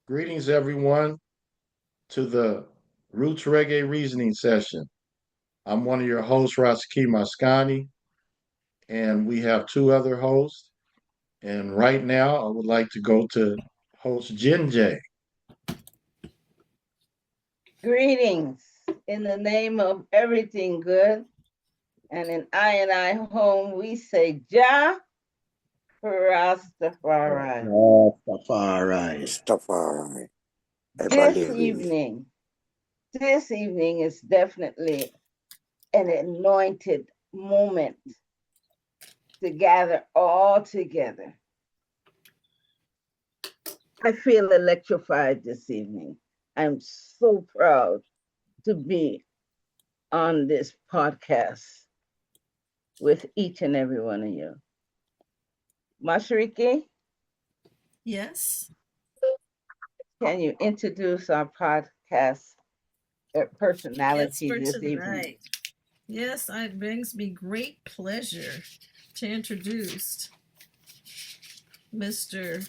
Greetings, everyone, to the Roots Reggae Reasoning Session. I'm one of your hosts, Rashaki Maskani, and we have two other hosts. And right now, I would like to go to host Jenje. Greetings in the name of everything good. And in I home, we say Jah Rastafari. Rastafari. This evening is definitely an anointed moment to gather all together. I feel electrified this evening. I'm so proud to be on this podcast with each and every one of you. Mashariki? Yes. Can you introduce our podcast personality yes, this evening? Yes, it brings me great pleasure to introduce Mr.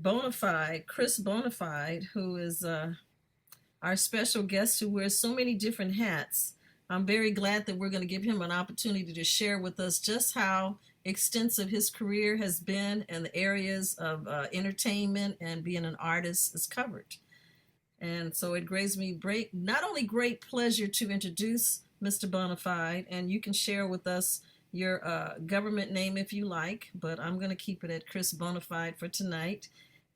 Bonafide, Chris Bonafide, who is our special guest who wears so many different hats. I'm very glad that we're going to give him an opportunity to share with us just how extensive his career has been and the areas of entertainment and being an artist is covered. And so it gives me not only great pleasure to introduce Mr. Bonafide, and you can share with us your government name if you like, but I'm going to keep it at Chris Bonafide for tonight.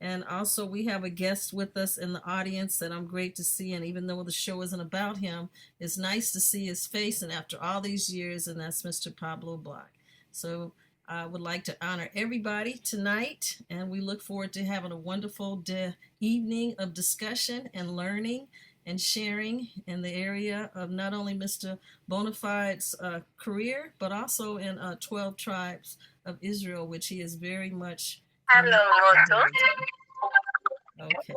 And also we have a guest with us in the audience that I'm great to see. And even though the show isn't about him, it's nice to see his face. And after all these years, and that's Mr. Pablo Black. So I would like to honor everybody tonight. And we look forward to having a wonderful evening of discussion and learning and sharing in the area of not only Mr. Bonafide's career, but also in 12 tribes of Israel, which he is very much. Hello, okay.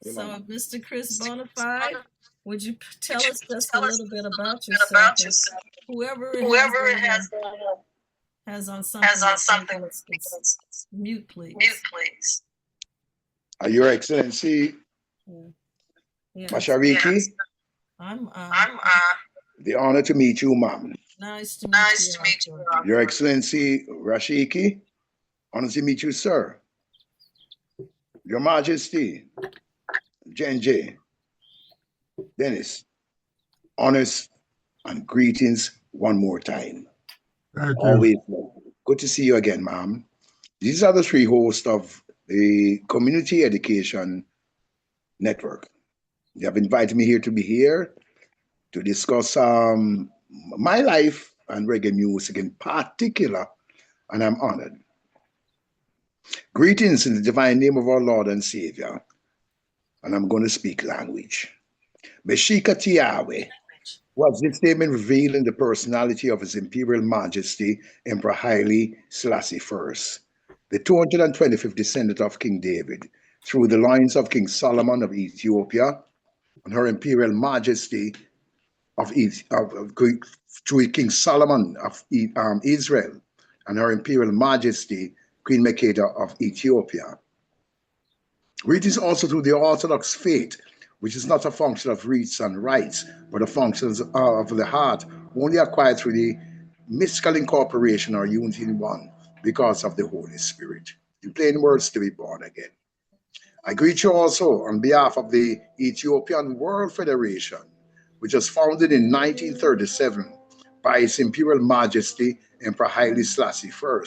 So, Mr. Chris Bonafide, would you tell us just a little bit about yourself? Whoever has on something, mute, please. Your Excellency, Yes. Mashariki, Yes. I'm the honor to meet you, ma'am. Nice to meet you. Your Excellency, Rashaki, honor to meet you, sir. Your Majesty, Jenje, Dennis, honors and greetings one more time. Always good to see you again, ma'am. These are the three hosts of the Community Education Network. They have invited me here to discuss my life and reggae music in particular, and I'm honored. Greetings in the divine name of our Lord and Savior, and I'm going to speak language. Meshika Tiawe was this statement revealing the personality of His Imperial Majesty Emperor Haile Selassie I, the 225th descendant of King David, through the loins of King Solomon of Ethiopia, and Her Imperial Majesty through King Solomon of Israel, and Her Imperial Majesty Queen Makeda of Ethiopia. Greetings also to the Orthodox faith, which is not a function of rites and rites, but a function of the heart, only acquired through the mystical incorporation or unity in one because of the Holy Spirit. In plain words, to be born again. I greet you also on behalf of the Ethiopian World Federation, which was founded in 1937 by His Imperial Majesty Emperor Haile Selassie I,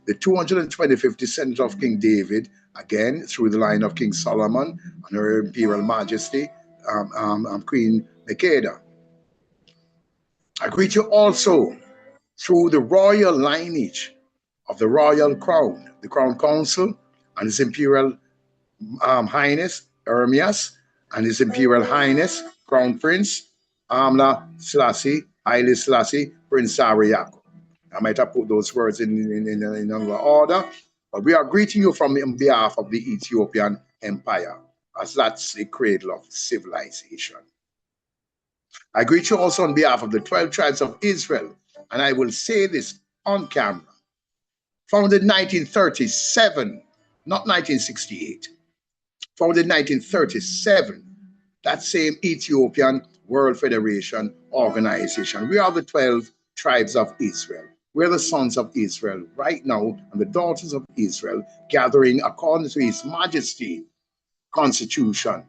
the 225th descendant of King David, again through the line of King Solomon and Her Imperial Majesty Queen Makeda. I greet you also through the royal lineage of the Royal Crown, the Crown Council, and His Imperial Highness Ernest, and His Imperial Highness Crown Prince Amla Selassie, Haile Selassie, Prince Ariako. I might have put those words in order, but we are greeting you on behalf of the Ethiopian Empire, as that's the cradle of civilization. I greet you also on behalf of the 12 tribes of Israel, and I will say this on camera. Founded in 1937 not 1968. Founded in 1937, that same Ethiopian World Federation organization. We are the 12 tribes of Israel. We're the sons of Israel right now and the daughters of Israel gathering according to His Majesty Constitution.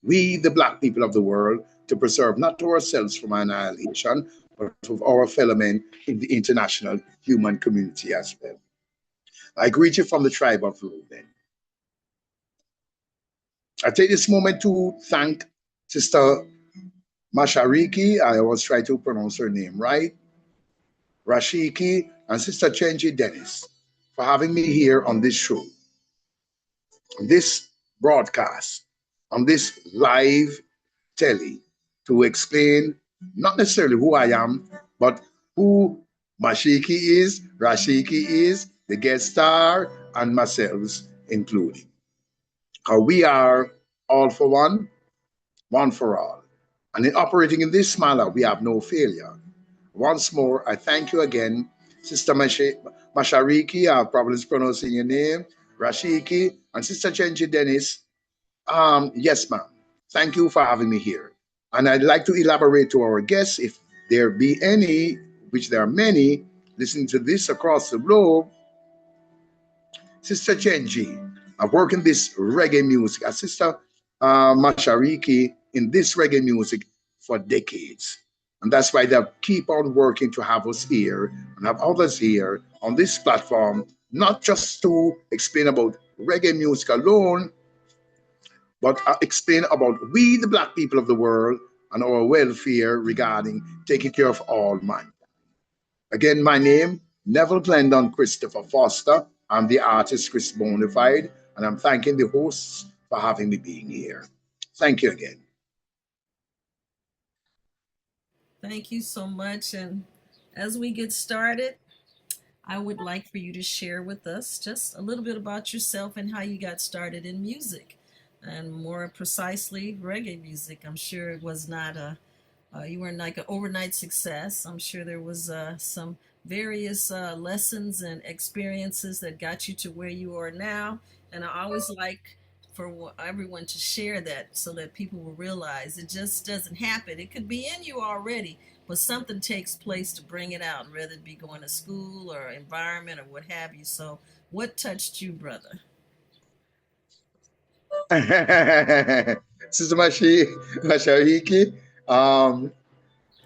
We, the black people of the world, to preserve not ourselves from annihilation, but of our fellow men in the international human community as well. I greet you from the tribe of Reuben. I take this moment to thank Sister Mashariki, I always try to pronounce her name right, Rashaki, and Sister Jenje Dennis for having me here on this show, on this broadcast, on this live telly to explain not necessarily who I am, but who Mashiki is, Rashiki is, the guest star, and myself including. Because we are all for one for all. And in operating in this manner, we have no failure. Once more, I thank you again, Sister Mashariki, I'm probably pronouncing your name, Rashiki, and Sister Jenje Dennis. Yes, ma'am. Thank you for having me here. And I'd like to elaborate to our guests, if there be any, which there are many, listening to this across the globe. Sister Jenje, I've worked in this reggae music, as Sister Mashariki, in this reggae music for decades. And that's why they keep on working to have us here and have others here on this platform, not just to explain about reggae music alone, but explain about we, the black people of the world, and our welfare regarding taking care of all man. Again, my name, Neville Glendon Christopher Foster. I'm the artist Chris Bonafide, and I'm thanking the hosts for having me being here. Thank you again. Thank you so much. And as we get started, I would like for you to share with us just a little bit about yourself and how you got started in music, and more precisely reggae music. I'm sure it was not you weren't like an overnight success. I'm sure there was some various lessons and experiences that got you to where you are now. And I always like for everyone to share that so that people will realize it just doesn't happen. It could be in you already, but something takes place to bring it out, whether it be going to school or environment or what have you. So what touched you, brother? Sister Mashariki,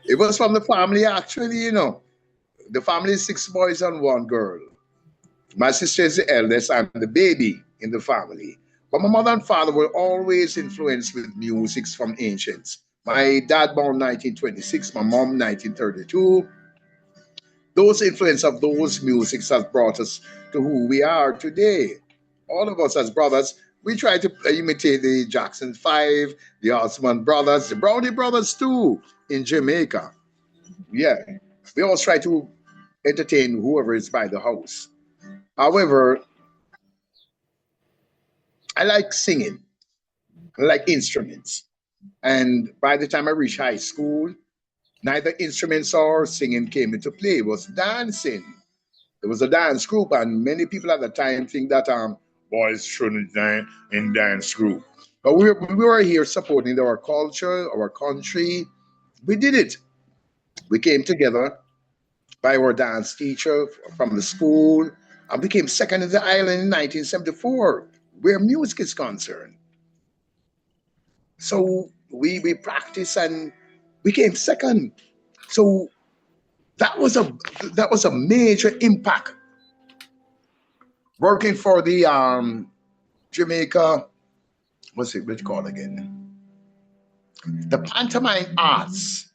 it was from the family actually, you know. The family is 6 boys and 1 girl. My sister is the eldest. I'm the baby in the family. But my mother and father were always influenced with musics from ancients. My dad born 1926, my mom 1932. Those influence of those musics has brought us to who we are today. All of us as brothers, we try to imitate the Jackson 5, the Osman brothers, the Brownie brothers too in Jamaica. Yeah, we always try to entertain whoever is by the house. However, I like singing, I like instruments. And by the time I reached high school, neither instruments or singing came into play. It was dancing. There was a dance group, and many people at the time think that boys shouldn't dance in dance group. But we were here supporting our culture, our country. We did it. We came together by our dance teacher from the school and became second in the island in 1974, where music is concerned. So we practiced and we came second. So that was a major impact. Working for the Jamaica, what's it called again? The Pantomime Arts,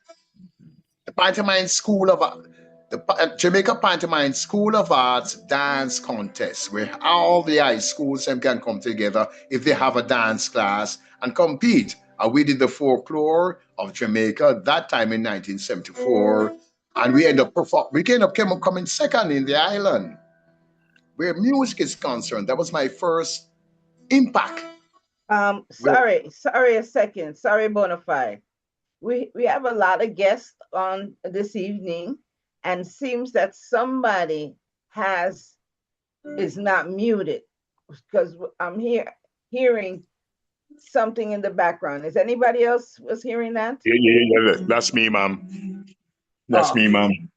the Pantomime School of the Jamaica Pantomime School of Arts Dance Contest, where all the high schools can come together if they have a dance class and compete. And we did the folklore of Jamaica that time in 1974, and we ended up coming second in the island. Where music is concerned, that was my first impact. Sorry a second. Sorry, Bonafide. We have a lot of guests on this evening, and seems that somebody is not muted. because I'm hearing something in the background. Is anybody else was hearing that? Yeah. That's me, ma'am. That's me, ma'am.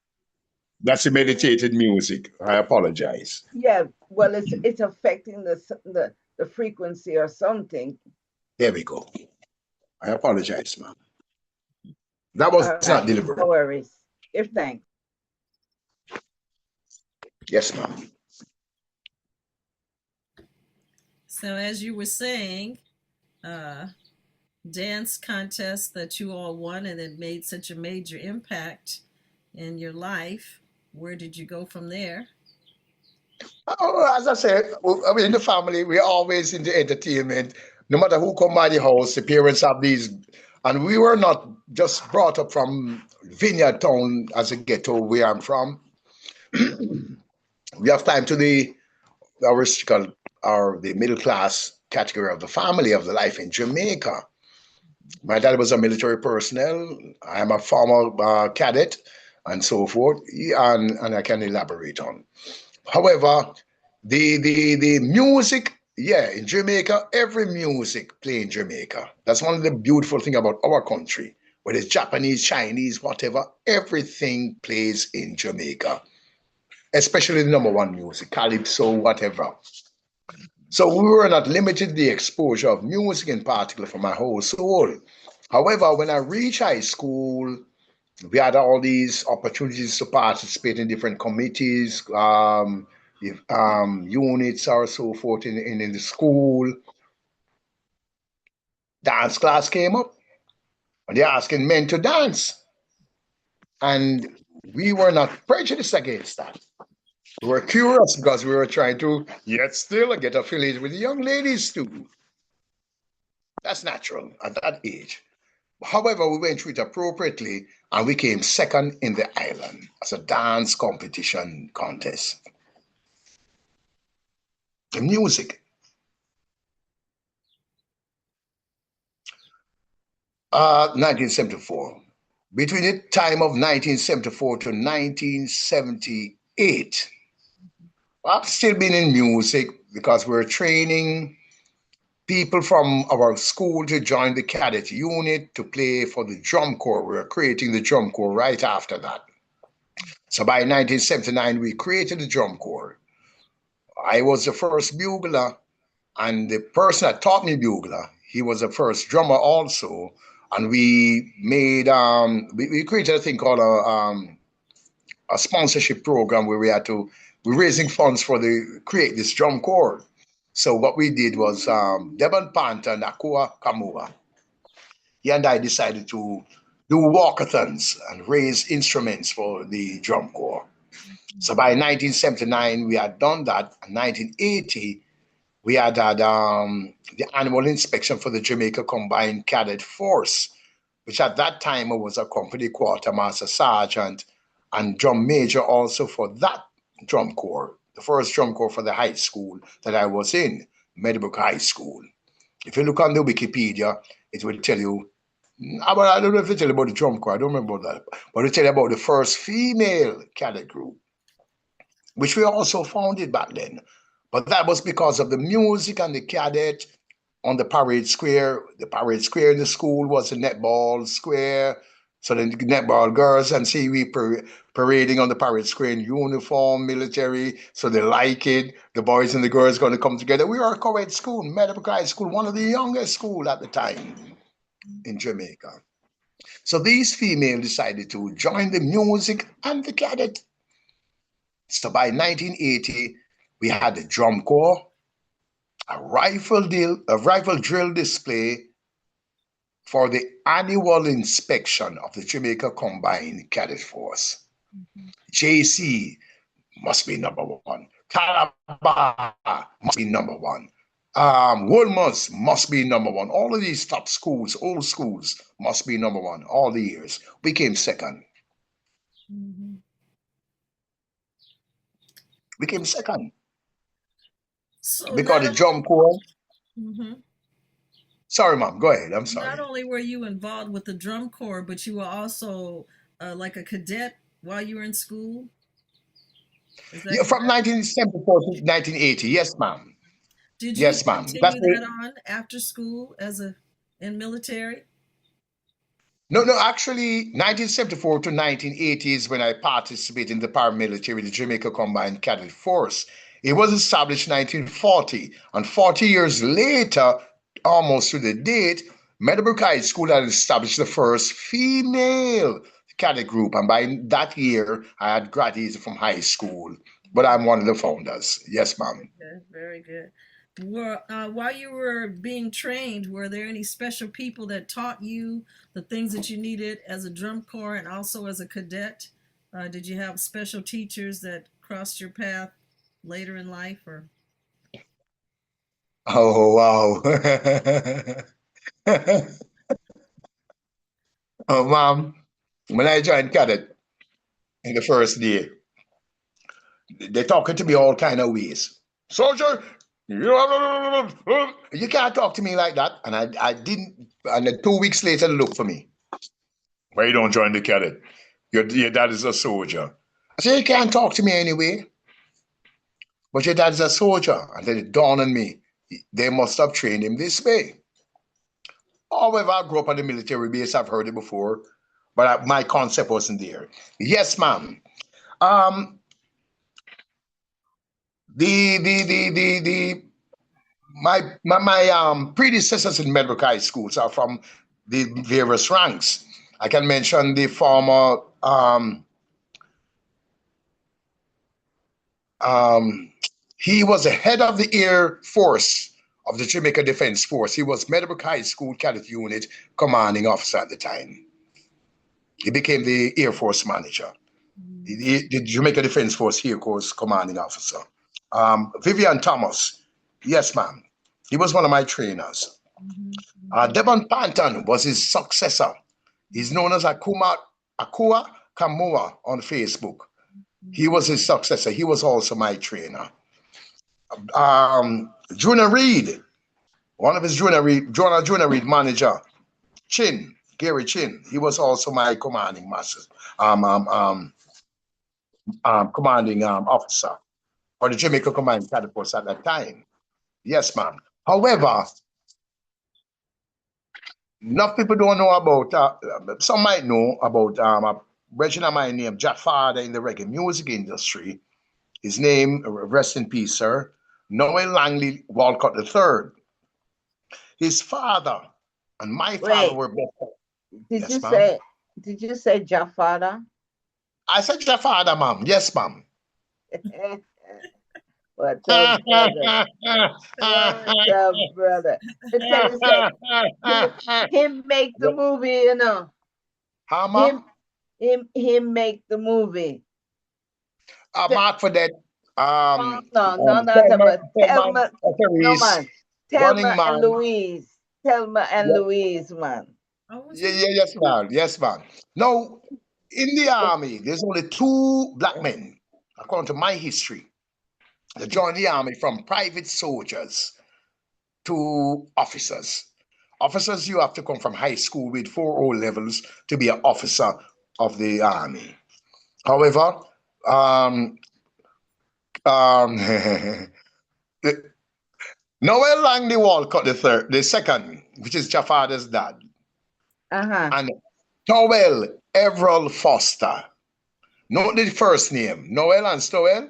That's the meditated music. I apologize. Yeah, well, it's affecting the frequency or something. There we go. I apologize, ma'am. That was not deliberate. No worries. Give thanks. Yes, ma'am. So as you were saying, dance contest that you all won and it made such a major impact in your life. Where did you go from there? Oh, as I said, I mean, in the family, we're always into entertainment. No matter who come by the house, the parents have these, and we were not just brought up from Vineyard Town as a ghetto where I'm from. We have time to the aristocratic or the middle class category of the family of the life in Jamaica. My dad was a military personnel. I'm a former cadet and so forth, and I can elaborate on. However, the music, yeah, in Jamaica, every music play in Jamaica. That's one of the beautiful thing about our country. Whether it's Japanese, Chinese, whatever, everything plays in Jamaica. Especially the number one music, calypso, whatever. So we were not limited to the exposure of music in particular for my whole soul. However, when I reached high school, we had all these opportunities to participate in different committees, units or so forth in the school. Dance class came up and they're asking men to dance. And we were not prejudiced against that. We were curious because we were trying to yet still get affiliated with the young ladies too. That's natural at that age. However, we went through it appropriately and we came second in the island as a dance competition contest. The music. 1974. Between the time of 1974 to 1978, I've still been in music because we're training people from our school to join the cadet unit to play for the drum corps. We're creating the drum corps right after that. So by 1979, we created the drum corps. I was the first bugler, and the person that taught me bugler, he was the first drummer also. And we made, we created a thing called a sponsorship program where we're raising funds for create this drum corps. So what we did was Devon Panther and Akua Kamua. He and I decided to do walkathons and raise instruments for the drum corps. So by 1979, we had done that. In 1980, we had the annual inspection for the Jamaica Combined Cadet Force, which at that time was a company quartermaster sergeant and drum major also for that drum corps, the first drum corps for the high school that I was in, Meadowbrook High School. If you look on the Wikipedia, it will tell you, I don't know if it tell you about the drum corps, I don't remember that, but it tell you about the first female cadet group, which we also founded back then. But that was because of the music and the cadet on the parade square. The parade square in the school was the netball square. So the netball girls and see we parading on the parade square in uniform, military. So they like it. The boys and the girls going to come together. We were a co-ed school, Meadowbrook High School, one of the youngest school at the time in Jamaica. So these females decided to join the music and the cadet. So by 1980, we had the drum corps, a rifle drill display for the annual inspection of the Jamaica Combined Cadet Force. JC must be number one. Calabar must be number one. Woolmans must be number one. All of these top schools, old schools, must be number one all the years. We came second. We came second. So because the drum corps. Mm-hmm. Sorry, Mom. Go ahead. I'm sorry. Not only were you involved with the drum corps, but you were also like a cadet while you were in school? Yeah, from 1974 to 1980. Yes, ma'am. Did you Yes, ma'am. continue that on after school in military? No, actually, 1974 to 1980 is when I participated in the paramilitary, the Jamaica Combined Cadet Force. It was established in 1940, and 40 years later, almost to the date, Meadowbrook High School had established the first female cadet group, and by that year, I had graduated from high school. But I'm one of the founders. Yes, ma'am. Okay, very good. While you were being trained, were there any special people that taught you the things that you needed as a drum corps and also as a cadet? Did you have special teachers that crossed your path later in life, or? Oh, wow. Oh, ma'am, when I joined cadet in the first day, they're talking to me all kind of ways. Soldier, you can't talk to me like that. And I didn't. And then 2 weeks later, they look for me. Why you don't join the cadet? Your dad is a soldier. I said, you can't talk to me anyway. But your dad's a soldier. And then it dawned on me, they must have trained him this way. However, I grew up on the military base. I've heard it before, but my concept wasn't there. Yes, ma'am. My predecessors in Meadowbrook High Schools are from the various ranks. I can mention the former he was the head of the Air Force of the Jamaica Defense Force. He was Meadowbrook High School Cadet Unit commanding officer at the time. He became the Air Force manager. The Jamaica Defense Force Air Force commanding officer. Vivian Thomas, yes, ma'am. He was one of my trainers. Devon Panton was his successor. He's known as Akua Kamua on Facebook. He was his successor. He was also my trainer. Junior Reed, one of his Junior Reed manager, Gary Chin. He was also my commanding master, commanding officer for the Jamaica Combined Cadet Force at that time. Yes, ma'am. However, enough people don't know about, some might know about a regiment I named Jack Father in the reggae music industry. His name, rest in peace, sir, Noel Langley Walcott III. His father and my father were both. Did you say Jack Father? I said Jack Father, ma'am. Yes, ma'am. What a brother. What a brother. Him make the movie, you know. How, ma'am? Him make the movie. Mark for that. No, Thelma and Louise. Thelma and Louise, man. Yes, ma'am. Yes, ma'am. Now, in the army, there's only 2 black men, according to my history, that joined the army from private soldiers to officers. Officers, you have to come from high school with 4 O levels to be an officer of the army. However, Noel Langley Walcott the second, which is Jafarda's dad, and Towell Everall Foster. Note the first name, Noel and Stowell.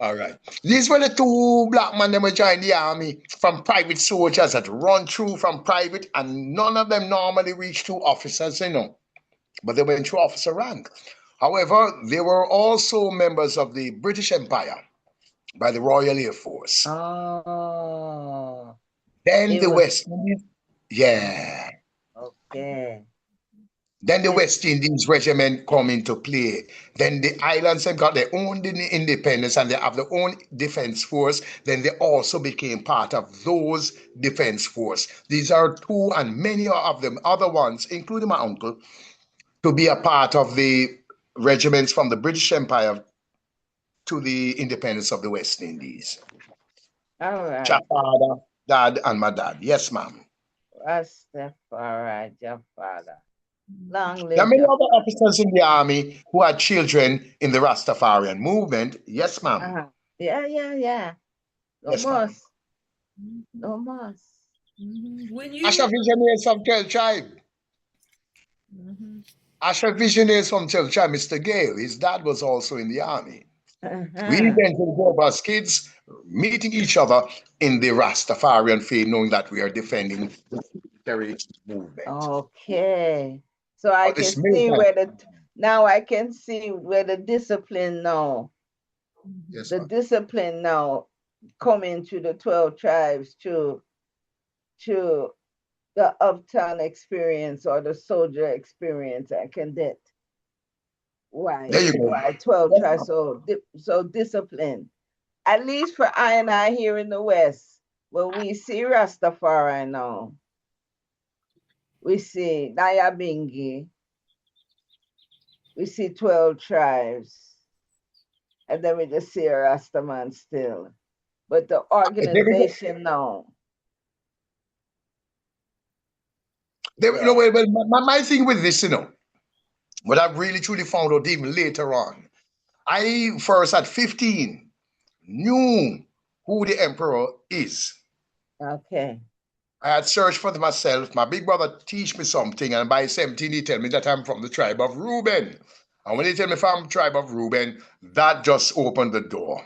All right. These were the 2 black men that were joined the army from private soldiers that run through from private, and none of them normally reached to officers, you know, but they went through officer rank. However, they were also members of the British Empire by the Royal Air Force. Oh. Then the West Indies. Yeah. Okay. Then the West Indies regiment come into play. Then the islands have got their own independence and they have their own defense force. Then they also became part of those defense force. These are 2 and many of them other ones, including my uncle, to be a part of the regiments from the British Empire to the independence of the West Indies. All right. Jafarda, dad, and my dad. Yes, ma'am. Rastafari, Jafarda. Long live. There are many other officers in the army who had children in the Rastafarian movement. Yes, ma'am. Yeah. Yes, ma'am. No mas. When you Asha Visionaries from 12 tribe. Asha Visionaries from 12 tribe, Mr. Gale, his dad was also in the army. We eventually go as kids meeting each other in the Rastafarian faith, knowing that we are defending the military movement. Okay. So I But can this see movement, now I can see where the discipline now, yes, the ma'am. discipline now coming to the 12 tribes to the uptown experience or the soldier experience and cadet. There you go. Why 12 Yes, tribes so disciplined? At least for I and I here in the West, when we see Rastafari now, we see Nyabingi, we see 12 tribes, and then we just see a Rastaman still. But the organization now. You know, well, my thing with this, you know, what I've really truly found out even later on, I first at 15 knew who the emperor is. Okay. I had searched for myself. My big brother teach me something, and by 17 he tell me that I'm from the tribe of Reuben. And when he tell me from the tribe of Reuben, that just opened the door.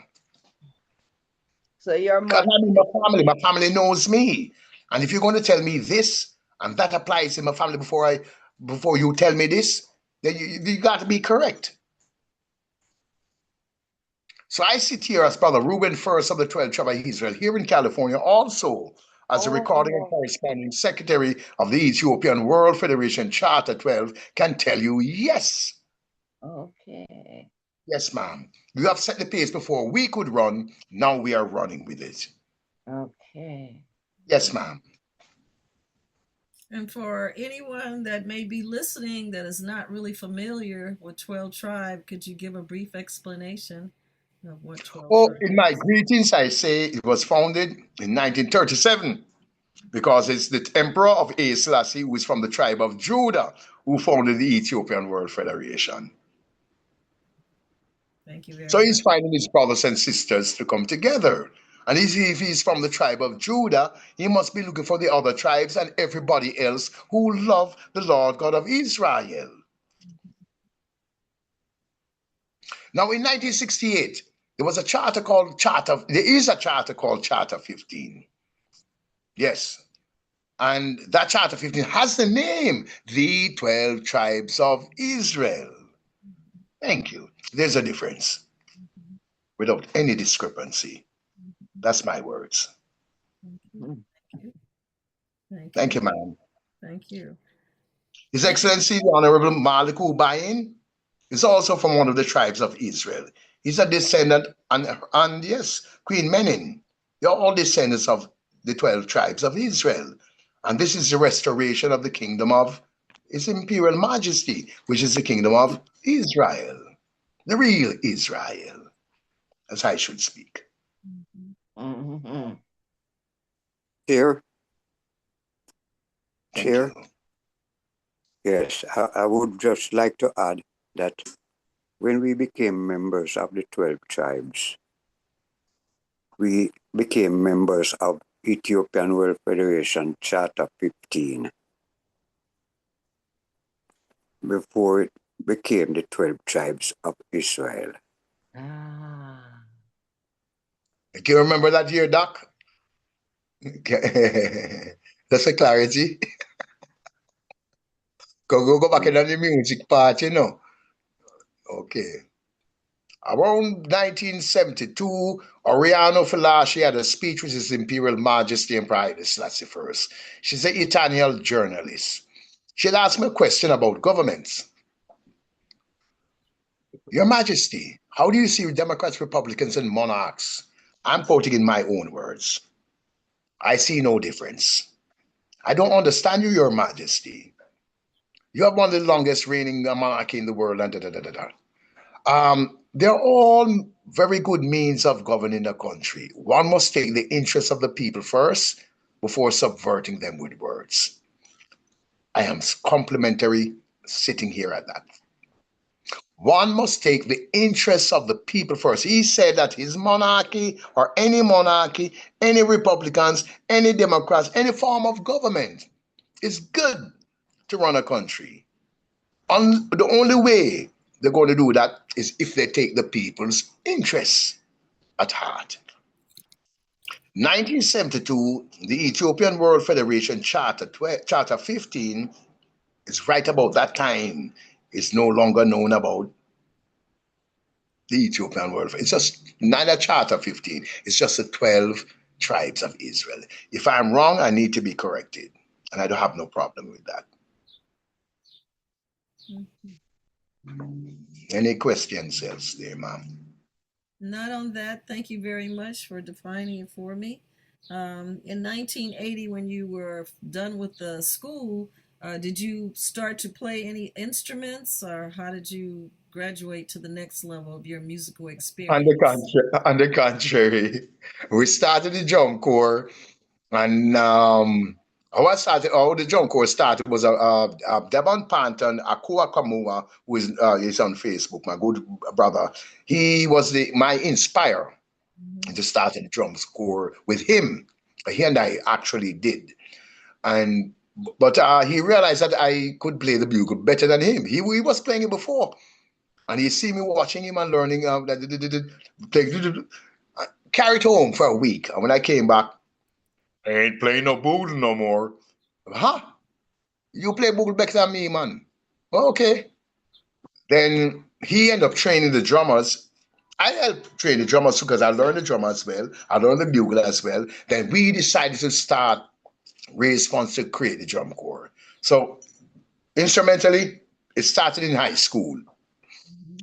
So your Because mother. I'm in my family knows me. And if you're going to tell me this, and that applies in my family before you tell me this, then you got to be correct. So I sit here as Brother Reuben First of the 12 tribe of Israel here in California, also as a recording and corresponding secretary of the Ethiopian World Federation Charter 12, can tell you yes. Okay. Yes, ma'am. You have set the pace before we could run. Now we are running with it. Okay. Yes, ma'am. And for anyone that may be listening that is not really familiar with 12 Tribe, could you give a brief explanation of what 12 Oh, Tribe in my is? greetings, I say it was founded in 1937 because it's the Emperor of Selassie, who is from the tribe of Judah, who founded the Ethiopian World Federation. Thank you very So much. he's finding his brothers and sisters to come together. And if he's from the tribe of Judah, he must be looking for the other tribes and everybody else who love the Lord God of Israel. Now, in 1968, there is a charter called Charter 15. Yes. And that Charter 15 has the name, the 12 Tribes of Israel. Thank you. There's a difference without any discrepancy. That's my words. Thank you, ma'am. Thank you. His Excellency, the Honorable Malik Ubayin, is also from one of the tribes of Israel. He's a descendant, and yes, Queen Menin. They're all descendants of the 12 tribes of Israel. And this is the restoration of the kingdom of His Imperial Majesty, which is the kingdom of Israel, the real Israel, as I should speak. Mm-hmm. Chair, Thank Chair, you. yes, I would just like to add that when we became members of the 12 tribes, we became members of Ethiopian World Federation Charter 15 before it became the 12 tribes of Israel. Ah. Can you remember that year, Doc? That's a clarity. Go back in the music part, you know. Okay. Around 1972, Oriano Falaschi had a speech with His Imperial Majesty Emperor Haile Selassie I. She's an Italian journalist. She'd asked me a question about governments. Your Majesty, how do you see Democrats, Republicans, and monarchs? I'm quoting in my own words. I see no difference. I don't understand you, Your Majesty. You have one of the longest reigning monarchy in the world, and da da da da da. They're all very good means of governing a country. One must take the interests of the people first before subverting them with words. I am complimentary sitting here at that. One must take the interests of the people first. He said that his monarchy, or any monarchy, any Republicans, any Democrats, any form of government is good to run a country. The only way they're going to do that is if they take the people's interests at heart. 1972, the Ethiopian World Federation Charter 15 is right about that time. It's no longer known about the Ethiopian World. It's just neither Charter 15. It's just the 12 tribes of Israel. If I'm wrong, I need to be corrected. And I don't have no problem with that. Any questions else there, ma'am? Not on that. Thank you very much for defining it for me. In 1980, when you were done with the school, did you start to play any instruments, or how did you graduate to the next level of your musical experience? On the contrary, we started the drum corps, and how the drum corps started was Devon Panton, Akua Kamua, who is on Facebook, my good brother. He was my inspire to start the drum corps with him. He and I actually did, but he realized that I could play the bugle better than him. He was playing it before. And he see me watching him and learning carry it home for a week. And when I came back, I ain't playing no bugle no more. Huh? You play bugle better than me, man. Okay. Then he ended up training the drummers. I helped train the drummers because I learned the drum as well. I learned the bugle as well. Then we decided to start raise funds to create the drum corps. So instrumentally, it started in high school.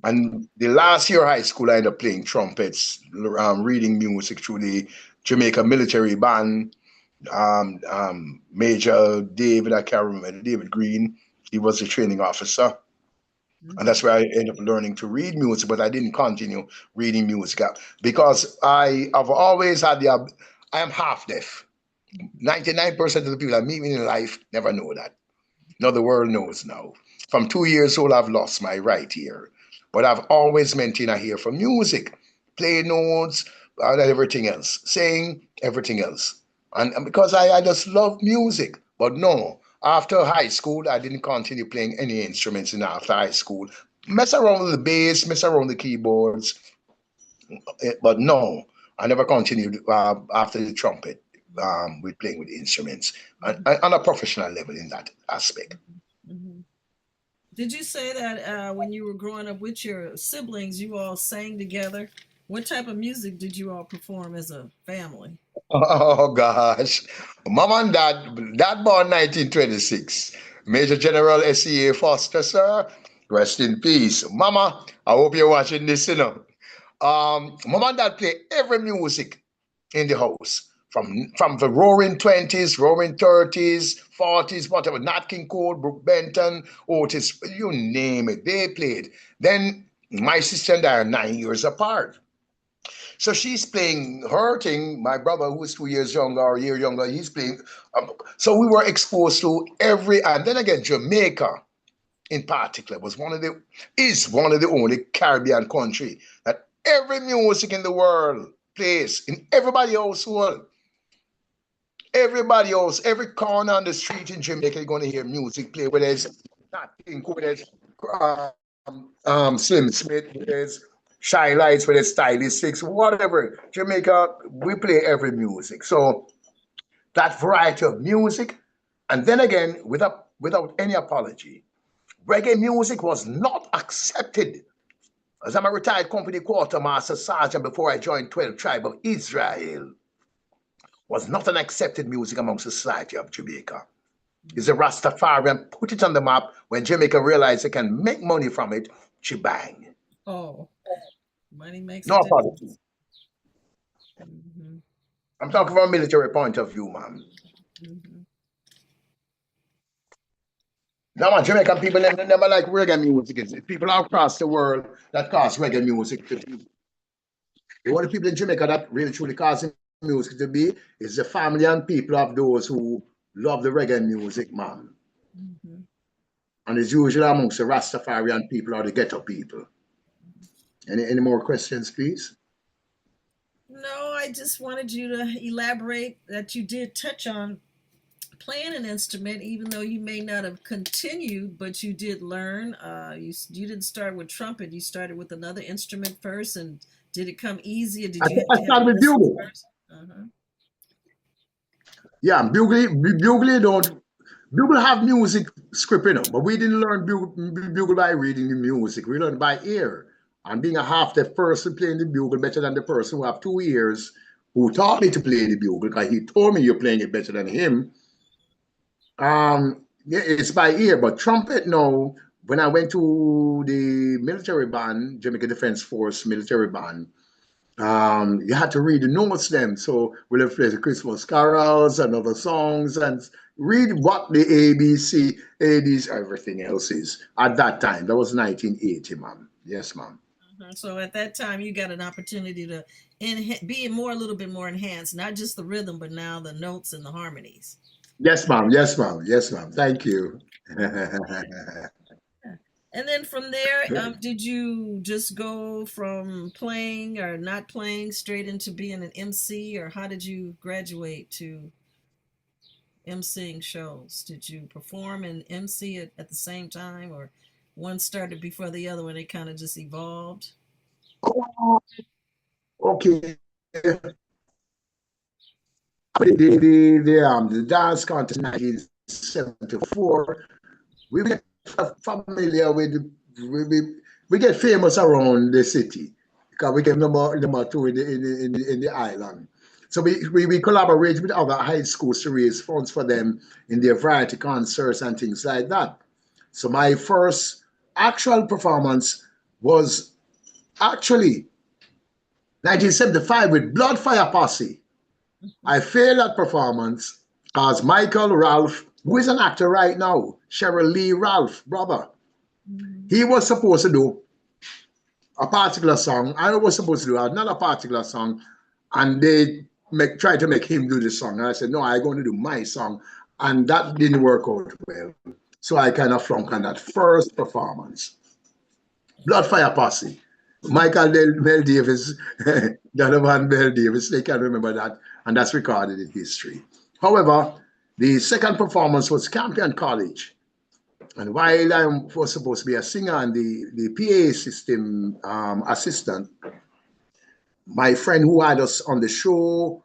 And the last year of high school, I ended up playing trumpets, reading music through the Jamaica military band. Major David, I can't remember, David Green, he was the training officer. And that's where I ended up learning to read music, but I didn't continue reading music because I have always had I am half deaf. 99% of the people that meet me in life never know that. Now the world knows now. From 2 years old, I've lost my right ear. But I've always maintained a ear for music, play notes, and everything else, sing, everything else. And because I just love music. But no, after high school, I didn't continue playing any instruments after high school. Mess around with the bass, mess around with the keyboards. But no, I never continued after the trumpet with playing with instruments on a professional level in that aspect. Mm-hmm. Did you say that when you were growing up with your siblings, you all sang together? What type of music did you all perform as a family? Oh gosh, Mom and Dad born 1926. Major General S.E.A. Foster, sir. Rest in peace. Mama, I hope you're watching this, Mom and Dad play every music in the house. From the roaring 20s, roaring 30s, 40s, whatever, Nat King Cole, Brooke Benton, Otis, you name it, they played. Then my sister and I are 9 years apart. So she's playing her thing. My brother, who is 2 years younger or a year younger, he's playing. So we were exposed to and then again, Jamaica in particular is one of the only Caribbean country that every music in the world plays in everybody's household. Everybody else, every corner on the street in Jamaica, you're going to hear music play, whether it's Nothing, whether it's Slim Smith, whether it's Shy Lights, whether it's Stylistics, whatever. Jamaica, we play every music. So that variety of music, and then again, without any apology, reggae music was not accepted. As I'm a retired company quartermaster sergeant before I joined 12 Tribe of Israel, was not an accepted music amongst the society of Jamaica. It's a Rastafarian put it on the map. When Jamaica realized they can make money from it, shebang. Oh, money makes no apology. Mm-hmm. I'm talking from a military point of view, man. Mm-hmm. No, man, Jamaican people never like reggae music. It's people all across the world that cause reggae music to be. The only people in Jamaica that really truly cause music to be is the family and people of those who love the reggae music, man. Mm-hmm. and it's usually amongst the Rastafarian people or the ghetto people. Any more questions, please? No, I just wanted you to elaborate that you did touch on playing an instrument, even though you may not have continued, but you did learn. You didn't start with trumpet. You started with another instrument first, and did it come easy, or did you have to started with bugle. first? Yeah, bugle have music script, but we didn't learn bugle by reading the music. We learned by ear. And being a half-deaf person playing the bugle better than the person who have 2 ears who taught me to play the bugle, because he told me you're playing it better than him. Yeah, it's by ear. But trumpet, no. When I went to the military band, Jamaica Defense Force military band, you had to read the notes then. So we'll play the Christmas carols and other songs and read what the ABC, ADs, everything else is at that time. That was 1980, ma'am. Yes, ma'am. So at that time, you got an opportunity to be a little bit more enhanced, not just the rhythm, but now the notes and the harmonies. Yes, ma'am. Yes, ma'am. Yes, ma'am. Thank you. And then from there, did you just go from playing or not playing straight into being an MC, or how did you graduate to MCing shows? Did you perform and MC at the same time, or one started before the other and it kind of just evolved? Okay. The dance contest in 1974, we get familiar with, we get famous around the city because we get number 2 in the island. So we collaborate with other high schools to raise funds for them in their variety concerts and things like that. So my first actual performance was actually 1975 with Blood Fire Posse. I failed that performance because Michael Ralph, who is an actor right now, Scheril Lee Ralph, brother, he was supposed to do a particular song. I was supposed to do another particular song, and they tried to make him do the song. And I said, no, I'm going to do my song. And that didn't work out well. So I kind of flunked on that first performance. Blood Fire Posse. Michael Bell Davis, Donovan Bell Davis, they can remember that, and that's recorded in history. However, the second performance was Campion College. And while I was supposed to be a singer and the PA system assistant, my friend who had us on the show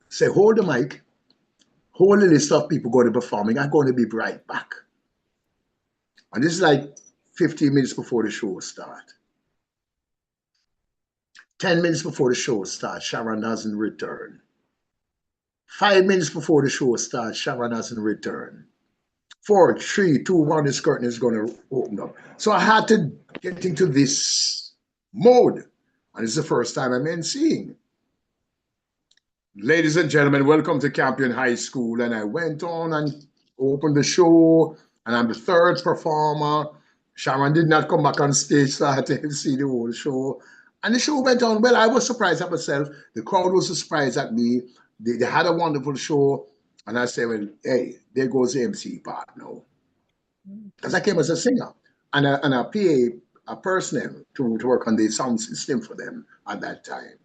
said, hold the mic, hold the list of people going to be performing, I'm going to be right back. And this is like 15 minutes before the show starts. 10 minutes before the show starts, Sharon hasn't returned. 5 minutes before the show starts, Sharon hasn't returned. 4, 3, 2, 1, this curtain is going to open up. So I had to get into this mode. And it's the first time I'm emceeing. Ladies and gentlemen, welcome to Campion High School. And I went on and opened the show, and I'm the third performer. Sharon did not come back on stage, so I had to MC the whole show. And the show went on well. I was surprised at myself. The crowd was surprised at me. They had a wonderful show. And I said, well, hey, there goes the MC part now. Because I came as a singer and a PA, a personnel to work on the sound system for them at that time.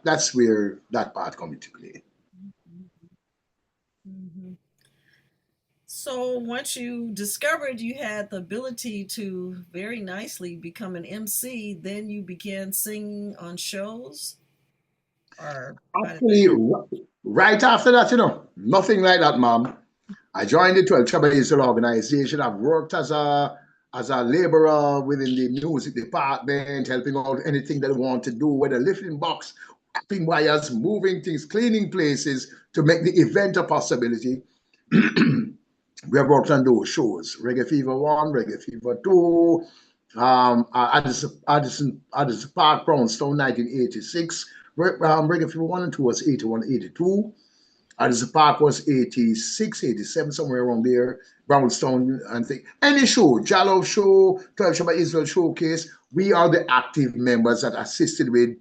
That's where that part come into play. So once you discovered you had the ability to very nicely become an MC, then you began singing on shows? Or actually, right after that, nothing like that, ma'am. I joined the 12 Tribal Israel organization. I've worked as a laborer within the music department, helping out anything that I want to do, whether lifting box, wrapping wires, moving things, cleaning places to make the event a possibility. We have worked on those shows, Reggae Fever 1, Reggae Fever 2, Addison Park, Brownstown, 1986. Reggae Fever 1 and 2 was 81, 82. Addison Park was 86, 87, somewhere around there. Brownstown and things. Any show, Jalov show, 12 Shabbat Israel Showcase, we are the active members that assisted with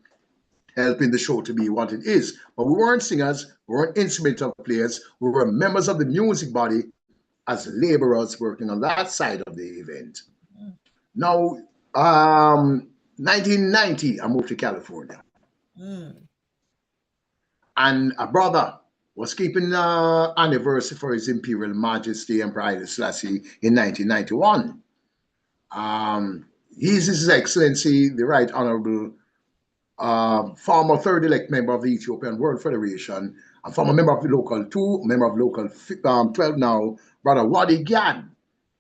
helping the show to be what it is. But we weren't singers, we weren't instrumental players, we were members of the music body as laborers working on that side of the event. Mm. Now, 1990, I moved to California. Mm. And a brother was keeping anniversary for His Imperial Majesty Emperor Haile Selassie in 1991. He's His Excellency, the Right Honorable former third elect member of the Ethiopian World Federation, and former member of the Local 2, member of Local 12 now, Brother Wadi Gyan.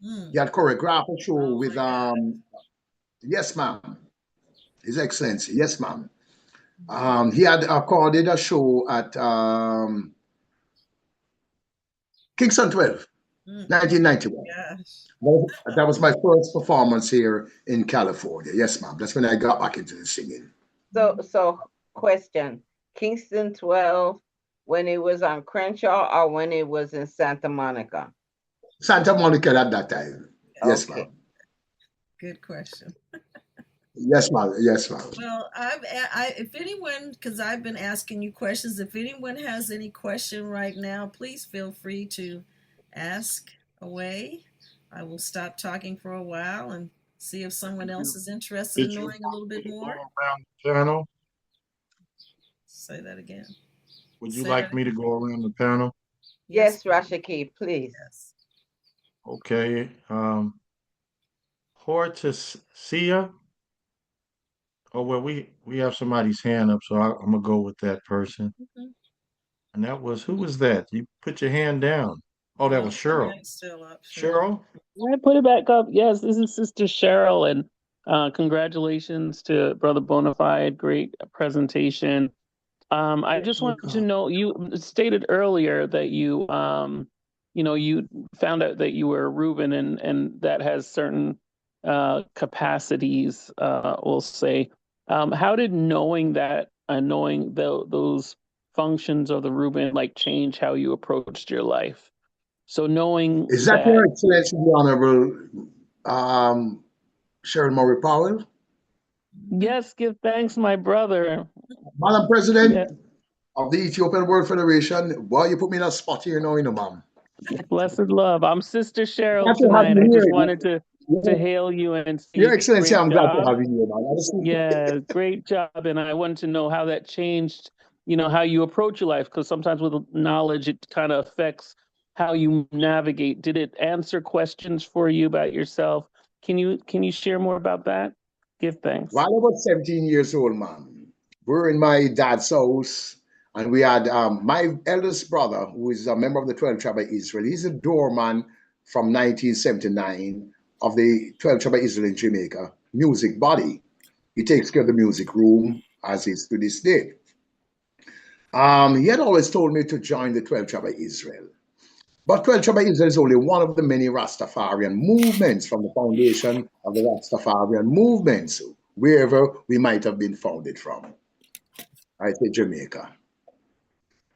Mm. He had choreographed a show Oh with, my God. yes, ma'am, His Excellency, yes, ma'am. He had accorded a show at Kingston 12, Mm. 1991. Gosh. That was my first performance here in California. Yes, ma'am. That's when I got back into the singing. So question, Kingston 12, when it was on Crenshaw or when it was in Santa Monica? Santa Monica at that time. Yes, Okay. ma'am. Good question. Yes, ma'am. Yes, ma'am. Well, if anyone, because I've been asking you questions, if anyone has any question right now, please feel free to ask away. I will stop talking for a while and see if someone else is interested in Did you knowing a little bit go more. around the panel? Say that again. Would you Say like that me to go around the panel? Yes, Rashaki, please. Yes. Okay. Hortencia. Oh well, we have somebody's hand up, so I'm gonna go with that person. Mhm. And that was, who was that? You put your hand down. Oh, that was Your Cheryl. hand's still up. Cheryl. I put it back up. Yes, this is Sister Scheril, and congratulations to Brother Bonafide. Great presentation. I just wanted to know, you stated earlier that you found out that you were a Reuben, and that has certain capacities, we'll say. How did knowing that, knowing those functions of the Reuben, like, change how you approached your life? So knowing Is that that, Your Excellency, the Honorable Cheryl Murray Powell? yes, give thanks, my brother. Madam Yeah. President of the Ethiopian World Federation, boy, you put me in a spot here now, ma'am. Blessed love. I'm Sister Cheryl Glad to have tonight. I you just here. wanted to hail you and Your say Excellency, great I'm glad to job. have you here, man. I just- Yeah, great job. And I wanted to know how that changed, how you approach your life, because sometimes with knowledge, it kind of affects how you navigate. Did it answer questions for you about yourself? Can you share more about that? Give thanks. While I was 17 years old, man, we were in my dad's house, and we had my eldest brother, who is a member of the 12 Tribe of Israel. He's a doorman from 1979 of the 12 Tribe of Israel in Jamaica music body. He takes care of the music room as is to this day. He had always told me to join the 12 Tribe of Israel. But 12 Tribe of Israel is only one of the many Rastafarian movements from the foundation of the Rastafarian movements, wherever we might have been founded from. I say Jamaica.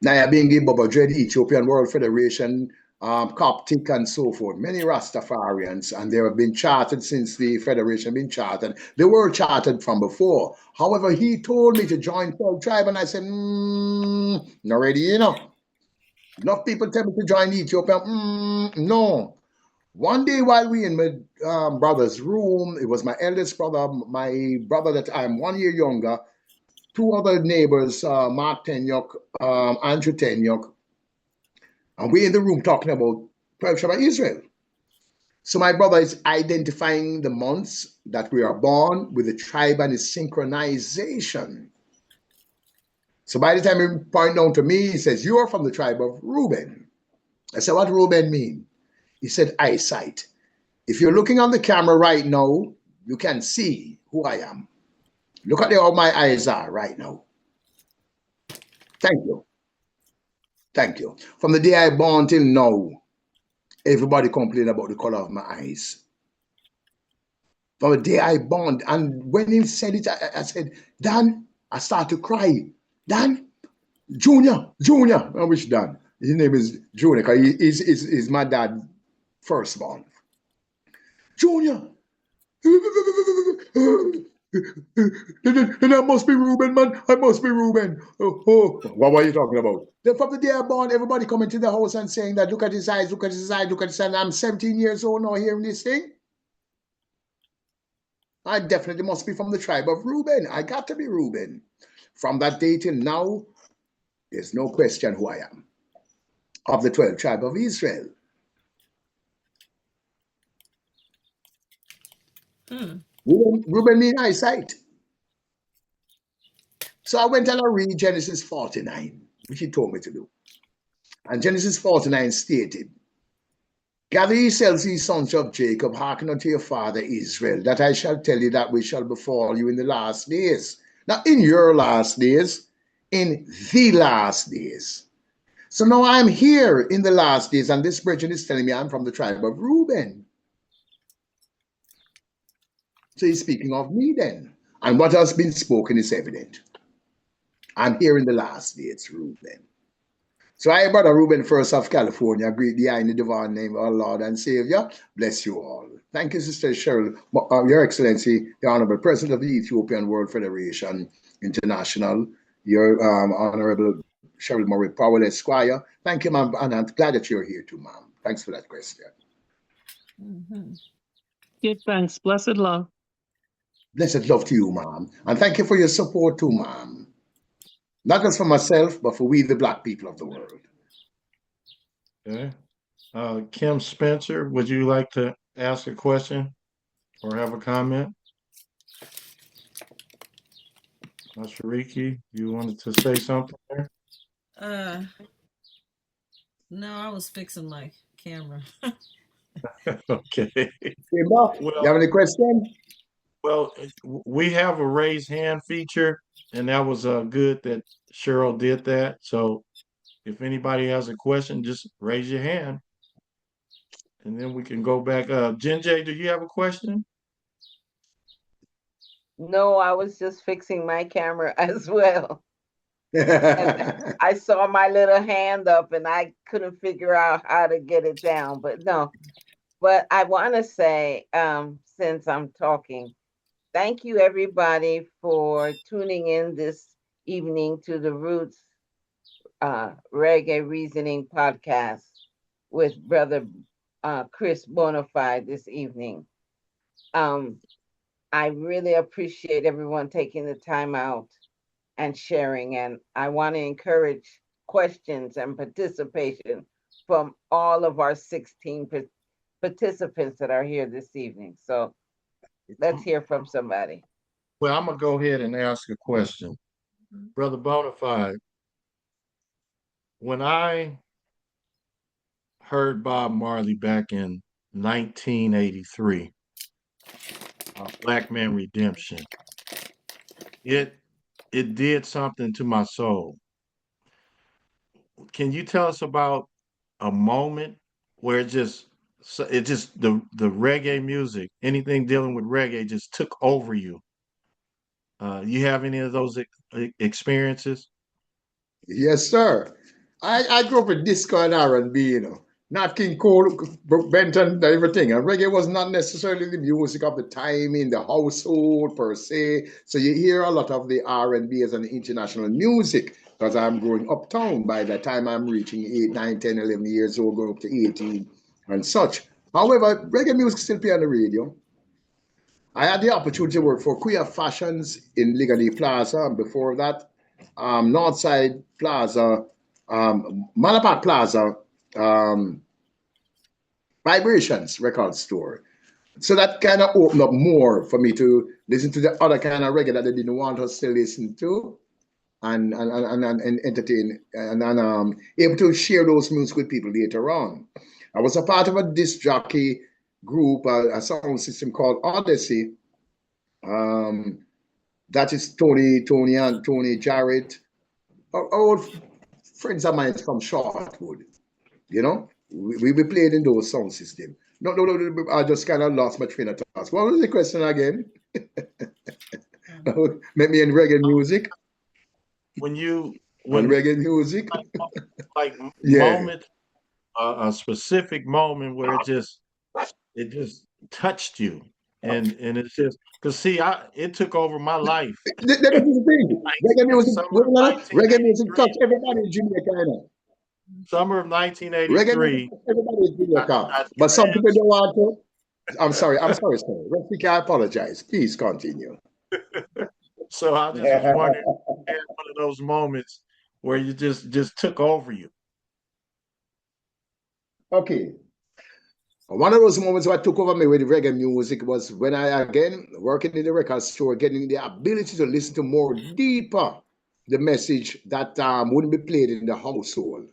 Nyabingi, Baba Dread, Ethiopian World Federation, Coptic, and so forth. Many Rastafarians, and they have been chartered since the Federation been chartered. They were chartered from before. However, he told me to join 12 Tribe, and I said, not ready, Enough people tell me to join Ethiopia. No. One day while we in my brother's room, it was my eldest brother, my brother that I'm 1 year younger, two other neighbors, Mark Tenyok, Andrew Tenyok, and we in the room talking about 12 Tribe of Israel. So my brother is identifying the months that we are born with the tribe and its synchronization. So by the time he pointed out to me, he says, "You are from the tribe of Reuben." I said, "What Reuben mean?" He said, "Eyesight. If you're looking on the camera right now, you can see who I am. Look at how my eyes are right now." Thank you. Thank you. From the day I born till now, everybody complain about the color of my eyes. From the day I born, and when he said it, I said, "Dan," I start to cry. "Dan, Junior. I wish Dan. His name is Junior, because he's my dad's firstborn. "Junior, and I must be Reuben, man. I must be Reuben. Oh, what were you talking about? Then from the day I born, everybody coming to the house and saying that, look at his eyes, look at his eyes, look at his eyes. I'm 17 years old now hearing this thing. I definitely must be from the tribe of Reuben. I got to be Reuben. From that day till now, there's no question who I am. Of the 12 tribe of Israel. Reuben mean eyesight. So I went and I read Genesis 49, which he told me to do. And Genesis 49 stated, gather yourselves, ye sons of Jacob, hearken unto your father Israel, that I shall tell you that which shall befall you in the last days. Now, in your last days, in the last days. So now I'm here in the last days, and this brethren is telling me I'm from the tribe of Reuben. So he's speaking of me then. And what has been spoken is evident. I'm here in the last days, Reuben. So I, Brother Reuben, first of California, greet thee in the divine name of our Lord and Savior. Bless you all. Thank you, Sister Scheril, Your Excellency, the Honorable President of the Ethiopian World Federation International, Your Honorable Scheril Murry Powell, Esquire. Thank you, ma'am, and I'm glad that you're here too, ma'am. Thanks for that question. Give thanks. Blessed love. Blessed love to you, ma'am. And thank you for your support too, ma'am. Not just for myself, but for we, the Black people of the world. Okay. Kim Spencer, would you like to ask a question or have a comment? Mashariki, you wanted to say something there? No, I was fixing my camera. Okay. Hey, Bob, you have any questions? Well, we have a raised hand feature, and that was good that Cheryl did that. So if anybody has a question, just raise your hand, and then we can go back. Jenje, do you have a question? No, I was just fixing my camera as well. And I saw my little hand up and I couldn't figure out how to get it down, but no. But I want to say, since I'm talking, thank you everybody for tuning in this evening to the Roots Reggae Reasoning podcast with Brother Chris Bonafide this evening. I really appreciate everyone taking the time out and sharing, and I want to encourage questions and participation from all of our 16 participants that are here this evening. So let's hear from somebody. Well, I'm gonna go ahead and ask a question, Brother Bonafide. When I heard Bob Marley back in 1983, Black Man Redemption, it did something to my soul. Can you tell us about a moment where the reggae music, anything dealing with reggae, just took over you? You have any of those experiences? Yes, sir. I grew up with disco and R&B, you know. Not King Cole, Benton, everything. And reggae was not necessarily the music of the time in the household per se. So you hear a lot of the R&B as an international music because I'm growing uptown. By the time I'm reaching 8, 9, 10, 11 years old, going up to 18 and such. However, reggae music still play on the radio. I had the opportunity to work for Queer Fashions in Ligani Plaza, and before that, Northside Plaza, Malapat Plaza, Vibrations record store. So that kind of opened up more for me to listen to the other kind of reggae that they didn't want us to listen to and entertain and able to share those music with people later on. I was a part of a disc jockey group, a sound system called Odyssey. That is Tony Jarrett, old friends of mine from Shortwood. You know, we played in those sound system. No, I just kind of lost my train of thought. What was the question again? Maybe in reggae music. When reggae music, like yeah. moment, a specific moment where it just touched you, and it's just because see, it took over my life. That is the thing. Summer of Reggae music 1983. touched everybody in Jamaica. You know? Summer of Reggae music 1983. touched everybody in Jamaica. I But some people trans don't want to. I'm sorry, sir. Rafiki, I apologize. Please continue. so I just was wondering if you had one of those moments where you just took over you. Okay. One of those moments that took over me with reggae music was when I, again, working in the record store, getting the ability to listen to more deeper the message that wouldn't be played in the household.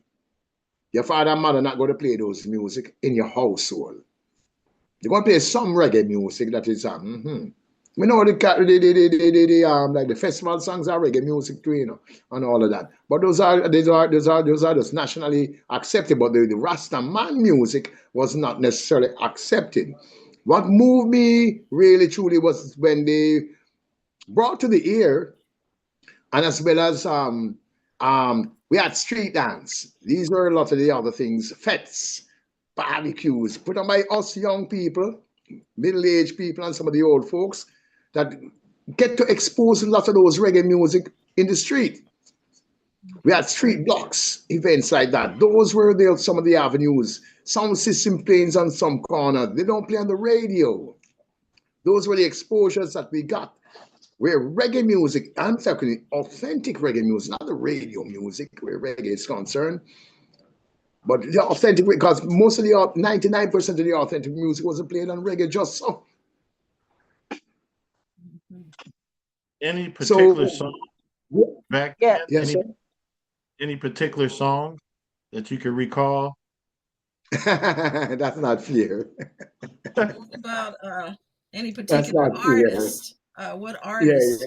Your father and mother not going to play those music in your household. They're going to play some reggae music that is, we know like the festival songs are reggae music too, you know, and all of that. But those are just nationally accepted. But the Rasta man music was not necessarily accepted. What moved me really truly was when they brought to the ear, and as well as we had street dance. These were a lot of the other things, fetes, barbecues, put on by us young people, middle-aged people, and some of the old folks that get to expose a lot of those reggae music in the street. We had street blocks, events like that. Those were some of the avenues. Sound system plays on some corner. They don't play on the radio. Those were the exposures that we got. Where reggae music, I'm talking authentic reggae music, not the radio music where reggae is concerned, but the authentic, because most of the 99% of the authentic music wasn't played on reggae just so. Any particular song back then? Yes, any particular song that you can recall? That's not fair. What about any particular artist? What artist?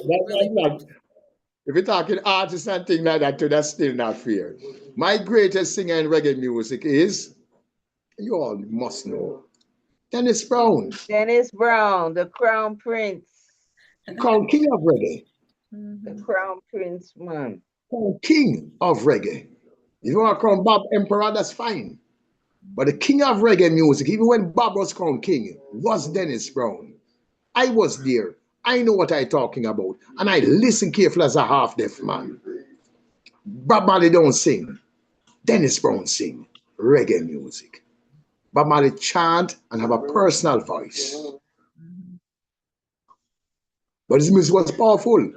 If you're talking artists and things like that too, that's still not fair. My greatest singer in reggae music is, you all must know, Dennis Brown. Dennis Brown, the Crown Prince. Crown King of Reggae. The Crown Prince, man. Crown King of Reggae. If you want to crown Bob Emperor, that's fine. But the king of reggae music, even when Bob was crowned king, was Dennis Brown. I was there. I know what I'm talking about. And I listen carefully as a half-deaf man. Bob Marley don't sing. Dennis Brown sing reggae music. Bob Marley chant and have a personal voice. But his music was powerful.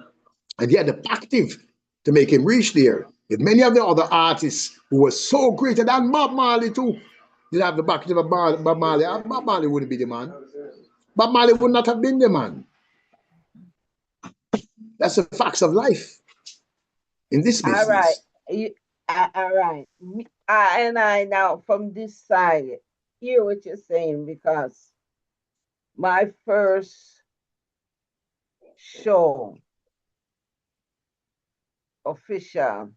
And he had the active to make him reach there. If many of the other artists who were so greater than Bob Marley too, did have the backing of Bob Marley, Bob Marley wouldn't be the man. Bob Marley would not have been the man. That's the facts of life in this business. All right. All right. I now from this side hear what you're saying, because my first show official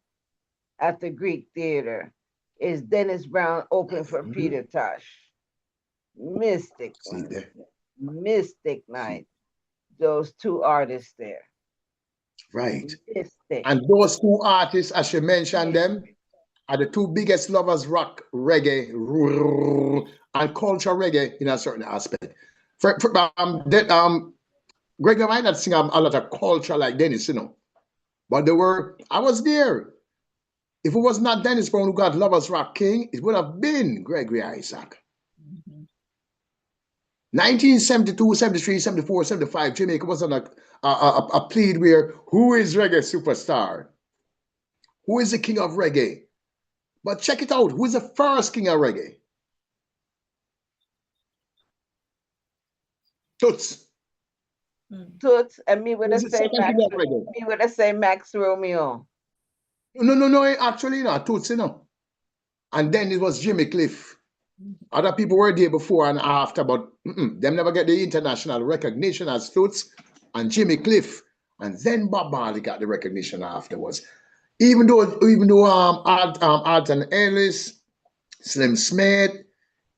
at the Greek Theater is Dennis Brown open for Peter Tosh. Mystic night. Those two artists there. Right. Mystic. And those two artists, as you mentioned them, are the two biggest lovers rock reggae and culture reggae in a certain aspect. Greg might not sing a lot of culture like Dennis, you know. But I was there. If it was not Dennis Brown who got Lovers Rock King, it would have been Gregory Isaac. 1972, 73, 74, 75, Jamaica was on a plead where, who is reggae superstar? Who is the king of reggae? But check it out, who is the first king of reggae? Toots. Toots, and me would have said Max Romeo. No, actually not Toots, you know. And then it was Jimmy Cliff. Other people were there before and after, but them never get the international recognition as Toots and Jimmy Cliff. And then Bob Marley got the recognition afterwards. Even though Alton Ellis, Slim Smith,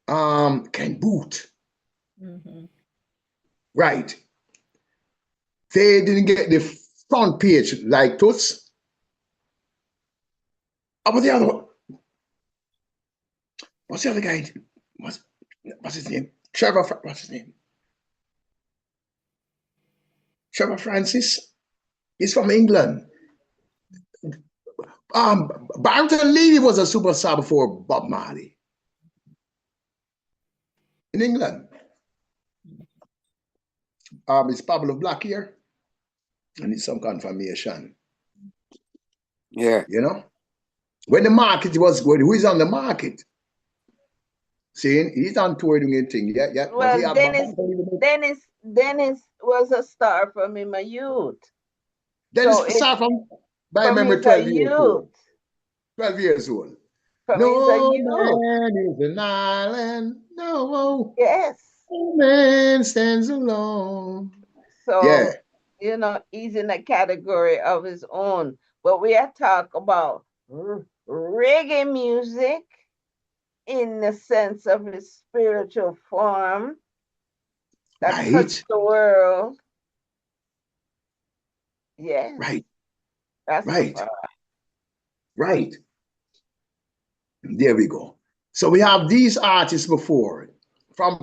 Ken Boot. Right. They didn't get the front page like Toots. But the other one, what's the other guy? What's his name? Trevor, what's his name? Trevor Francis is from England. Barrett and Levy was a superstar before Bob Marley in England. Is Pablo Black here? I need some confirmation. Yeah. You know, when the market was good, who is on the market? See, he's on tour doing anything. Yeah. Well, Dennis was a star from in my youth. Dennis star from, by memory, 12 years old. 12 years old. No man is an island. No. Yes. No man stands alone. So, yeah. You know, he's in a category of his own. But we are talking about reggae music in the sense of his spiritual form that touched the world. Yeah. Right. That's right. There we go. So we have these artists before from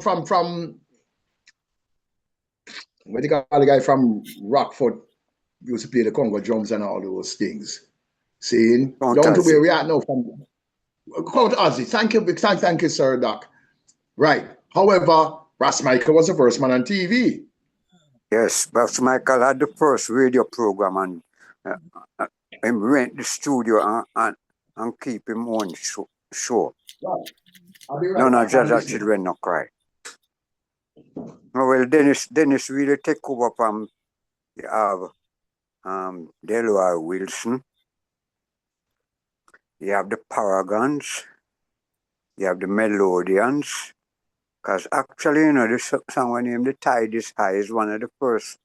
what do you call the guy from Rockford used to play the Congo drums and all those things. Seeing down to where we are now from Count Ozzy. Thank you, Sir Doc. Right. However, Ras Michael was the first man on TV. Yes, Ras Michael had the first radio program and rent the studio and keep him on show. Right. I'll be right. None of Jaja children no cry. Well, Dennis really take over from you have Delroy Wilson. You have the Paragons. You have the Melodians. Because actually, you know, this song named The Tide is High is one of the first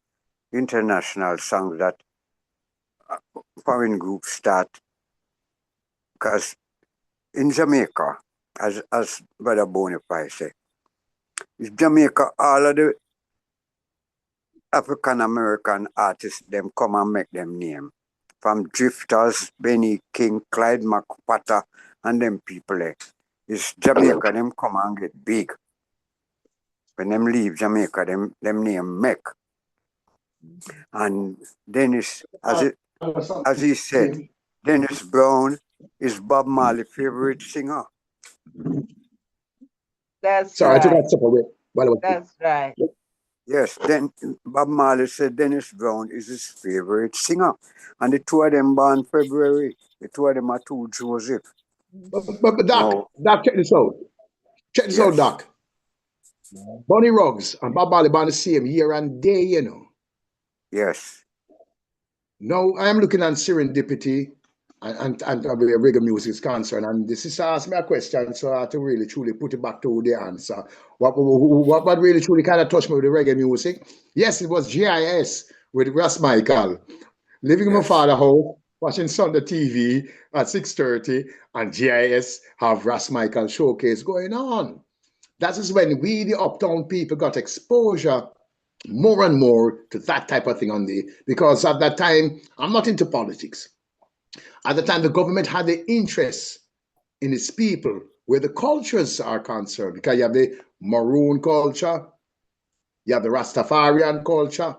international songs that foreign groups start. Because in Jamaica, as Brother Bonafide said, in Jamaica, all of the African American artists, them come and make them name. From Drifters, Benny King, Clyde McPatter, and them people there. It's Jamaica, them come and get big. When them leave Jamaica, them name Mac. And Dennis, as he said, Dennis Brown is Bob Marley's favorite singer. That's Sorry, right. I took that separate. That's right. Yes, then Bob Marley said Dennis Brown is his favorite singer. And the two of them born February. The two of them are two Joseph. But Doc, check this out. Check this out, Doc. Bonnie Ruggs and Bob Marley born the same year and day, you know. Yes. Now, I am looking at serendipity and where reggae music is concerned. And the sister asked me a question, so I had to really truly put it back to the answer. What really truly kind of touched me with the reggae music? Yes, it was GIS with Ras Michael. Living in my father's house, watching Sunday TV at 6:30, and GIS have Ras Michael showcase going on. That is when we, the uptown people, got exposure more and more to that type of thing because at that time, I'm not into politics. At the time, the government had the interest in its people where the cultures are concerned, because you have the Maroon culture, you have the Rastafarian culture,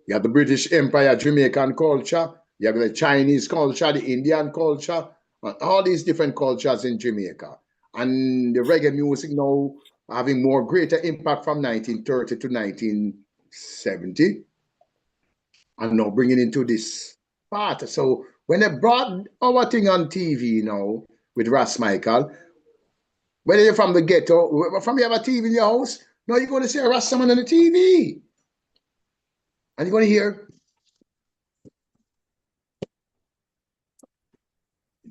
you have the British Empire Jamaican culture, you have the Chinese culture, the Indian culture, all these different cultures in Jamaica. And the reggae music now having more greater impact from 1930 to 1970, and now bringing into this part. So when they brought our thing on TV now with Ras Michael, whether you're from the ghetto, from you have a TV in your house, now you're going to see a Rastaman on the TV. And you're going to hear,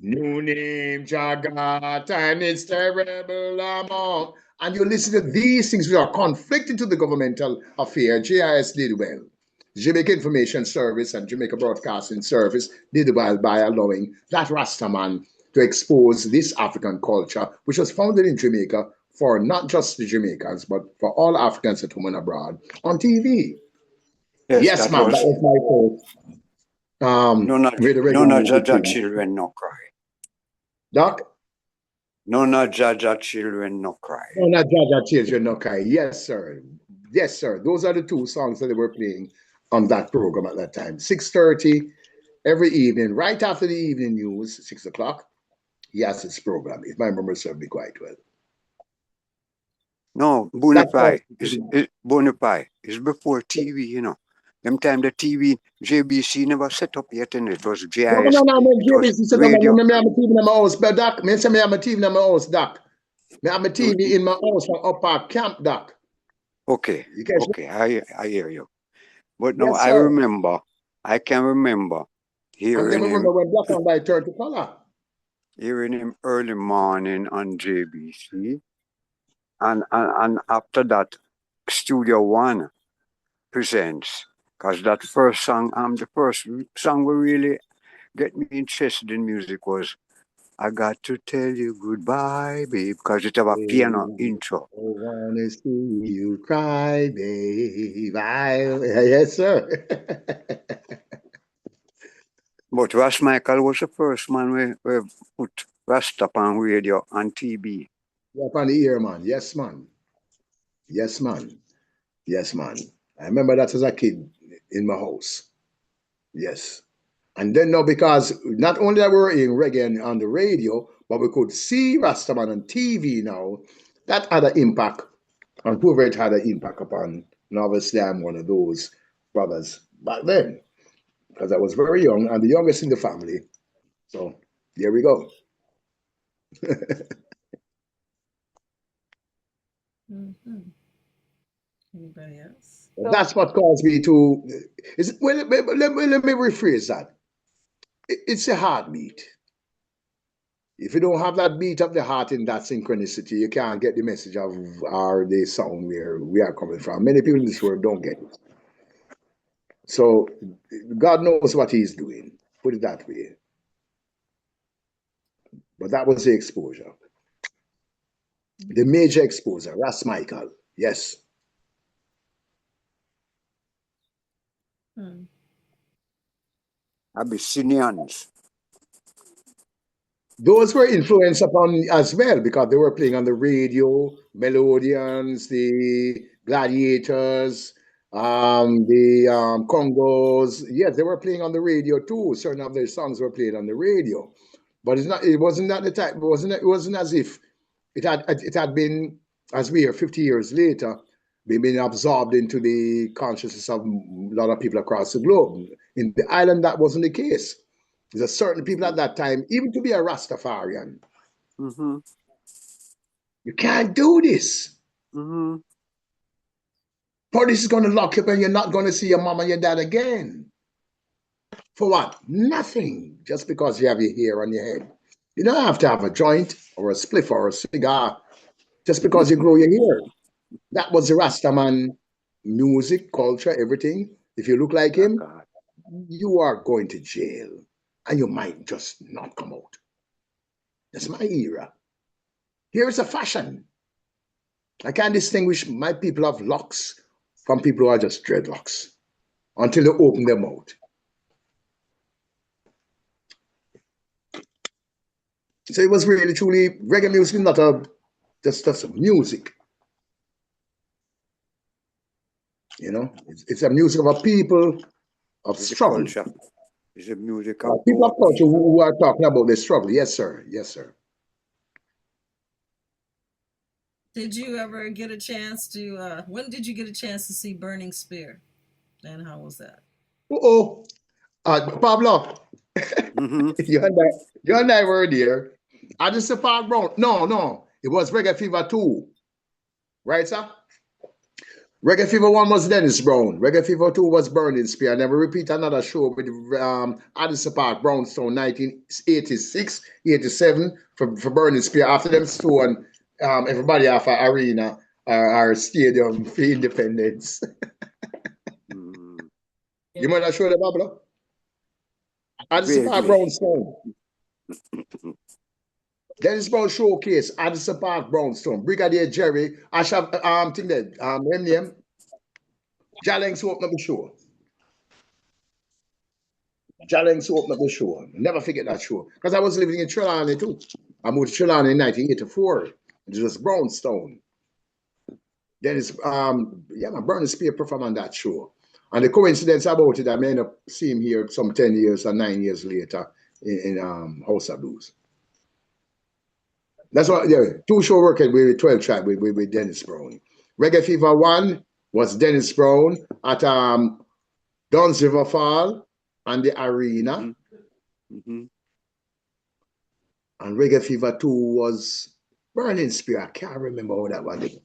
new name Jagat, and it's terrible among. And you listen to these things which are conflicting to the governmental affair. GIS did well. Jamaica Information Service and Jamaica Broadcasting Service did well by allowing that Rastaman to expose this African culture, which was founded in Jamaica for not just the Jamaicans, but for all Africans at home and abroad on TV. Yes, ma'am, that was my fault. None of Jaja children no cry. Doc? None of Jaja children no cry. None of Jaja children no cry. Yes, sir. Yes, sir. Those are the two songs that they were playing on that program at that time. 6:30 every evening, right after the evening news, 6 o'clock, he has his program, if my memory serves me quite well. No, Bonafide is Bonafide. It's before TV, you know. Them time the TV, JBC never set up yet, and it was GIS. No, It was JBC said, radio. no, I have a TV in my house, but Doc, me say me have a TV in my house, Doc. Me have a TV in my house from Upper Camp, Doc. Okay, okay, I hear you. But no, Yes, sir. I can remember And then hearing remember him, when Black and White turned to color. hearing him early morning on JBC. And after that, Studio One presents, because that first song, the first song we really get me interested in music was I Got to Tell You Goodbye, Babe, because it have a piano intro. I wanna see you cry, babe. Yes, sir. But Ras Michael was the first man we put Rasta on radio and TV. Up on the ear, man. Yes, man. Yes, man. Yes, man. I remember that as a kid in my house. Yes. And then now, because not only that we were in reggae on the radio, but we could see Rastaman on TV now, that had an impact. And whoever it had an impact upon. And obviously, I'm one of those brothers back then, because I was very young and the youngest in the family. So, here we go. Anybody else? That's what caused me to. Let me rephrase that. It's a heartbeat. If you don't have that beat of the heart in that synchronicity, you can't get the message of our the sound where we are coming from. Many people in this world don't get it. So God knows what He's doing. Put it that way. But that was the exposure. The major exposure, Ras Michael. Yes. Abyssinians. Those were influenced upon as well because they were playing on the radio, Melodians, the Gladiators, the Congos. Yes, they were playing on the radio too. Certain of their songs were played on the radio, but it wasn't at the time. It wasn't as if it had been, as we are 50 years later, been absorbed into the consciousness of a lot of people across the globe. In the island, that wasn't the case. There's certain people at that time, even to be a Rastafarian, you can't do this. Police is going to lock you up and you're not going to see your mom and your dad again. For what? Nothing. Just because you have your hair on your head. You don't have to have a joint or a spliff or a cigar just because you grow your hair. That was the Rastaman music, culture, everything. If you look like him, you are going to jail. And you might just not come out. That's my era. Here's a fashion. I can't distinguish my people of locks from people who are just dreadlocks until they open their mouth. So it was really, truly, reggae music is not just music. You know, it's a music of a people of struggle. It's a music people of culture who are talking about the struggle. Yes, sir. Yes, sir. Did you ever get a chance to, when did you get a chance to see Burning Spear? And how was that? Pablo, you and I were there. Addison Park Brown. No. It was Reggae Fever 2. Right, sir? Reggae Fever 1 was Dennis Brown. Reggae Fever 2 was Burning Spear. And then we repeat another show with Addison Park Brownstone 1986, 87 for Burning Spear. After them stone everybody off our arena, our stadium for independence. You might not show the Pablo? Addison Park Brownstone. Dennis Brown Showcase, Addison Park Brownstone, Brigadier Jerry, Ashab, name, Jalengs who opened up the show. Jalengs who opened up the show. Never forget that show. Because I was living in Trelawney too. I moved to Trelawney in 1984. It was Brownstone. Dennis, Burning Spear performed on that show. And the coincidence about it, I may end up seeing him here some 10 years or 9 years later in House of Blues. That's what, yeah, 2 show working with 12 Tribe with Dennis Brown. Reggae Fever 1 was Dennis Brown at Duns River Fall and the Arena. Mm-hmm. And Reggae Fever 2 was Burning Spear. I can't remember how that one did.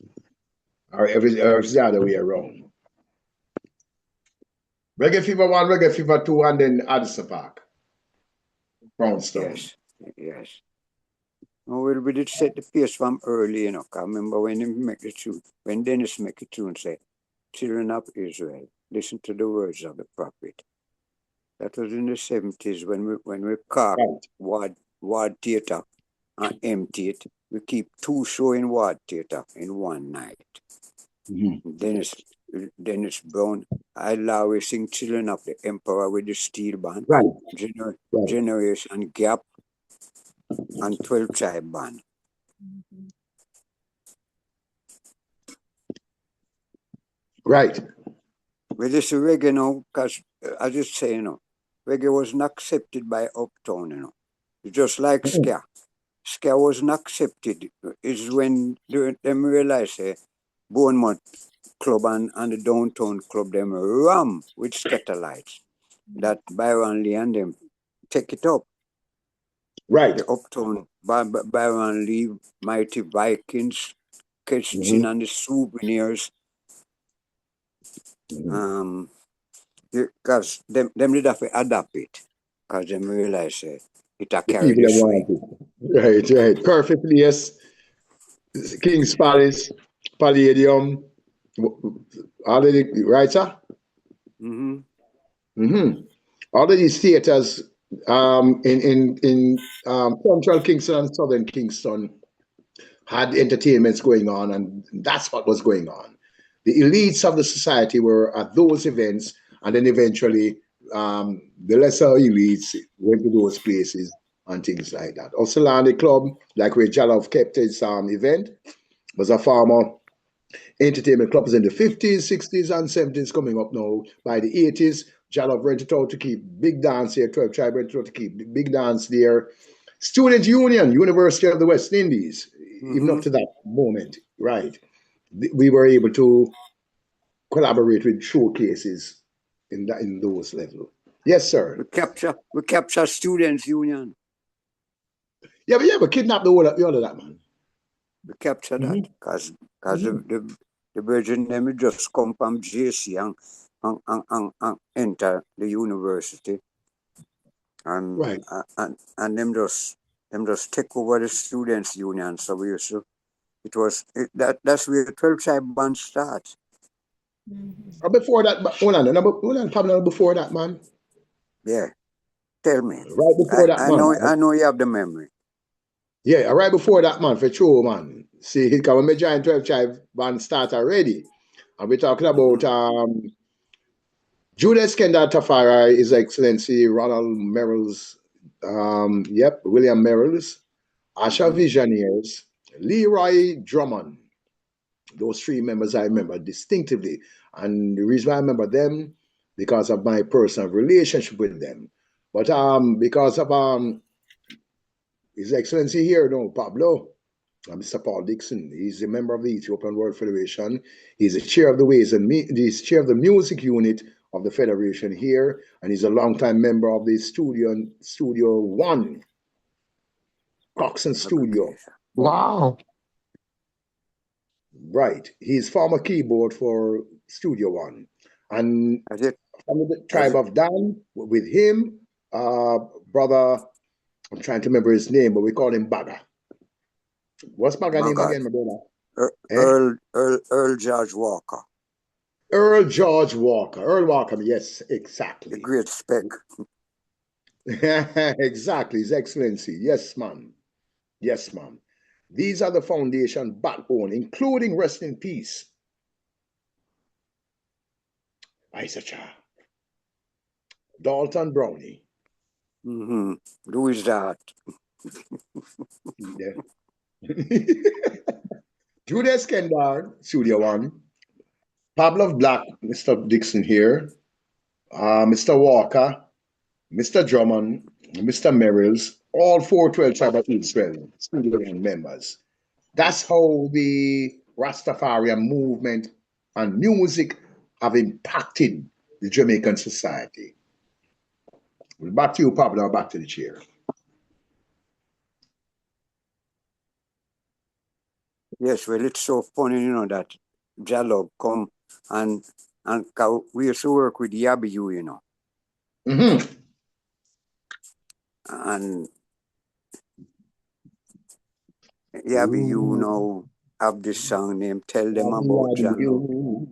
Or if it's the other way around. Reggae Fever 1, Reggae Fever 2, and then Addison Park. Brownstone. Yes. No, well, we did set the pace from early, you know. I remember when he make the tune, when Dennis make the tune, say, "Children of Israel, listen to the words of the prophet." That was in the 70s when we carved Ward Theatre and empty it. We keep 2 shows in Ward Theatre in one night. Dennis Brown, I always sing Children of the Emperor with the steel band. Right. Generation Gap and 12 Tribe band. Right. Well, this is reggae now, because I just say, you know, reggae wasn't accepted by Uptown, you know. It's just like ska. Ska wasn't accepted. It's when them realize Bournemouth Club and the Downtown Club, them ram with scatterlights. That Byron Lee and them take it up. Right. The Uptown, Byron Lee, Mighty Vikings, Kitchen and the Souvenirs. Because them did have to adapt it. Because them realize it a carry the swing. Right. Perfectly, yes. King's Palace, Palladium, all of the, right, sir? All of these theaters in Central Kingston and Southern Kingston had entertainments going on, and that's what was going on. The elites of the society were at those events, and then eventually the lesser elites went to those places and things like that. Ocelani Club, like where Jalov kept his event, was a former entertainment club in the 50s, 60s, and 70s. Coming up now by the 80s, Jalov rented out to keep big dance here. 12 Tribe rented out to keep big dance there. Student Union, University of the West Indies, even up to that moment, right? We were able to collaborate with showcases in those levels. Yes, sir. We capture Students Union. Yeah, but kidnap the whole of that, man. We capture that because the Virgin them just come from JC and enter the university, and right. and them just take over the Students Union. So we used to. That's where 12 Tribe band starts. Before that, hold on, Pablo, before that, man. Yeah, tell me. Right before that, man. I know you have the memory. Yeah, right before that, man, for sure, man. See, because when we joined 12 Tribe band start already, and we're talking about Judas Kendall Tafari, His Excellency Ronald Merrill's, William Merrill's, Asha Visionaries, Leroy Drummond. Those 3 members I remember distinctively. And the reason why I remember them, because of my personal relationship with them. But because of His Excellency here, Pablo, Mr. Paul Dixon, he's a member of the Ethiopian World Federation. He's the chair of the he's chair of the music unit of the Federation here, and he's a longtime member of the Studio One, Coxon Studio. Wow. Right. He's former keyboard for Studio One. And from the tribe of Dan, with him, brother, I'm trying to remember his name, but we call him Bagger. What's Bagger name again, my brother? Earl George Walker. Earl George Walker. Earl Walker, yes, exactly. The great spec. Exactly, His Excellency. Yes, ma'am. Yes, ma'am. These are the foundation backbone, including Rest in Peace. Isacha. Dalton Brownie. Who is that? Judas Kendall, Studio One. Pablo Black, Mr. Dixon here. Mr. Walker, Mr. Drummond, Mr. Merrills, all 412 Tribe of Israel studio members. That's how the Rastafarian movement and music have impacted the Jamaican society. Back to you, Pablo, back to the chair. Yes, well, it's so funny, that Jallo come and we used to work with Yabiyu, Mm-hmm. and Yabiyu now have this song named Tell Them About Jallo.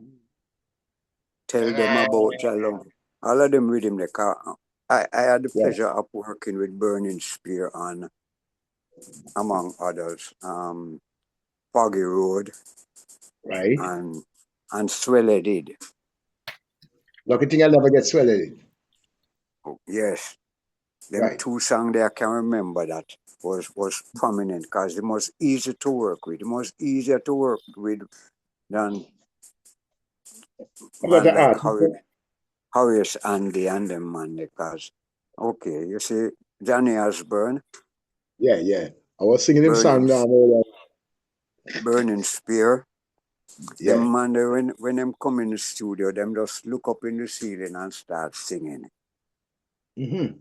Tell them about Jallo. All of them rhythm, I had the pleasure of working with Burning Spear on, among others, Foggy Road, Right. and Swelleded. Lucky thing I'll never get swelled. Yes. Them two songs there, I can remember that was prominent because the most easy to work with, the most easier to work with than man like Horace, Andy and them man, because you see Johnny Osborne. Yeah. I was singing him song down there. Burning Spear. Yeah. Them man, when them come in the studio, them just look up in the ceiling and start singing. Mm-hmm.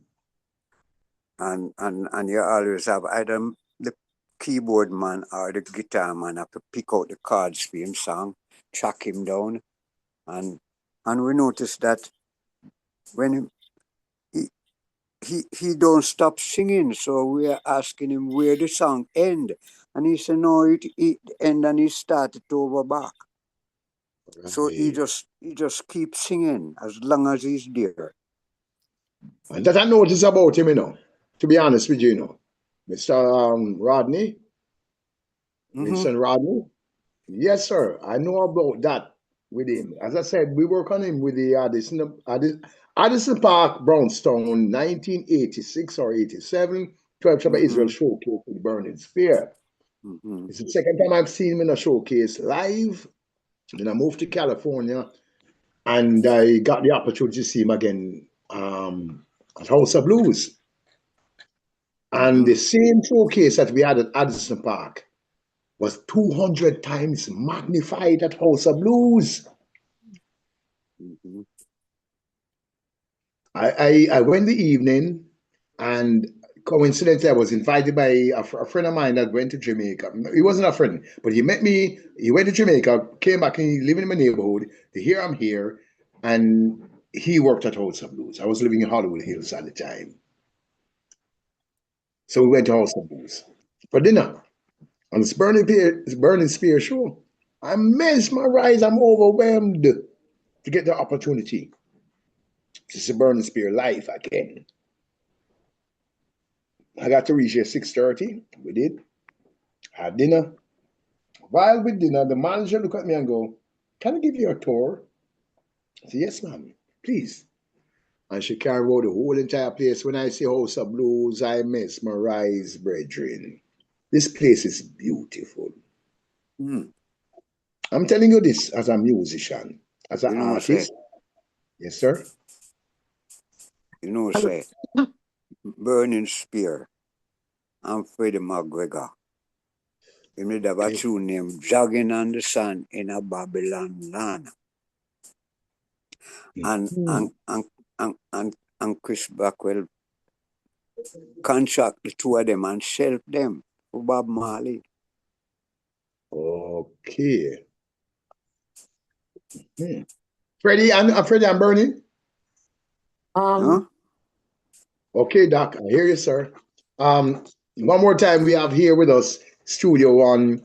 And you always have either the keyboard man or the guitar man have to pick out the chords for him song, track him down, and we noticed that when he don't stop singing, so we are asking him where the song end, and he said no, it end and he started over back. Right. So he just keeps singing as long as he's there. And that I notice about him, to be honest with you, Mr. Rodney, Winston Rodney. Yes, sir. I know about that with him. As I said, we work on him with the Addison Park, Brownstown, 1986 or 87, 12 Tribe of Israel showcase with Burning Spear. It's the second time I've seen him in a showcase live. Then I moved to California and I got the opportunity to see him again at House of Blues. And the same showcase that we had at Addison Park was 200 times magnified at House of Blues. I went the evening, and coincidentally, I was invited by a friend of mine that went to Jamaica. He wasn't a friend, but he met me. He went to Jamaica, came back, and he lived in my neighborhood. Here I'm here, and he worked at House of Blues. I was living in Hollywood Hills at the time. So we went to House of Blues for dinner. On this Burning Spear show, I'm mesmerized, I'm overwhelmed to get the opportunity to see Burning Spear live again. I got to reach here 6:30. We did. Had dinner. While with dinner, the manager looked at me and go, "Can I give you a tour?" I said, "Yes, ma'am, please." And she carried out the whole entire place. When I see House of Blues, I mesmerize, brethren. This place is beautiful. I'm telling you this as a musician, as an artist. Yes, sir. Say, Burning Spear and Freddie McGregor. You need to have a tune named Jogging on the Sun in a Babylon Land. And Chris Blackwell contract the two of them and shelf them for Bob Marley. Okay. Freddie and Bernie? Okay, Doc, I hear you, sir. One more time, we have here with us Studio One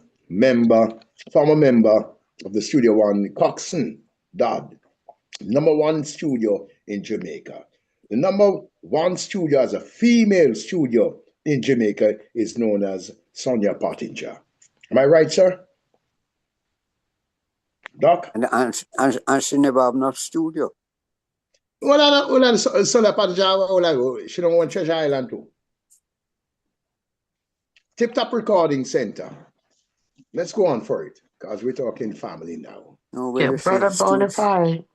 former member of the Studio One, Coxon Dodd, #1 studio in Jamaica. The #1 studio as a female studio in Jamaica is known as Sonia Pottinger. Am I right, sir? Doc? And she never have enough studio. Well, Sonia Pottinger, she don't want Treasure Island too. Tip Top Recording Center. Let's go on for it, because we're talking family now. No, Your brother Bonafide.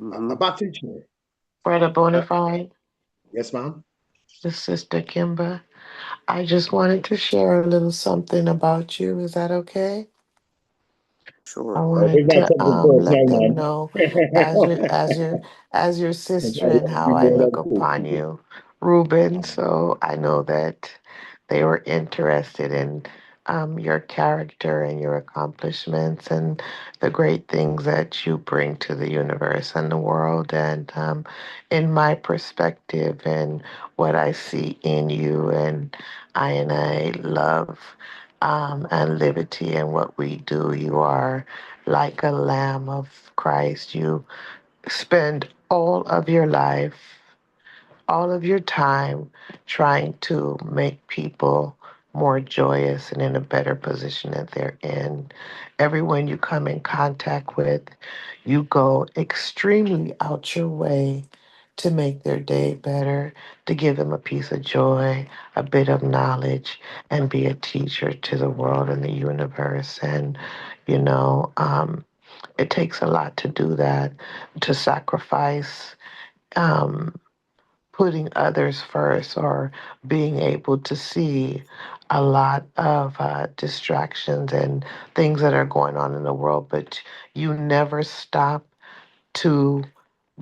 Back to you, Chair. Brother Bonafide, Yes, ma'am. this is Sister Kimber. I just wanted to share a little something about you. Is that okay? I Sure. wanted It's not to something personal, let them man. know as your sister and how Be I more look than upon personal. you, Reuben. So I know that they were interested in your character and your accomplishments and the great things that you bring to the universe and the world. And in my perspective and what I see in you, and I love and liberty and what we do. You are like a lamb of Christ. You spend all of your life, all of your time trying to make people more joyous and in a better position that they're in. Everyone you come in contact with, you go extremely out your way to make their day better, to give them a piece of joy, a bit of knowledge, and be a teacher to the world and the universe. And, you know, it takes a lot to do that, to sacrifice. Um, Putting others first or being able to see a lot of distractions and things that are going on in the world, but you never stop to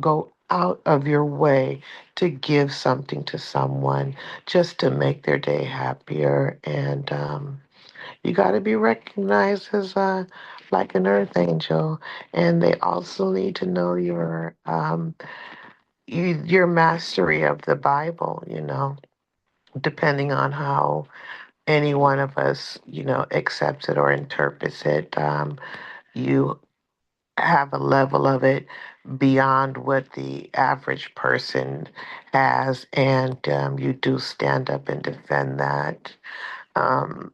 go out of your way to give something to someone just to make their day happier. And you got to be recognized as like an earth angel. And they also need to know your mastery of the Bible, depending on how any one of us, accepts it or interprets it. You have a level of it beyond what the average person has, and you do stand up and defend that. Um,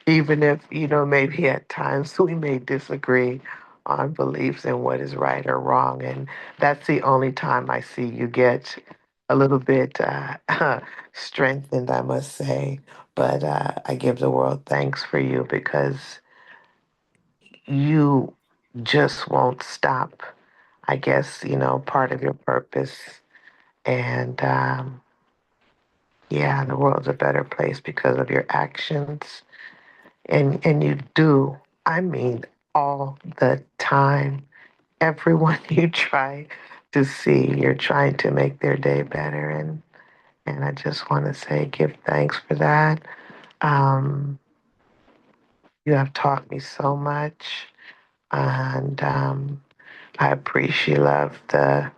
Even if, maybe at times we may disagree on beliefs and what is right or wrong. And that's the only time I see you get a little bit strengthened, I must say. But I give the world thanks for you because you just won't stop. I guess, part of your purpose. And yeah, the world's a better place because of your actions. And you do, I mean, all the time. Everyone you try to see, you're trying to make their day better. And I just want to say, give thanks for that. Um, you have taught me so much, and I appreciate love the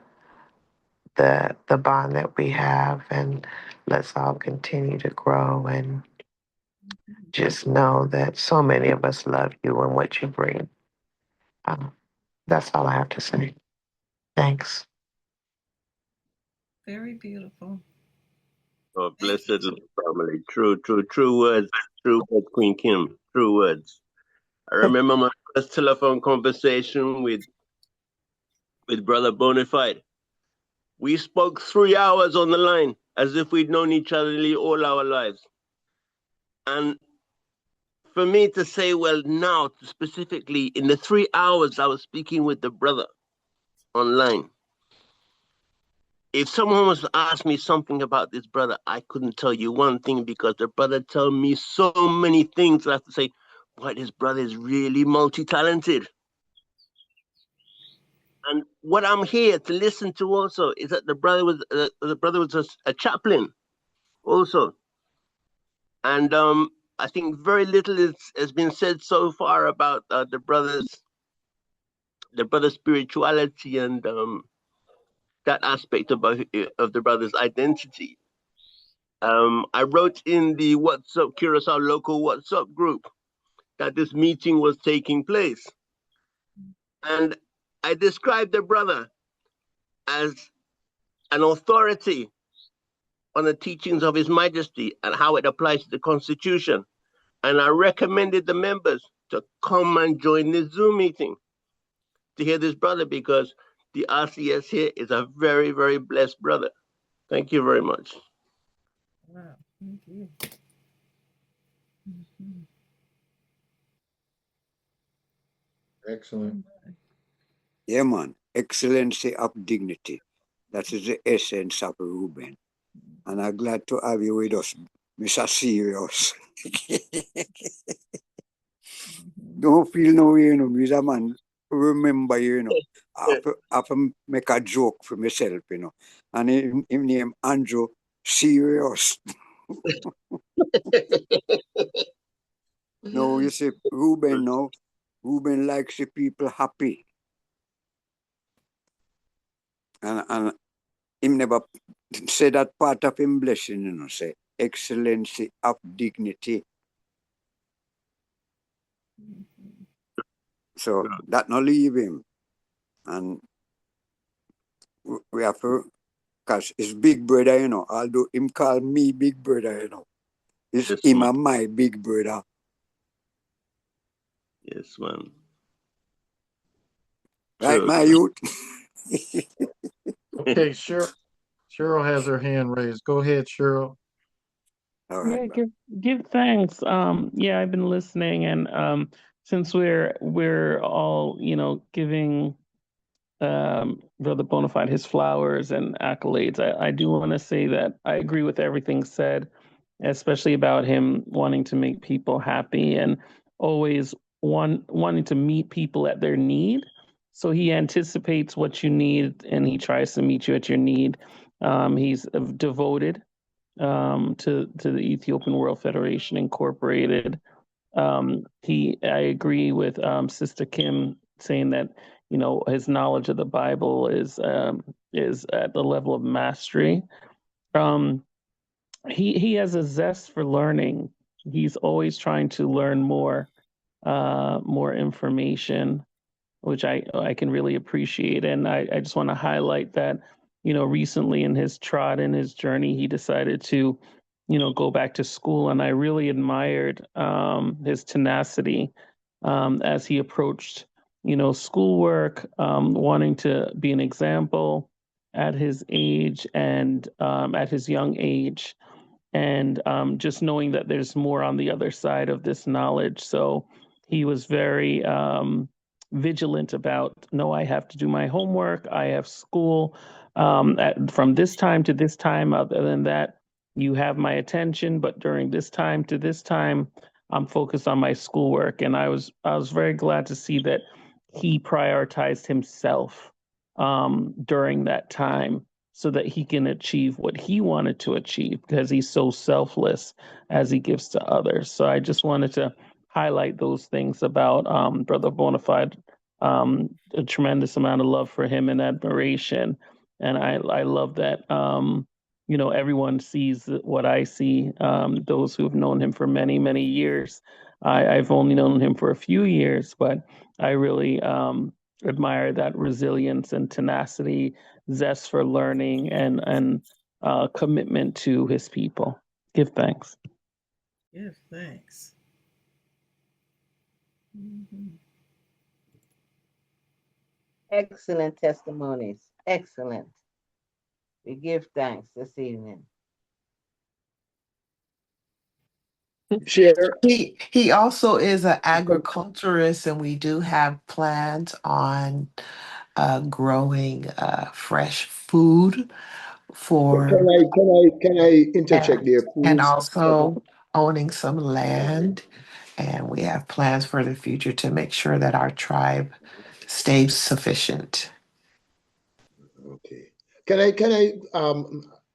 bond that we have, and let's all continue to grow and just know that so many of us love you and what you bring. Um, that's all I have to say. Thanks. Very beautiful. Oh, blessed family. True words. True words, Queen Kim. True words. I remember my first telephone conversation with Brother Bonafide. We spoke 3 hours on the line as if we'd known each other nearly all our lives. And for me to say, well, now, specifically, in the 3 hours I was speaking with the brother online, if someone was to ask me something about this brother, I couldn't tell you one thing because the brother told me so many things. I have to say, boy, this brother is really multi-talented. And what I'm here to listen to also is that the brother was a chaplain also. And I think very little has been said so far about the brother's spirituality and that aspect of the brother's identity. I wrote in the WhatsApp Curacao local WhatsApp group that this meeting was taking place, and I described the brother as an authority on the teachings of His Majesty and how it applies to the Constitution. And I recommended the members to come and join this Zoom meeting to hear this brother because the RCS here is a very, very blessed brother. Thank you very much. Wow. Thank you. Mhm. Excellent. Yeah, man. excellency of dignity. That is the essence of Reuben. And I'm glad to have you with us, Mr. Serious. Don't feel no way, Mr. Man. Remember, I have to make a joke for myself, And him name Andrew Serious. No, you see, Reuben likes the people happy. And him never say that part of him blessing, say excellency of dignity. So that not leave him. And we have to, because it's big brother, although him call me big brother, it's Yes, him man. and my big brother. Yes, man. Right, True. my youth? Okay, Cheryl has her hand raised. Go ahead, Cheryl. All right, Yeah, give thanks. Yeah, I've been listening, and since we're all giving Brother Bonafide his flowers and accolades, I do want to say that I agree with everything said, especially about him wanting to make people happy and always wanting to meet people at their need. So he anticipates what you need and he tries to meet you at your need. He's devoted to the Ethiopian World Federation Incorporated. I agree with Sister Kim saying that his knowledge of the Bible is at the level of mastery. Um, he has a zest for learning. He's always trying to learn more information, which I can really appreciate. And I just want to highlight that, recently in his trot in his journey, he decided to, go back to school. And I really admired his tenacity as he approached, schoolwork, wanting to be an example at his age and at his young age. And just knowing that there's more on the other side of this knowledge. So he was very vigilant about, no, I have to do my homework. I have school from this time to this time. Other than that, you have my attention. But during this time to this time, I'm focused on my schoolwork. And I was very glad to see that he prioritized himself during that time so that he can achieve what he wanted to achieve because he's so selfless as he gives to others. So I just wanted to highlight those things about Brother Bonafide, a tremendous amount of love for him and admiration. And I love that, everyone sees what I see, those who have known him for many, many years. I've only known him for a few years, but I really admire that resilience and tenacity, zest for learning, and commitment to his people. Give thanks. Give thanks. Mm-hmm. Excellent testimonies. Excellent. We give thanks this evening. Share. He also is an agriculturist, and we do have plans on growing fresh food for Can I interject and, there, and please? also owning some land. And we have plans for the future to make sure that our tribe stays sufficient. Okay. Can I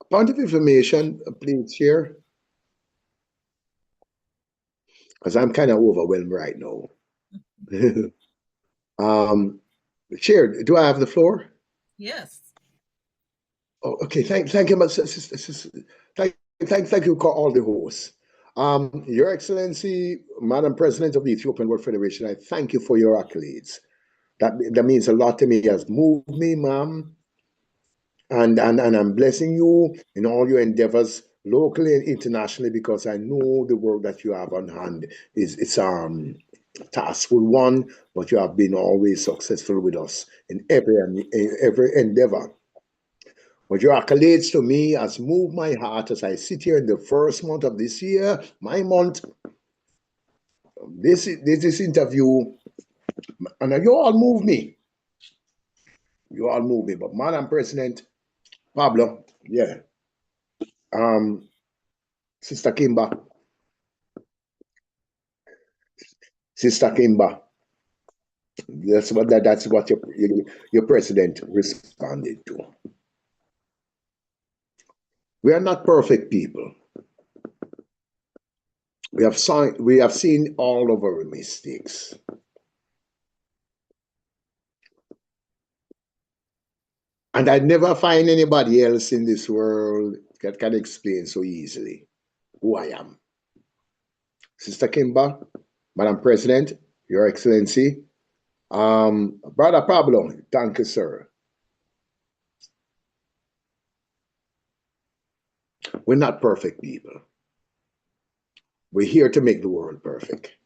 point of information, please share? Because I'm kind of overwhelmed right now. Share, do I have the floor? Yes. Oh, okay. Thank you much. Thank you, all the hosts. Your Excellency, Madam President of the Ethiopian World Federation, I thank you for your accolades. That means a lot to me. It has moved me, ma'am. And I'm blessing you in all your endeavors locally and internationally because I know the work that you have on hand it's taskful one, but you have been always successful with us in every endeavor. But your accolades to me has moved my heart as I sit here in the first month of this year, my month. This interview, and you all move me. You all move me. But Madam President, Pablo, yeah. Sister Kimba. Sister Kimba. That's what your president responded to. We are not perfect people. We have seen all of our mistakes. And I never find anybody else in this world that can explain so easily who I am. Sister Kimba, Madam President, Your Excellency, Brother Pablo, thank you, sir. We're not perfect people. We're here to make the world perfect.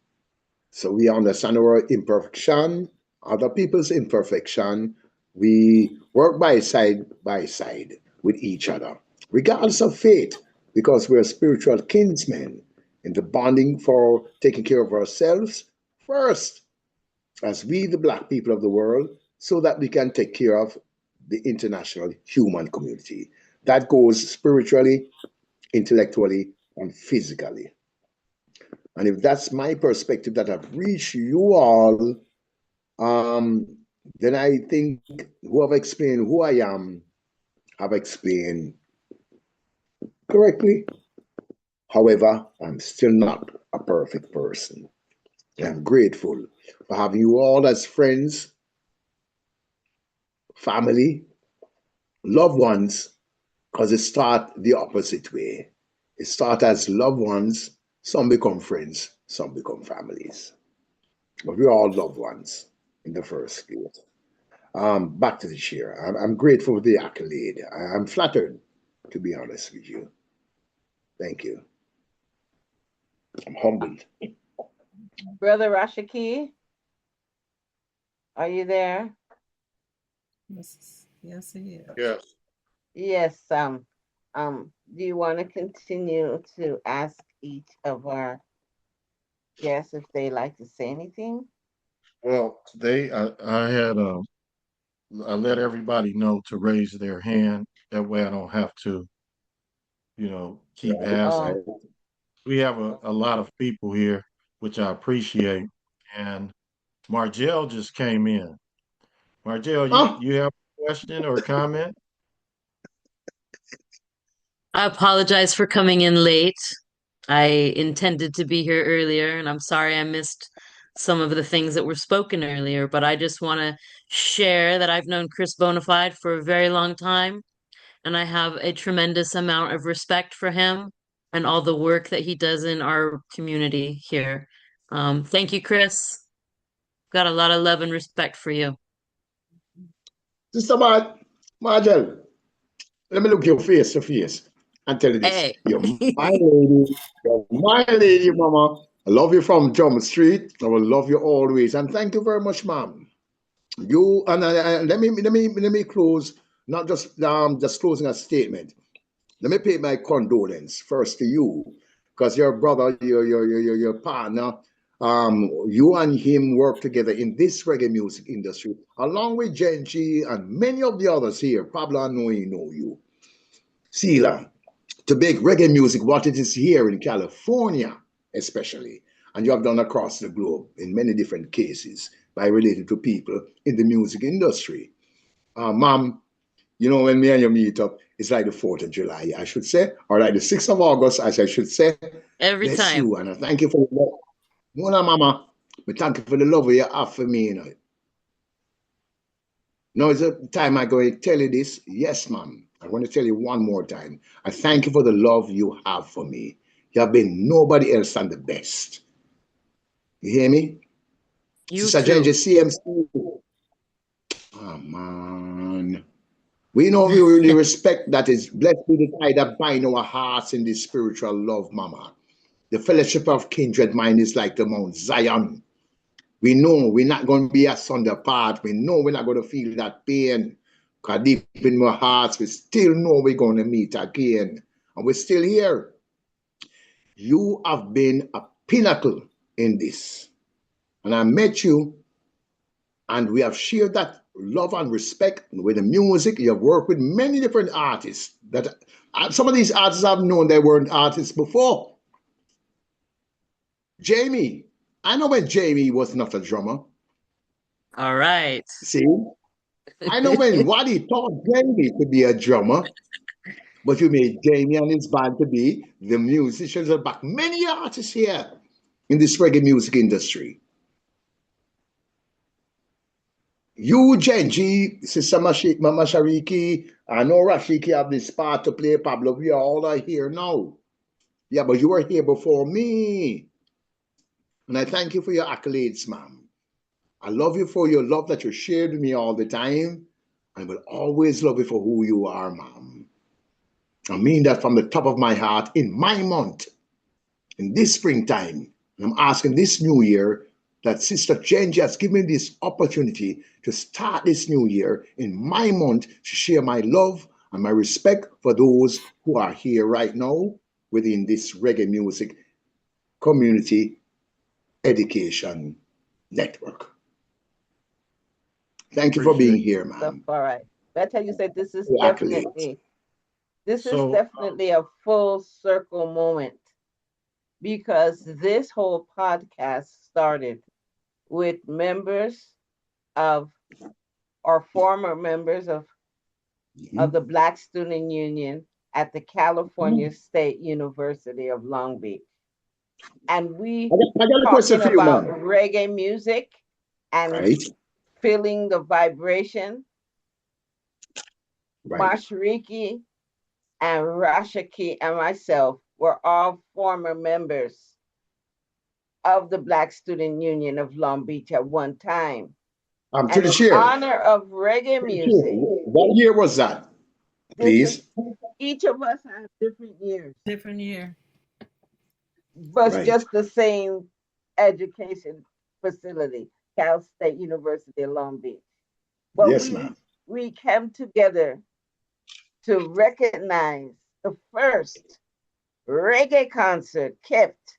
So we understand our imperfection, other people's imperfection. We work side by side with each other, regardless of faith, because we're spiritual kinsmen in the bonding for taking care of ourselves first, as we, the Black people of the world, so that we can take care of the international human community. That goes spiritually, intellectually, and physically. And if that's my perspective that I've reached you all, then I think who have explained who I am, have explained correctly. However, I'm still not a perfect person. I'm grateful for having you all as friends, family, loved ones, because it starts the opposite way. It starts as loved ones, some become friends, some become families. But we're all loved ones in the first place. Back to the share. I'm grateful for the accolade. I'm flattered, to be honest with you. Thank you. I'm humbled. Brother Rashaki, are you there? Yes, yes, he is. Yes. Yes. Do you want to continue to ask each of our guests if they like to say anything? Well, I let everybody know to raise their hand. That way I don't have to, keep asking. Oh, We have a lot of people here, which I appreciate. And Marjel just came in. Marjel, Ah, you have a question or comment? I apologize for coming in late. I intended to be here earlier, and I'm sorry I missed some of the things that were spoken earlier, but I just want to share that I've known Chris Bonafide for a very long time, and I have a tremendous amount of respect for him and all the work that he does in our community here. Thank you, Chris. Got a lot of love and respect for you. Sister Marjel, let me look your face to face and tell you this. Hey. You're my lady. You're my lady, mama. I love you from Drum Street. I will love you always. And thank you very much, ma'am. You and let me close, not just closing a statement. Let me pay my condolence first to you, because your brother, your partner, you and him work together in this reggae music industry, along with Jenje and many of the others here. Pablo, I know you. Sila, to make reggae music what it is here in California, especially. And you have done across the globe in many different cases by relating to people in the music industry. Mom, when me and you meet up, it's like the 4th of July, I should say, or like the 6th of August, as I should say. Every Bless time. you, and I thank you for the love. No, mama, but thank you for the love you have for me. Now is the time I'm going to tell you this. Yes, ma'am. I want to tell you one more time. I thank you for the love you have for me. You have been nobody else than the best. You hear me? You Sister too. Jenje, CMC. Oh, man. We know we really respect that is blessed be the tie that bind our hearts in this spiritual love, mama. The fellowship of kindred mind is like the Mount Zion. We know we're not going to be asunder apart. We know we're not going to feel that pain. Because deep in our hearts, we still know we're going to meet again. And we're still here. You have been a pinnacle in this. And I met you, and we have shared that love and respect with the music. You have worked with many different artists. That some of these artists I've known they weren't artists before. Jamie, I know when Jamie was not a drummer. All right. See, I know when Waddy taught Jamie to be a drummer, but you made Jamie and his band to be the musicians that back many artists here in this reggae music industry. You, Jenje, Sister Mashariki, I know Rashaki have this part to play, Pablo, we all are here now. Yeah, but you were here before me. And I thank you for your accolades, ma'am. I love you for your love that you shared with me all the time. I will always love you for who you are, ma'am. I mean that from the top of my heart in my month, in this springtime. And I'm asking this new year that Sister Jenje has given me this opportunity to start this new year in my month to share my love and my respect for those who are here right now within this reggae music community education network. Thank you for being here, ma'am. All right. That's how you said this is Your definitely a full circle moment, because this whole podcast started with members of or former members of the Black Student Union at the California State University of Long Beach. And we I got a question for you, about ma'am. reggae music and Right. feeling the vibration. Right. Mashariki and Rashaki and myself were all former members of the Black Student Union of Long Beach at one time. To the chair. In honor of reggae music. What year was that? Please. Each of us have different years. Different year. But right. Just the same education facility, Cal State University of Long Beach. But yes, ma'am. We came together to recognize the first reggae concert kept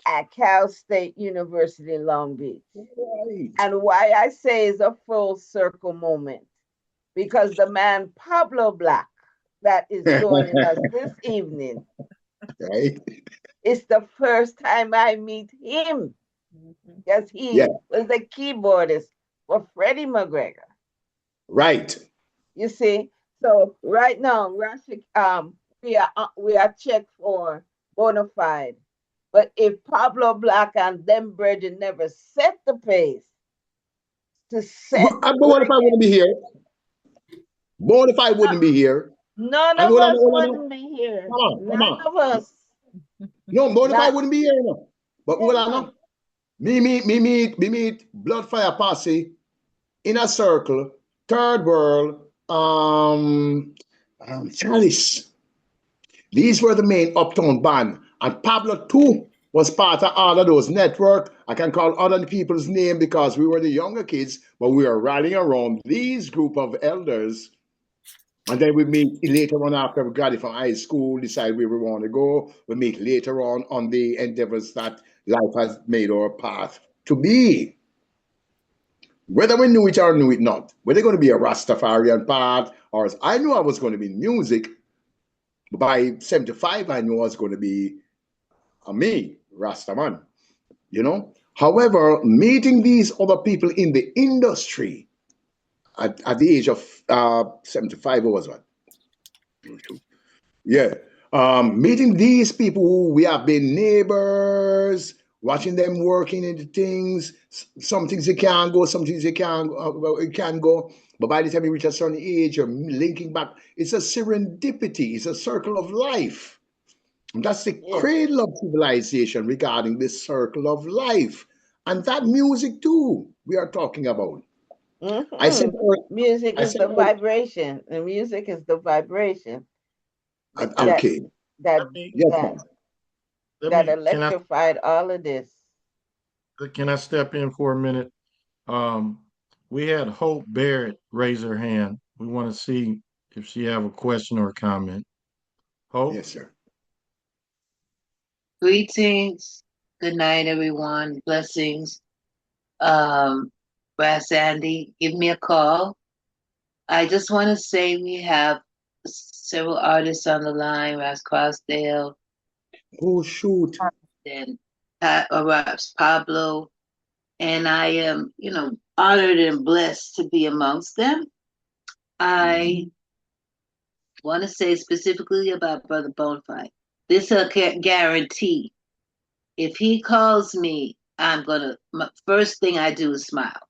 at Cal State University Long Beach. Right. And why I say it's a full circle moment, because the man Pablo Black that is joining us this evening, right, it's the first time I meet him, because he was the keyboardist for Freddie McGregor. Right. You see, so right now, we are checked for Bonafide. But if Pablo Black and them brethren never set the pace to set... But what if I wouldn't be here? What if I wouldn't be here? None of us wouldn't be here. None of us. No, what if I wouldn't be here? No. But what I know? Me meet Bloodfire Posse in a circle, third world, Chalice. These were the main uptown band. And Pablo too was part of all of those network. I can call other people's name because we were the younger kids, but we were rallying around these group of elders. And then we meet later on after we graduated from high school, decide where we want to go. We meet later on the endeavors that life has made our path to be. Whether we knew it or knew it not, whether going to be a Rastafarian path, or I knew I was going to be in music. By 75, I knew I was going to be me, Rastaman, you know. However, meeting these other people in the industry at the age of 75, or was what? Yeah. Meeting these people who we have been neighbors, watching them working into things. Some things you can't go, some things you can go. But by the time you reach a certain age, you're linking back. It's a serendipity. It's a circle of life. And that's the cradle of civilization regarding this circle of life. And that music too, we are talking about. Mm-hmm. I said, music is the vibration. The music is the vibration. Okay. That electrified all of this. Can I step in for a minute? We had Hope Barrett raise her hand. We want to see if she have a question or a comment. Hope? Yes, sir. Greetings. Good night, everyone. Blessings. Brass Andy, give me a call. I just want to say we have several artists on the line, Crossdale, Oh, shoot. and Pablo, and I am, honored and blessed to be amongst them. I want to say specifically about Brother Bonafide. This I can't guarantee. If he calls me, first thing I do is smile.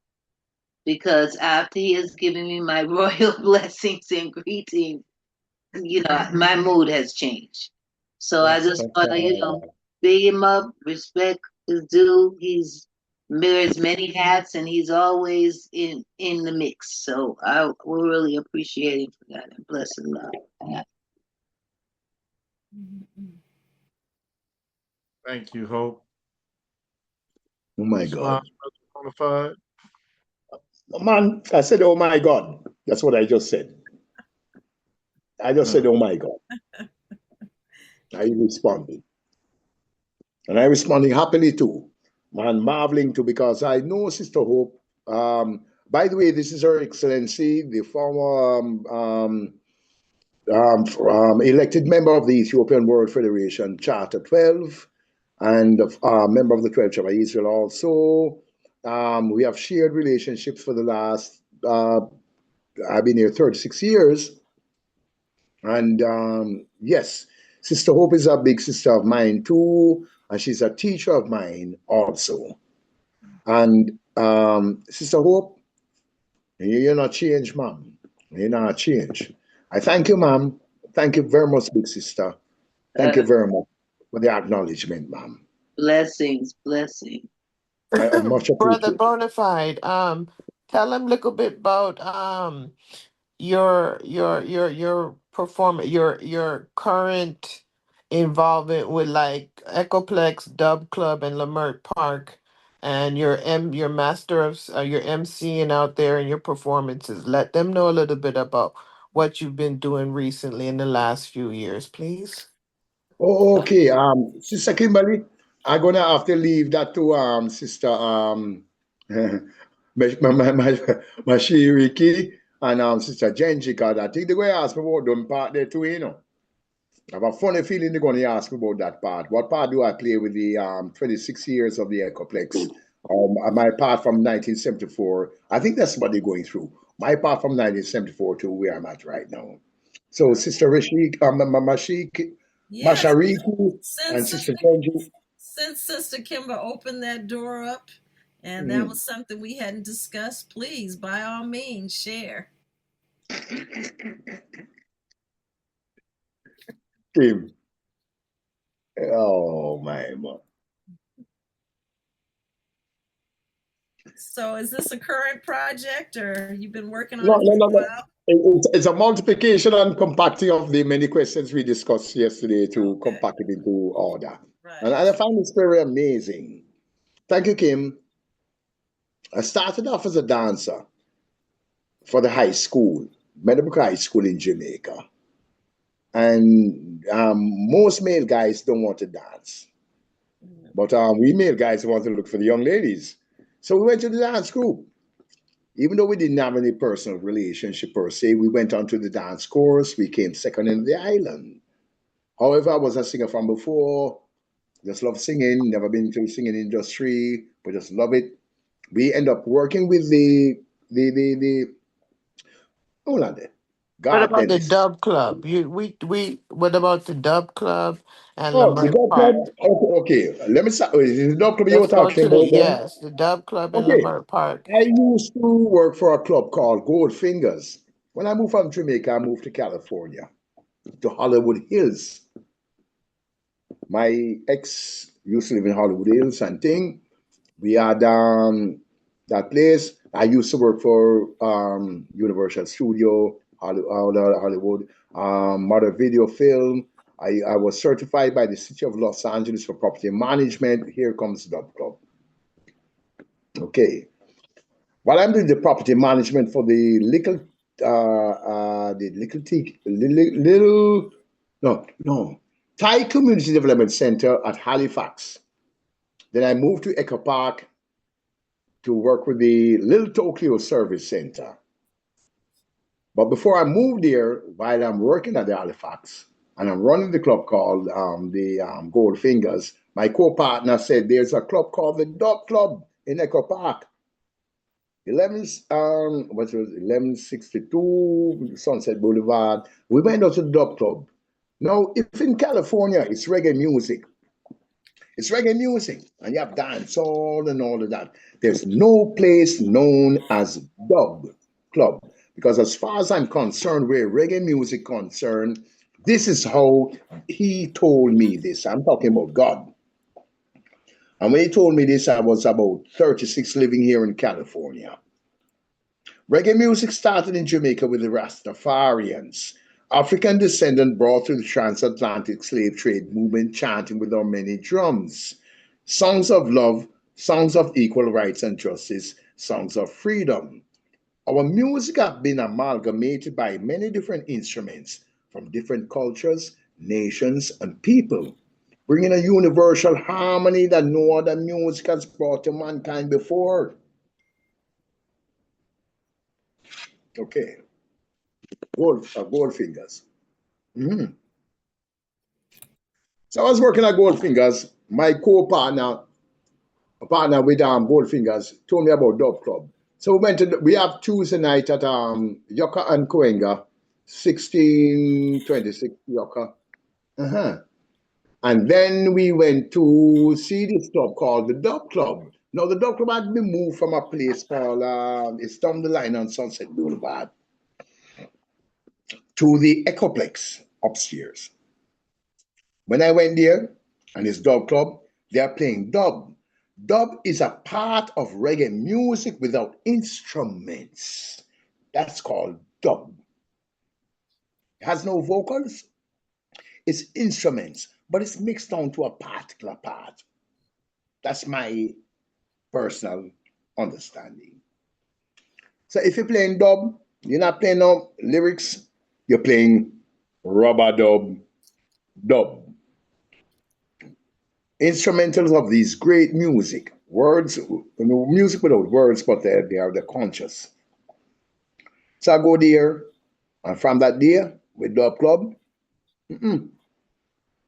Because after he has given me my royal blessings and greetings, my mood has changed. So I just want to, big him up, respect his due. He's wears many hats and he's always in the mix. So we're really appreciating for that and blessed love. Thank you, Hope. Oh my God. Bonafide. Man, I said, oh my God. That's what I just said. I just said, oh my God. I responded. And I responded happily too. Man, marveling too, because I know Sister Hope. By the way, this is Her Excellency, the former elected member of the Ethiopian World Federation, Charter 12, and a member of the 12 Tribe of Israel also. We have shared relationships for the last, I've been here 36 years. And yes, Sister Hope is a big sister of mine too, and she's a teacher of mine also. And Sister Hope, you're not changed, ma'am. You're not changed. I thank you, ma'am. Thank you very much, big sister. Thank you very much for the acknowledgement, ma'am. Blessings. I much Brother appreciate it. Bonafide, tell him a little bit about your performance, your current involvement with like Echoplex, Dub Club, and Lamert Park, and your master of your MCing out there and your performances. Let them know a little bit about what you've been doing recently in the last few years, please. Oh, okay. Sister Kimberly, I'm gonna have to leave that to Sister Mashariki and Sister Jenje, because I think they're going to ask me about them part there too, I have a funny feeling they're going to ask me about that part. What part do I play with the 26 years of the Echoplex? My part from 1974. I think that's what they're going through. My part from 1974 to where I'm at right now. So Sister Yes. Mashariki, and Sister Jenje. Since Sister Kimber opened that door up, and that was something we hadn't discussed, please, by all means, share. Kim. Oh my God. So is this a current project, or you've been working on No, it for a while? It's a multiplication and compacting of the many questions we discussed yesterday to compact it into order. Right. And I find this very amazing. Thank you, Kim. I started off as a dancer for the high school, Meadowbrook High School in Jamaica. And most male guys don't want to dance. But we male guys want to look for the young ladies. So we went to the dance group. Even though we didn't have any personal relationship per se, we went on to the dance course. We came second in the island. However, I was a singer from before. Just love singing. Never been to the singing industry, but just love it. We end up working with the hold on there. What about the Dennis. Dub Club? What about the Dub Club and Oh, the Lamert Dub Park? Club. Okay. Let me start. Is the Dub Club you were Let's go talking to the about then? yes, the Dub Club in Okay. Lamert Park. I used to work for a club called Goldfingers. When I moved from Jamaica, I moved to California, to Hollywood Hills. My ex used to live in Hollywood Hills and thing. We had that place. I used to work for Universal Studio, Hollywood, Mother Video Film. I was certified by the City of Los Angeles for property management. Here comes Dub Club. Okay. While I'm doing the property management for the Thai Community Development Center at Halifax. Then I moved to Echo Park to work with the Little Tokyo Service Center. But before I moved there, while I'm working at the Halifax, and I'm running the club called Goldfingers, my co-partner said there's a club called the Dog Club in Echo Park. 1162 Sunset Boulevard. We went out to the Dog Club. Now, if in California it's reggae music, and you have dancehall and all of that, there's no place known as Dog Club. Because as far as I'm concerned, where reggae music concerned, this is how he told me this. I'm talking about God. And when he told me this, I was about 36 living here in California. Reggae music started in Jamaica with the Rastafarians, African descendant brought through the transatlantic slave trade movement, chanting with our many drums. Songs of love, songs of equal rights and justice, songs of freedom. Our music has been amalgamated by many different instruments from different cultures, nations, and people, bringing a universal harmony that no other music has brought to mankind before. Okay, Goldfingers. So I was working at Goldfingers. My co-partner, a partner with Goldfingers, told me about Dub Club. So we have Tuesday night at Yoka and Coenga, 1626 Yoka. And then we went to see this club called the Dub Club. Now the Dub Club had been moved from a place called, it's down the line on Sunset Boulevard, to the Echoplex upstairs. When I went there, and it's Dub Club, they are playing dub. Dub is a part of reggae music without instruments. That's called dub. It has no vocals. It's instruments, but it's mixed down to a particular part. That's my personal understanding. So if you're playing dub, you're not playing no lyrics, you're playing rubber dub. Instrumentals of these great music, words, music without words, but they are the conscious. So I go there, and from that day, with Dub Club, me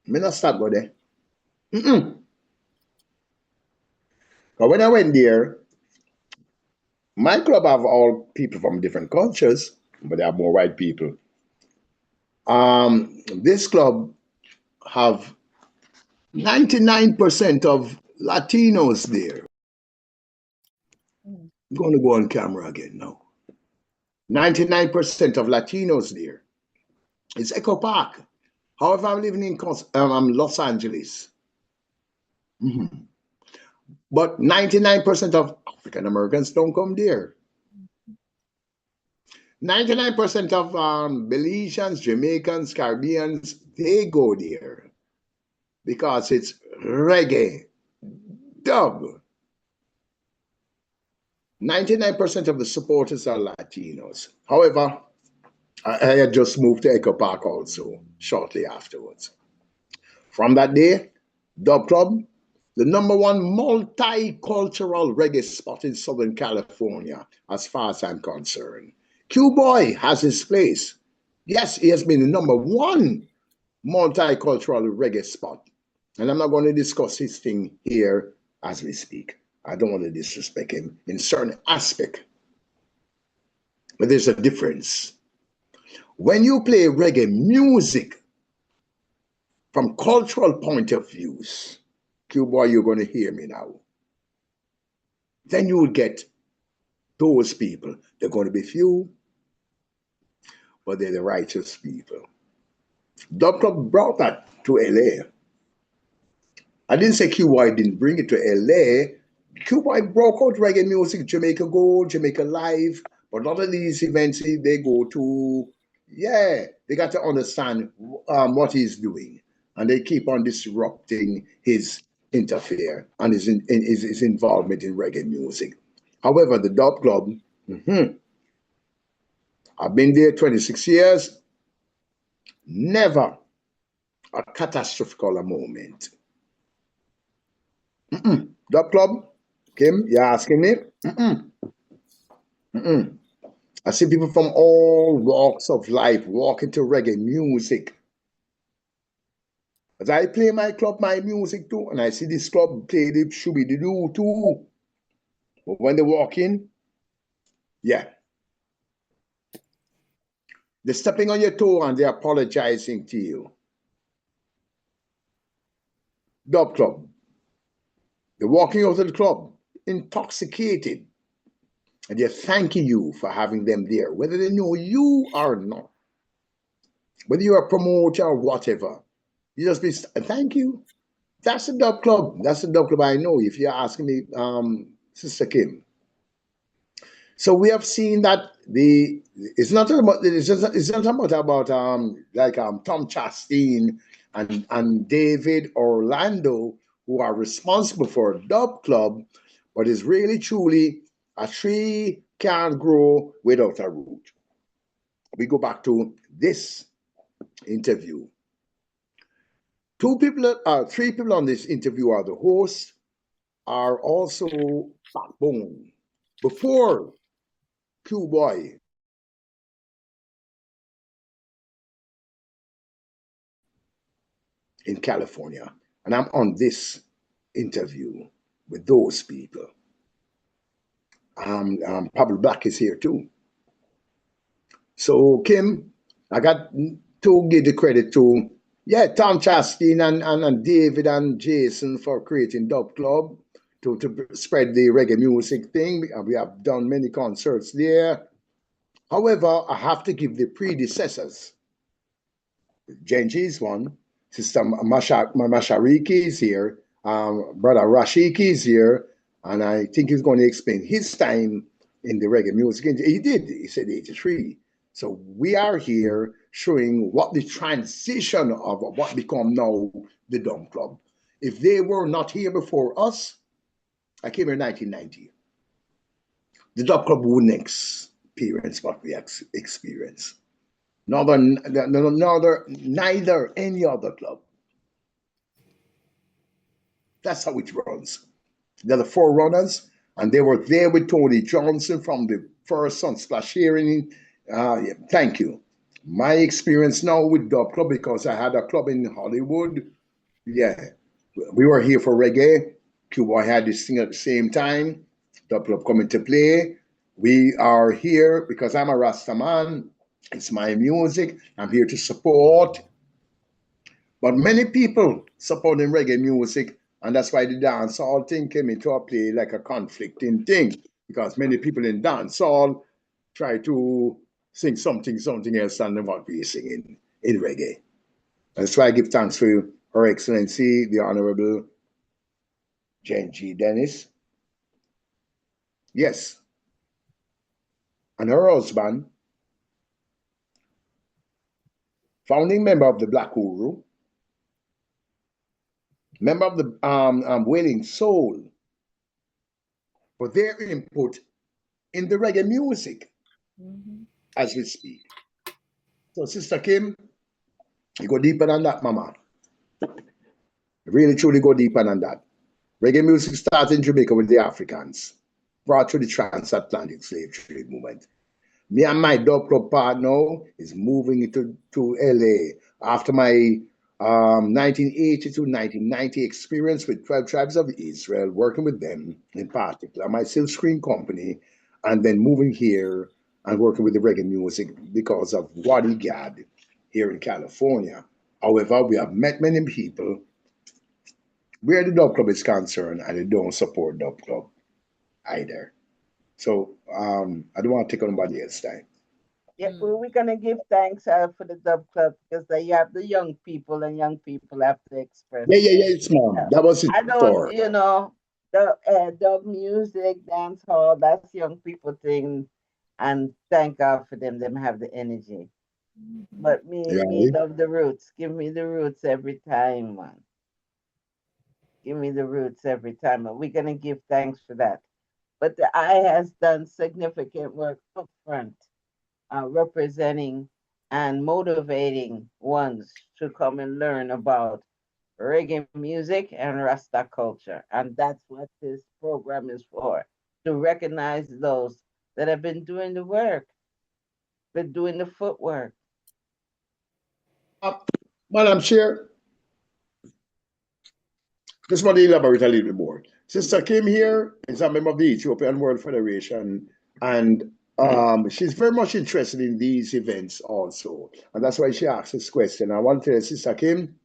not start go there. But when I went there, my club have all people from different cultures, but they have more white people. This club have 99% of Latinos there. I'm going to go on camera again now. 99% of Latinos there. It's Echo Park. However, I'm living in Los Angeles. But 99% of African Americans don't come there. 99% of Belizeans, Jamaicans, Caribbeans, they go there because it's reggae, dub. 99% of the supporters are Latinos. However, I had just moved to Echo Park also shortly afterwards. From that day, Dub Club, the #1 multicultural reggae spot in Southern California, as far as I'm concerned. Q-Boy has his place. Yes, he has been the #1 multicultural reggae spot. And I'm not going to discuss his thing here as we speak. I don't want to disrespect him in certain aspect. But there's a difference. When you play reggae music from cultural point of views, Q-Boy, you're going to hear me now. Then you will get those people. They're going to be few, but they're the righteous people. Dub Club brought that to LA. I didn't say Q-Boy didn't bring it to LA. Q-Boy broke out reggae music, Jamaica Gold, Jamaica Live, but a lot of these events they go to, they got to understand what he's doing. And they keep on disrupting his interfere and his involvement in reggae music. However, the Dub Club, I've been there 26 years, never a catastrophic moment. Dub Club, Kim, you're asking me? Mm-mm. Mm-mm. I see people from all walks of life walk into reggae music. As I play my club, my music too, and I see this club play the shooby-doo too. But when they walk in, yeah, they're stepping on your toe and they're apologizing to you. Dub club. They're walking out of the club intoxicated and they're thanking you for having them there, whether they know you or not, whether you're a promoter or whatever. You just be thank you. That's the dub club. That's the dub club I know. If you're asking me, Sister Kim. So we have seen that it's not about Tom Chastain and David Orlando who are responsible for Dub Club, but it's really truly a tree can't grow without a root. We go back to this interview. Three people on this interview are the hosts, are also backbone. Before Q Boy in California, and I'm on this interview with those people. Pablo Black is here too. So Kim, I got to give the credit to Tom Chastain and David and Jason for creating Dub Club to spread the reggae music thing. We have done many concerts there. However, I have to give the predecessors. Jenje is one. Sister Mashariki is here. Brother Rashaki is here. And I think he's going to explain his time in the reggae music. He did. He said 83. So we are here showing what the transition of what become now the Dub Club. If they were not here before us, I came here in 1990. The Dub Club wouldn't experience what we experience. Neither any other club. That's how it runs. They're the forerunners, and they were there with Tony Johnson from the first Sunsplash hearing. Thank you. My experience now with Dub Club, because I had a club in Hollywood. Yeah, we were here for reggae. Cuba had this thing at the same time. Dub Club coming to play. We are here because I'm a Rasta man. It's my music. I'm here to support. But many people supporting reggae music, and that's why the dancehall thing came into a play like a conflicting thing, because many people in dancehall try to sing something else than what we're singing in reggae. That's why I give thanks for Her Excellency, the Honorable Jenje Dennis. Yes. And her husband, founding member of the Black Uru, member of the Wailing Soul, for their input in the reggae music as we speak. So, Sister Kim, you go deeper than that, Mama. Really, truly go deeper than that. Reggae music started in Jamaica with the Africans, brought through the transatlantic slave trade movement. Me and my Dub Club partner is moving to LA after my 1980 to 1990 experience with 12 Tribes of Israel, working with them in particular, my silk screen company, and then moving here and working with the reggae music because of Wadi Gad here in California. However, we have met many people where the Dub Club is concerned and they don't support Dub Club either. So I don't want to take on anybody else's time. Yeah, we're gonna give thanks for the Dub Club because you have the young people, and young people have to express. Yeah, it's mom. That was it I don't, for. the dub music, dance hall, that's young people thing, and thank God for them. Them have the energy. But me love the roots. Give me the roots every time, man. Give me the roots every time. And we're gonna give thanks for that. But the I has done significant work up front, representing and motivating ones to come and learn about reggae music and Rasta culture. And that's what this program is for, to recognize those that have been doing the work, been doing the footwork. Madam Chair, just want to elaborate a little bit more. Sister Kim here is a member of the Ethiopian World Federation, and she's very much interested in these events also. And that's why she asked this question. I want to tell Sister Kim,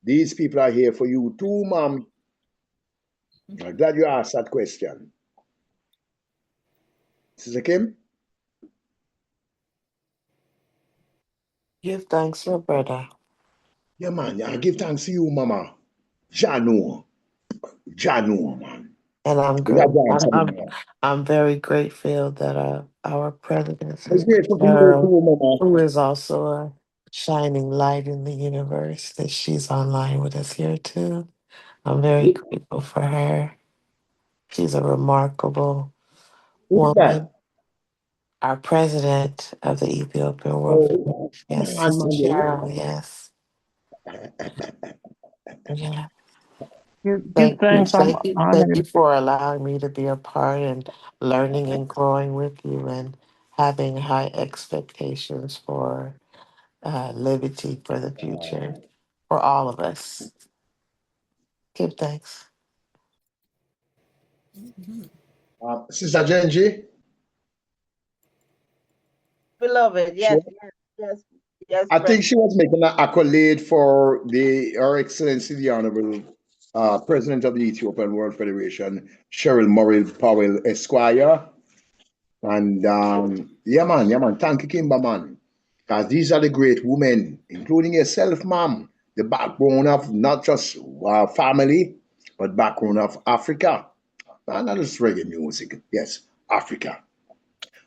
these people are here for you too, ma'am. I'm glad you asked that question. Sister Kim? Give thanks, my brother. Yeah, man. I give thanks to you, mama. Jano. Jano, man. And I'm You got great. to answer me, man. I'm very grateful that our president, I'm Sister grateful for you Scheril, too, mama. who is also a shining light in the universe, that she's online with us here too. I'm very grateful for her. She's a remarkable Who's woman. that? Our president of the Ethiopian World Oh, Federation, come yes, on, Sister man. Scheril, yes. Yeah. Give thanks. I'm Thank you honored. for allowing me to be a part and learning and growing with you and having high expectations for liberty for the future for all of us. Give thanks. Sister Jenje? Beloved, Sure. yes, I brother. think she was making an accolade for Her Excellency, the Honorable President of the Ethiopian World Federation, Scheril Powell Esquire. And yeah, man. Thank you, Kimba, man. Because these are the great women, including yourself, ma'am, the backbone of not just our family, but backbone of Africa. And not just reggae music. Yes, Africa.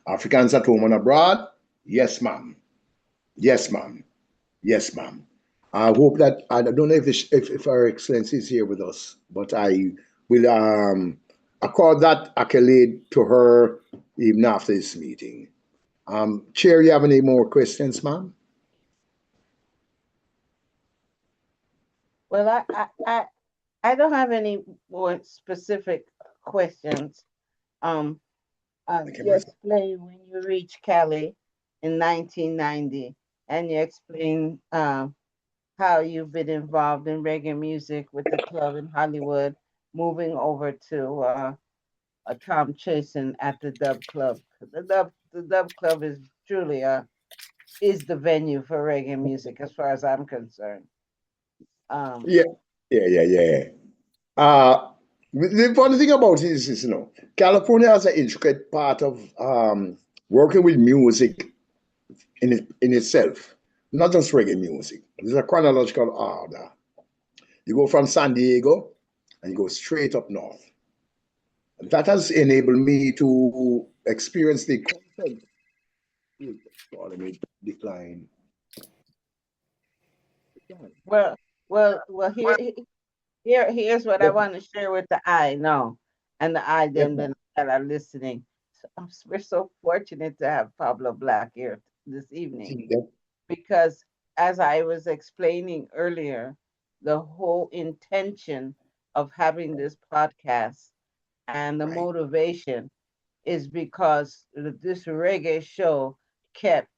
Africans at home and abroad? Yes, ma'am. Yes, ma'am. Yes, ma'am. I hope that I don't know if Her Excellency is here with us, but I will accord that accolade to her even after this meeting. Chair, you have any more questions, ma'am? Well, I don't have any more specific questions. You explained when you reached Cali in 1990, and you explained how you've been involved in reggae music with the club in Hollywood, moving over to a Tom chasing at the Dub Club. The Dub Club is truly is the venue for reggae music, as far as I'm concerned. Yeah. The funny thing about it is, California has an intricate part of working with music in itself, not just reggae music. There's a chronological order. You go from San Diego and you go straight up north. That has enabled me to experience the content. Let me decline. Well. Here's what I want to share with the I know, and the I them that are listening. We're so fortunate to have Pablo Black here this evening, because as I was explaining earlier, the whole intention of having this podcast and the motivation is because this reggae show kept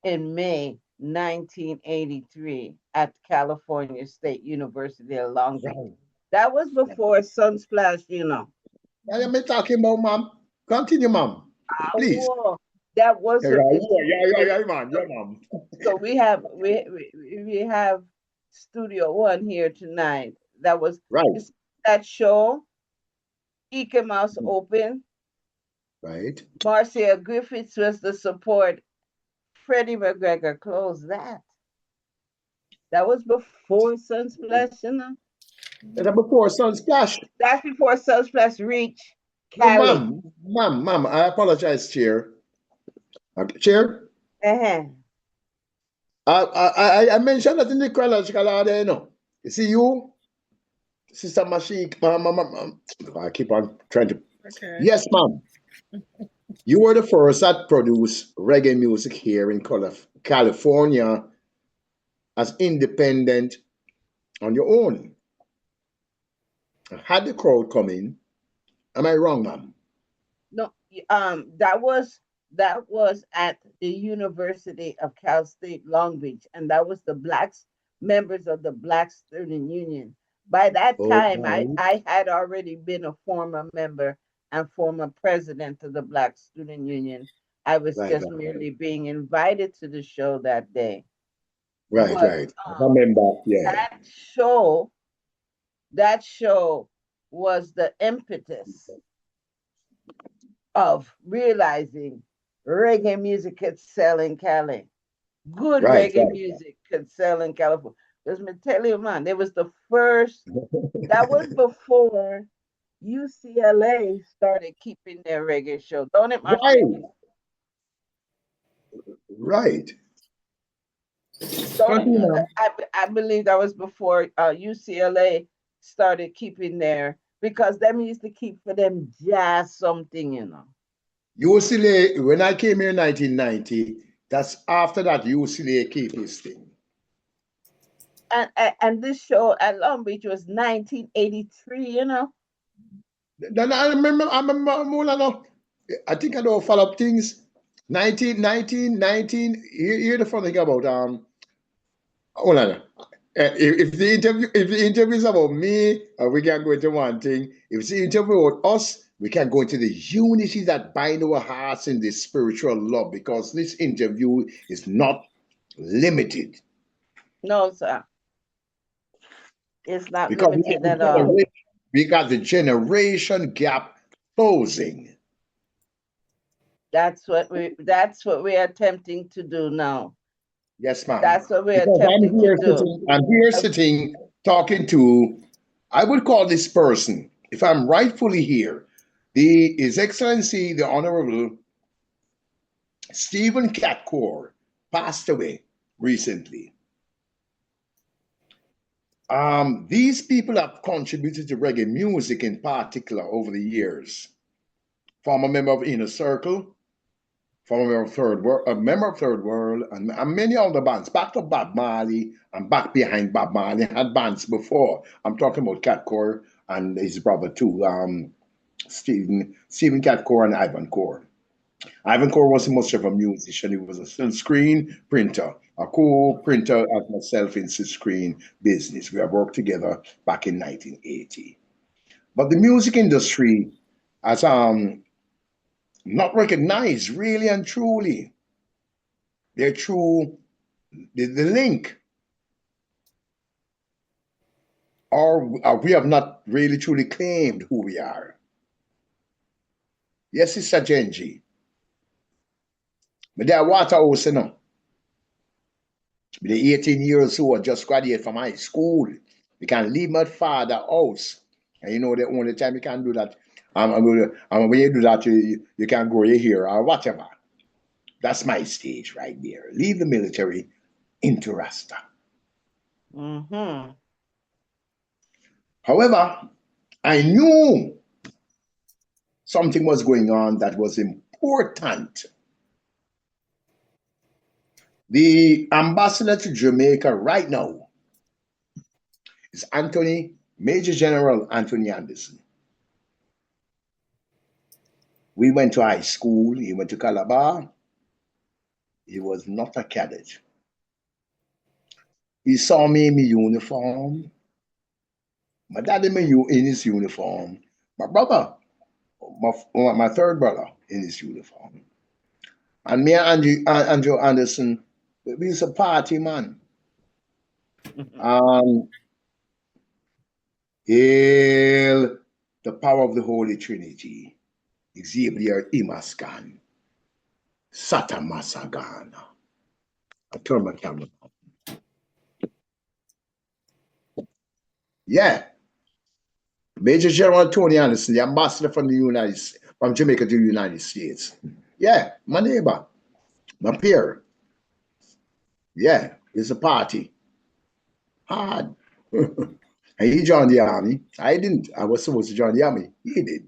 in May 1983 at California State University of Long Beach. That was before Sunsplash, I am talking about, ma'am. Continue, ma'am. Please. That was Yeah, ma'am. So we have Studio One here tonight. That was that show. Ike Mouse Open. Right. Marcia Griffiths was the support. Freddie McGregor closed that. That was before Sunsplash, That before Sunsplash. That's before Sunsplash reached Cali. Ma'am, I apologize, Chair. Chair? I mentioned that in the chronological order, You see you, Sister Mashik, I keep on trying to. Okay. Yes, ma'am. You were the first that produced reggae music here in California as independent on your own. Had the crowd come in, Am I wrong, ma'am? No, that was at the University of Cal State Long Beach, and that was the blacks members of the Black Student Union. By that Oh, time, right, I had already been a former member and former president of the Black Student Union. I was right, just right, merely being invited to the show that day. right, But right. I remember, yeah. that show, that show was the impetus of realizing reggae music could sell in Cali. Good Right, reggae music could sell in California. Because me tell you, man, it was the first, that was before UCLA started keeping their reggae show. Don't it, my right, friend? right. Don't it? Continue, ma'am. I believe that was before UCLA started keeping their, because them used to keep for them jazz something, you know. UCLA, when I came here in 1990, that's after that UCLA keep his thing. And this show at Long Beach was 1983, you know. Then I remember more than enough. I think I don't follow up things. 19. Hear the funny thing about hold on. If the interview is about me, we can go into one thing. If it's the interview about us, we can go into the unity that bind our hearts in this spiritual love, because this interview is not limited. No, sir. It's not Because limited at all. we got the generation gap closing. That's what we're attempting to do now. Yes, ma'am. That's what we're Because attempting to do. I'm here sitting talking to, I would call this person, if I'm rightfully here, His Excellency, the Honorable Stephen Catcore, passed away recently. These people have contributed to reggae music in particular over the years. Former member of Inner Circle, former member of Third World, a member of Third World, and many other bands. Back to Bob Marley and back behind Bob Marley had bands before. I'm talking about Catcore and his brother too, Stephen Catcore and Ivan Core. Ivan Core wasn't much of a musician. He was a still screen printer, a co-printer as myself in the screen business. We have worked together back in 1980. But the music industry has not recognized really and truly their true the link, or we have not really truly claimed who we are. Yes, it's a Jenje. But there are water house, you know. The 18 years old just graduated from high school. You can leave my father house. And you know the only time you can do that, when you do that, you can grow your hair or whatever. That's my stage right there. Leave the military into Rasta. Mm-hmm. However, I knew something was going on that was important. The ambassador to Jamaica right now is Major General Anthony Anderson. We went to high school. He went to Calabar. He was not a cadet. He saw me in my uniform. My dad in his uniform. My brother, my third brother in his uniform. And me and Andrew Anderson, we was a party, man. Hail the power of the Holy Trinity. Xavier Imaskan. Sata Masagana. I turn my camera on. Yeah. Major General Tony Anderson, the ambassador from from Jamaica to the United States. Yeah, my neighbor, my peer. Yeah, it's a party. Hard. And he joined the army. I didn't. I was supposed to join the army. He did.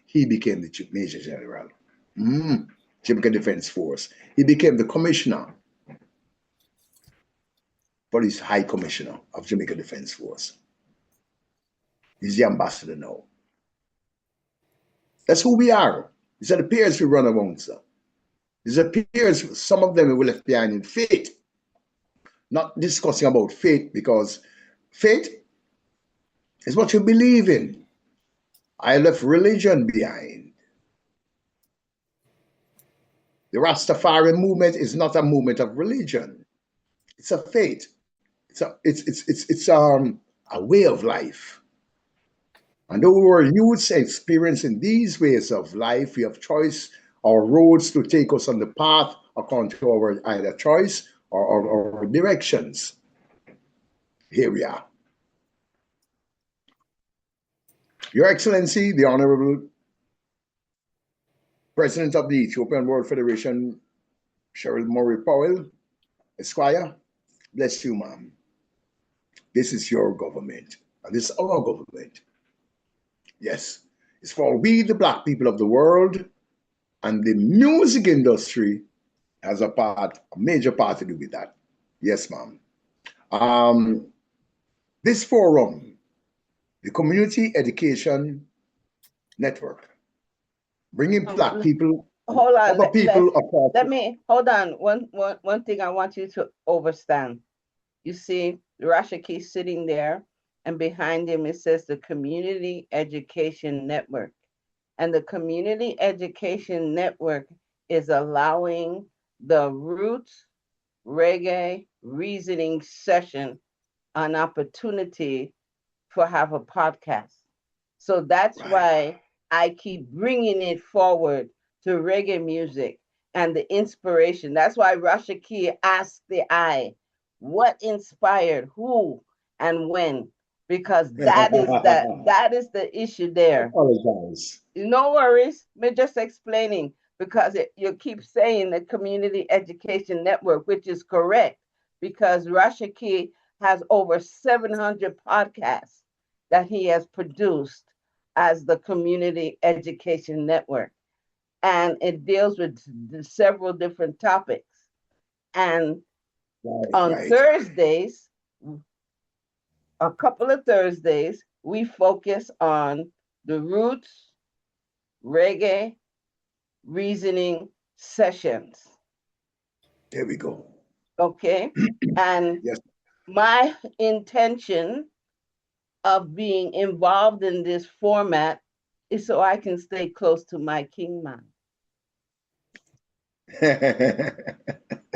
He became the Major General. Jamaica Defense Force. He became the commissioner. Police High Commissioner of Jamaica Defense Force. He's the ambassador now. That's who we are. These are the peers we run amongst. These are peers, some of them we left behind in faith. Not discussing about faith, because faith is what you believe in. I left religion behind. The Rastafari movement is not a movement of religion. It's a faith. It's a way of life. And though we're youths experiencing these ways of life, we have choice or roads to take us on the path according to our either choice or directions. Here we are. Your Excellency, the Honorable President of the Ethiopian World Federation, Scheril Murry Powell, Esquire, bless you, ma'am. This is your government, and this is our government. Yes, it's for we, the Black people of the world, and the music industry has a major part to do with that. Yes, ma'am. This forum, the Community Education Network, bringing Black people, hold on, other people apart. Let me hold on. One thing I want you to understand. You see Rashaki sitting there, and behind him it says the Community Education Network. And the Community Education Network is allowing the Roots Reggae Reasoning Session an opportunity for have a podcast. So that's why I keep bringing it forward to reggae music and the inspiration. That's why Rashaki asked the eye, what inspired who and when? Because that is the issue there. Apologize. No worries. We're just explaining, because you keep saying the Community Education Network, which is correct, because Rashaki has over 700 podcasts that he has produced as the Community Education Network. And it deals with several different topics. And on Thursdays, a couple of Thursdays, we focus on the Roots Reggae Reasoning Sessions. There we go. Okay. And yes, my intention of being involved in this format is so I can stay close to my king man.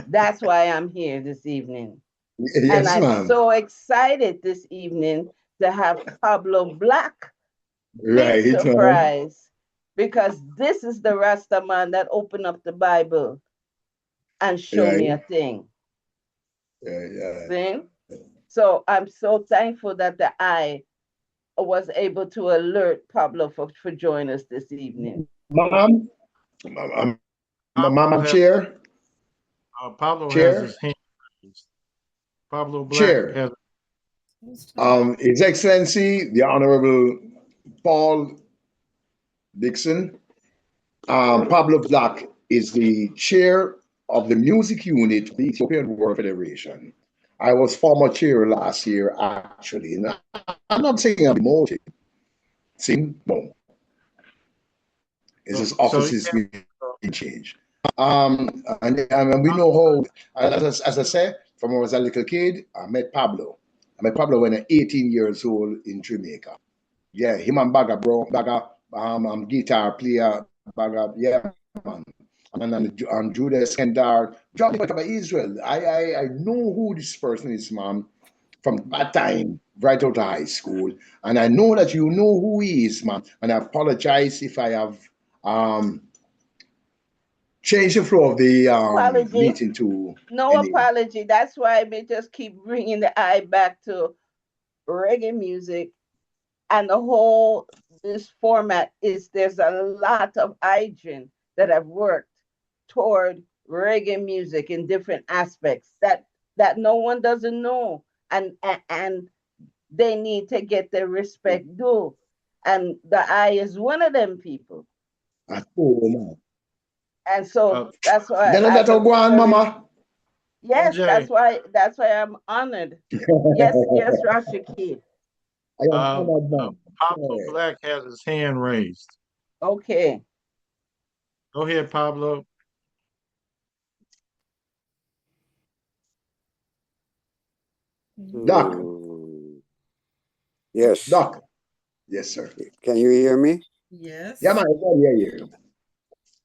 That's why I'm here this evening. Yes, and I'm ma'am. so excited this evening to have Pablo Black. Right. Big surprise. Because this is the Rasta man that opened up the Bible and showed me a thing. See? So I'm so thankful that I was able to alert Pablo for joining us this evening. Ma'am, Chair. Pablo Chair? has his hand raised. Pablo Black Chair. has. His Excellency, the Honorable Paul Dixon. Pablo Black is the chair of the music unit of the Ethiopian World Federation. I was former chair last year, actually. And I'm not saying I'm demoted. See, no. It's just offices being changed. And we know how, as I said, from when I was a little kid, I met Pablo. I met Pablo when I was 18 years old in Jamaica. Yeah, him and Baga, bro. Baga, guitar player. Baga, yeah, man. And Judas Kendar, John Israel. I know who this person is, man, from that time, right out of high school. And I know that you know who he is, man. And I apologize if I have changed the flow of the meeting to no apology. That's why we just keep bringing the eye back to reggae music. And the whole, this format is, there's a lot of Idrin that have worked toward reggae music in different aspects that no one doesn't know, and they need to get their respect due, and the eye is one of them people. And so that's why Mama. Yes, that's why I'm honored. yes, Rashaki. Pablo Black has his hand raised. Okay. Go ahead, Pablo. Doc. Yes. Doc. Yes, sir. Can you hear me? Yes. Yeah, man, I can hear you.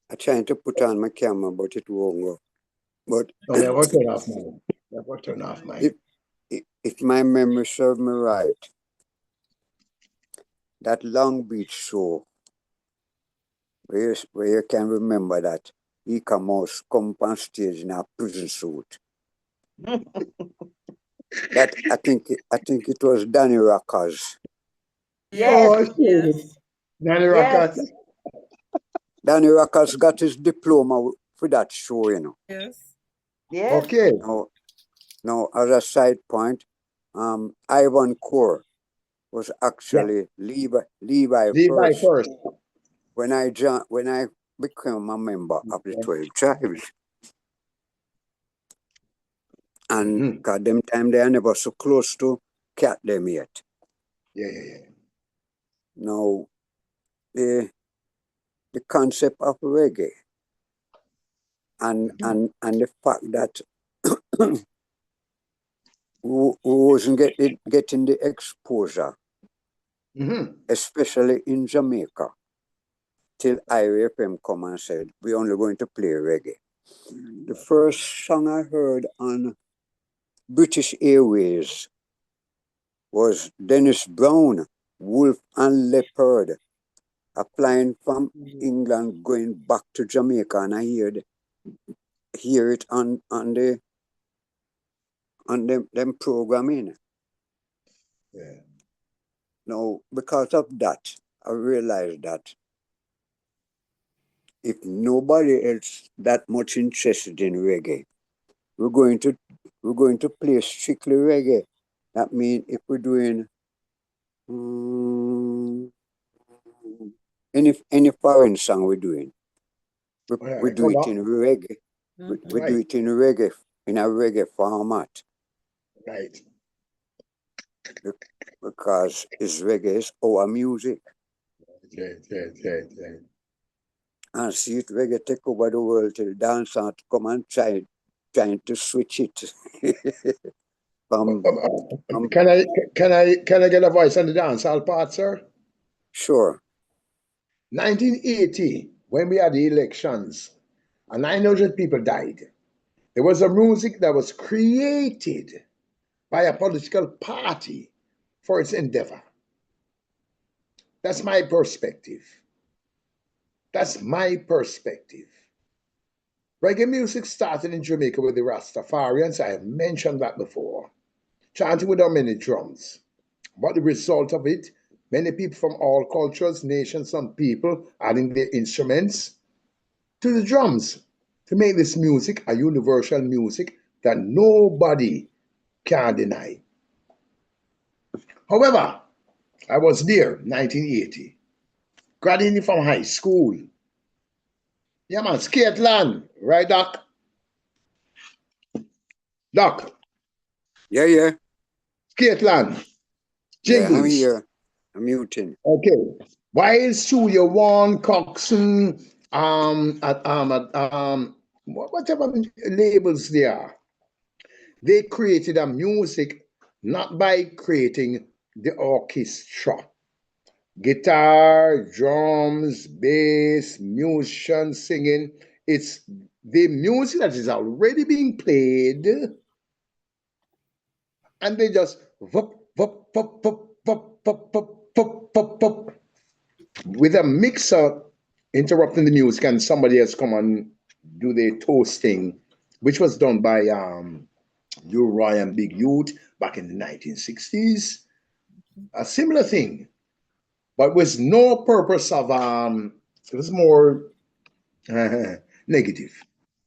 I'm trying to put on my camera, but it won't go. But No, never turn off mine. Never turn off mine. if my memory serves me right, that Long Beach show, where you can remember that he come on stage in a prison suit. That I think it was Danny Rockers. Yes. Oh, Yes. Nanny Yes. Rockers. Danny Rockers got his diploma for that show, you know. Yes. Yes. Okay. Now, as a side point, Ivan Core was actually Levi Levi first first. when I became a member of the 12 tribes. And God, them time they are never so close to cat them yet. Yeah. Now, the concept of reggae and the fact that we wasn't getting the exposure, especially in Jamaica, till IFM come and said, we're only going to play reggae. The first song I heard on British Airways was Dennis Brown, Wolf and Leopard, applying from England going back to Jamaica, and I hear it on them programming. Yeah. Now, because of that, I realized that if nobody else that much interested in reggae, we're going to play strictly reggae. That means if we're doing any foreign song we're doing, we do it in reggae. We do it in reggae, in a reggae format. Right. Because reggae is our music. Right. And see it reggae take over the world till dance and come and trying to switch it. Can I get a voice on the dancehall part, sir? Sure. 1980, when we had the elections, and 900 people died. There was a music that was created by a political party for its endeavor. That's my perspective. Reggae music started in Jamaica with the Rastafarians. I have mentioned that before. Chanting without many drums. But the result of it, many people from all cultures, nations, and people adding their instruments to the drums to make this music a universal music that nobody can deny. However, I was there, 1980, graduating from high school. Yeah, man, Skateland, right, Doc? Doc? Yeah. Skateland. Jingles. Yeah, I'm here. I'm muting. Okay. While Studio One, Coxon, whatever labels they are, they created a music not by creating the orchestra. Guitar, drums, bass, musicians singing. It's the music that is already being played, and they just vup, vup, vup, vup, vup, vup, vup, vup, vup, vup, with a mixer interrupting the music, and somebody else come and do the toasting, which was done by Roy and Big Youth back in the 1960s. A similar thing, but with no purpose of it was more negative.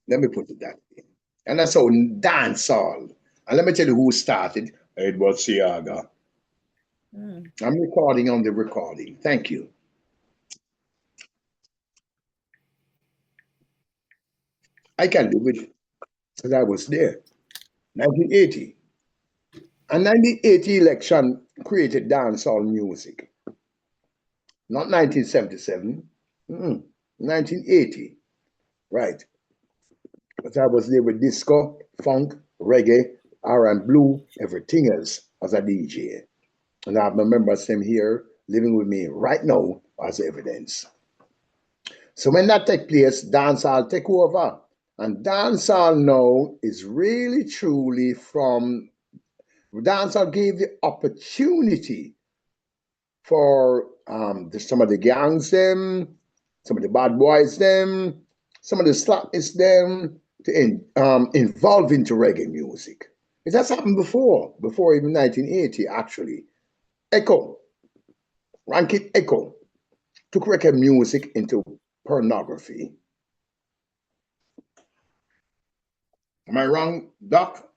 Let me put it that way. And that's how dancehall. And let me tell you who started. It was Siaga. I'm recording on the recording. Thank you. I can do it because I was there. 1980. And 1980 election created dancehall music. Not 1977, 1980. Right. But I was there with disco, funk, reggae, R&B, everything else as a DJ. And I have my members them here living with me right now as evidence. So when that take place, dancehall take over. And dancehall now is really truly from dancehall gave the opportunity for some of the gangs them, some of the bad boys them, some of the slackness them to involve into reggae music. It has happened before even 1980 actually. Echo, Rankin Echo took reggae music into pornography. Am I wrong, Doc?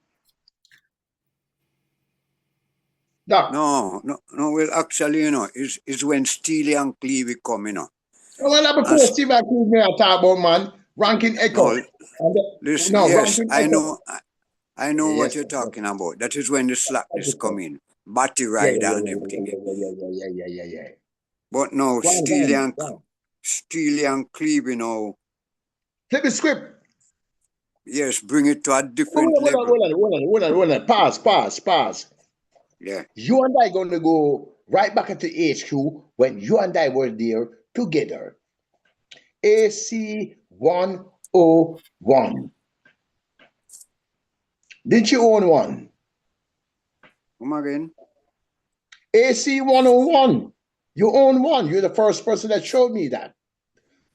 Doc? No. Well, actually, it's when Steely and Cleo come, Well, that before And Steve Aoki me I talk about, man, Rankin Echo. no, listen, No, yes, Rankin I Echo. know, I know what Yes, you're sir. Yes, talking about. That is when the slackness sir. come in, Batty Yeah, Rider and everything. yeah. But now, Go on. Steely and Cleo, Flip the script. yes, bring it to a different level. Hold on. Pause. Yeah. You and I going to go right back into HQ when you and I were there together. AC 101. Didn't you own one? Come again? AC 101. You own one. You're the first person that showed me that.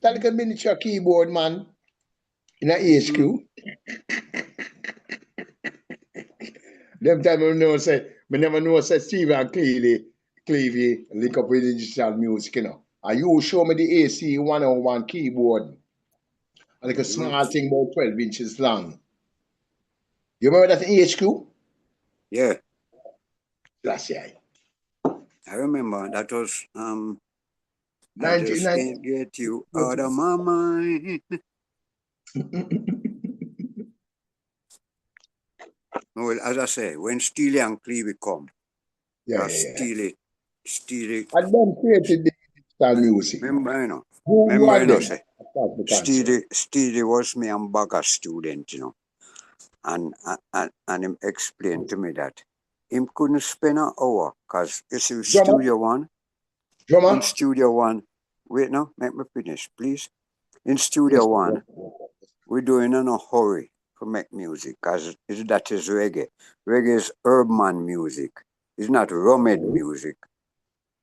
That like a miniature keyboard, man, in a HQ. Them time we never know say Steve and Clevie link up with digital music, And you show me the AC 101 keyboard. Like a small thing about 12 inches long. You remember that in HQ? Yeah. Last year. I remember that was I just 1990. can't get you out of my mind. Well, as I say, when Steely and Cleo come, Steely. And then created the digital music. Remember, Who are them? say, Steely was me and Bagger student, and him explained to me that him couldn't spend an hour because you see Studio One. In Studio One, wait now, make me finish, please. In Studio One, we're doing in a hurry to make music because that is reggae. Reggae is urban music. It's not rummed music.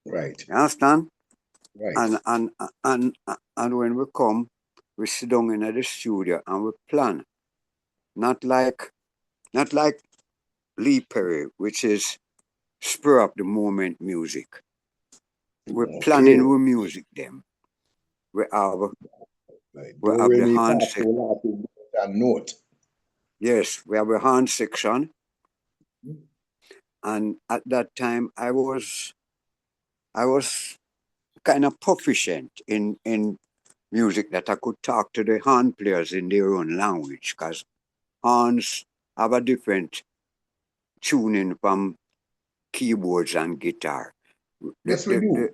Right. You understand? Right. And when we come, we sit down in the studio and we plan. Not like Lee Perry, which is spur of the moment music. We're planning with music them. We have the hand section. Yes, we have a hand section. And at that time I was kind of proficient in music that I could talk to the hand players in their own language because hands have a different tuning from keyboards and guitar. Yes, we do.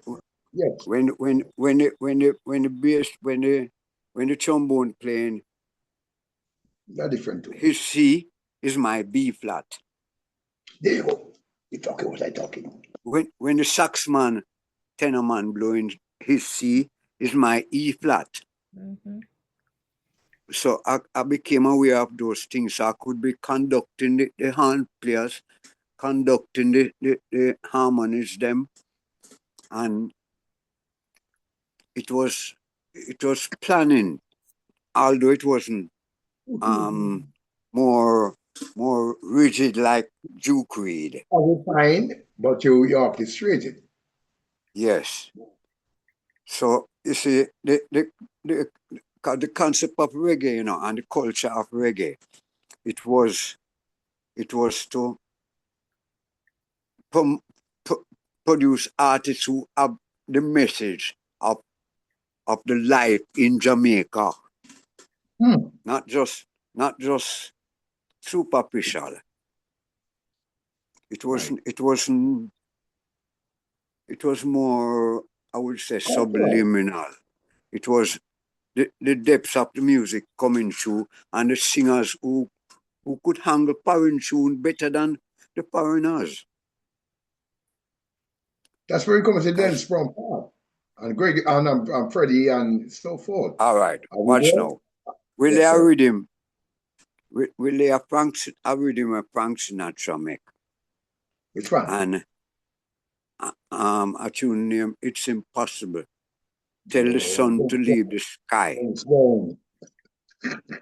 Yes. When the bass when the trombone playing, they're different too. His C is my B flat. There you go. You're talking what I'm talking. When the saxman, tenor man blowing his C is my E flat. Mm-hmm. So I became aware of those things. So I could be conducting the hand players, conducting the harmonies them, and it was planning, although it wasn't more rigid like Duke Reed. Fine, but you orchestrated. Yes. So you see the concept of reggae, and the culture of reggae, it was to produce artists who have the message of the life in Jamaica. Not just superficial. It was more, I would say, subliminal. It was the depths of the music coming through, and the singers who could handle foreign tune better than the foreigners. That's where you come to Dennis from Paul and Greg and Freddie and so forth. All right, Are we watch there? now. Will Yes, they sir. rhythm? Will they a rhythm of Frank Sinatra make? Which one? And a tune name It's Impossible. Tell the sun to leave the sky.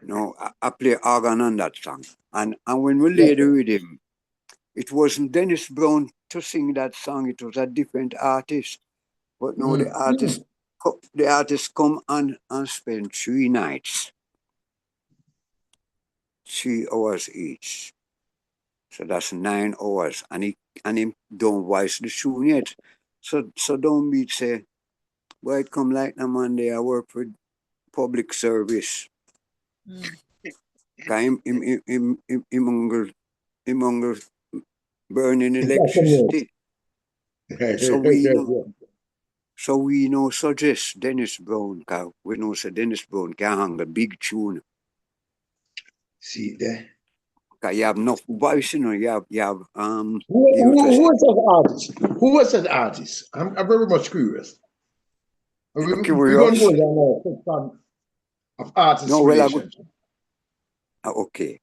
No, I play organ on that song. And when we laid the rhythm, it wasn't Dennis Brown to sing that song, it was a different artist. But no, the artist come and spend 3 nights, 3 hours each. So that's 9 hours. And he don't voice the tune yet. So don't be say, boy, it come like a Monday, I work for public service. Him burning electricity. So we know suggest Dennis Brown, because we know so Dennis Brown can hang a big tune. See there. Because you have enough voice, you know, you have Who was that artist? Who was that artist? I'm very much curious. We're going to go down of artist relationship. Okay.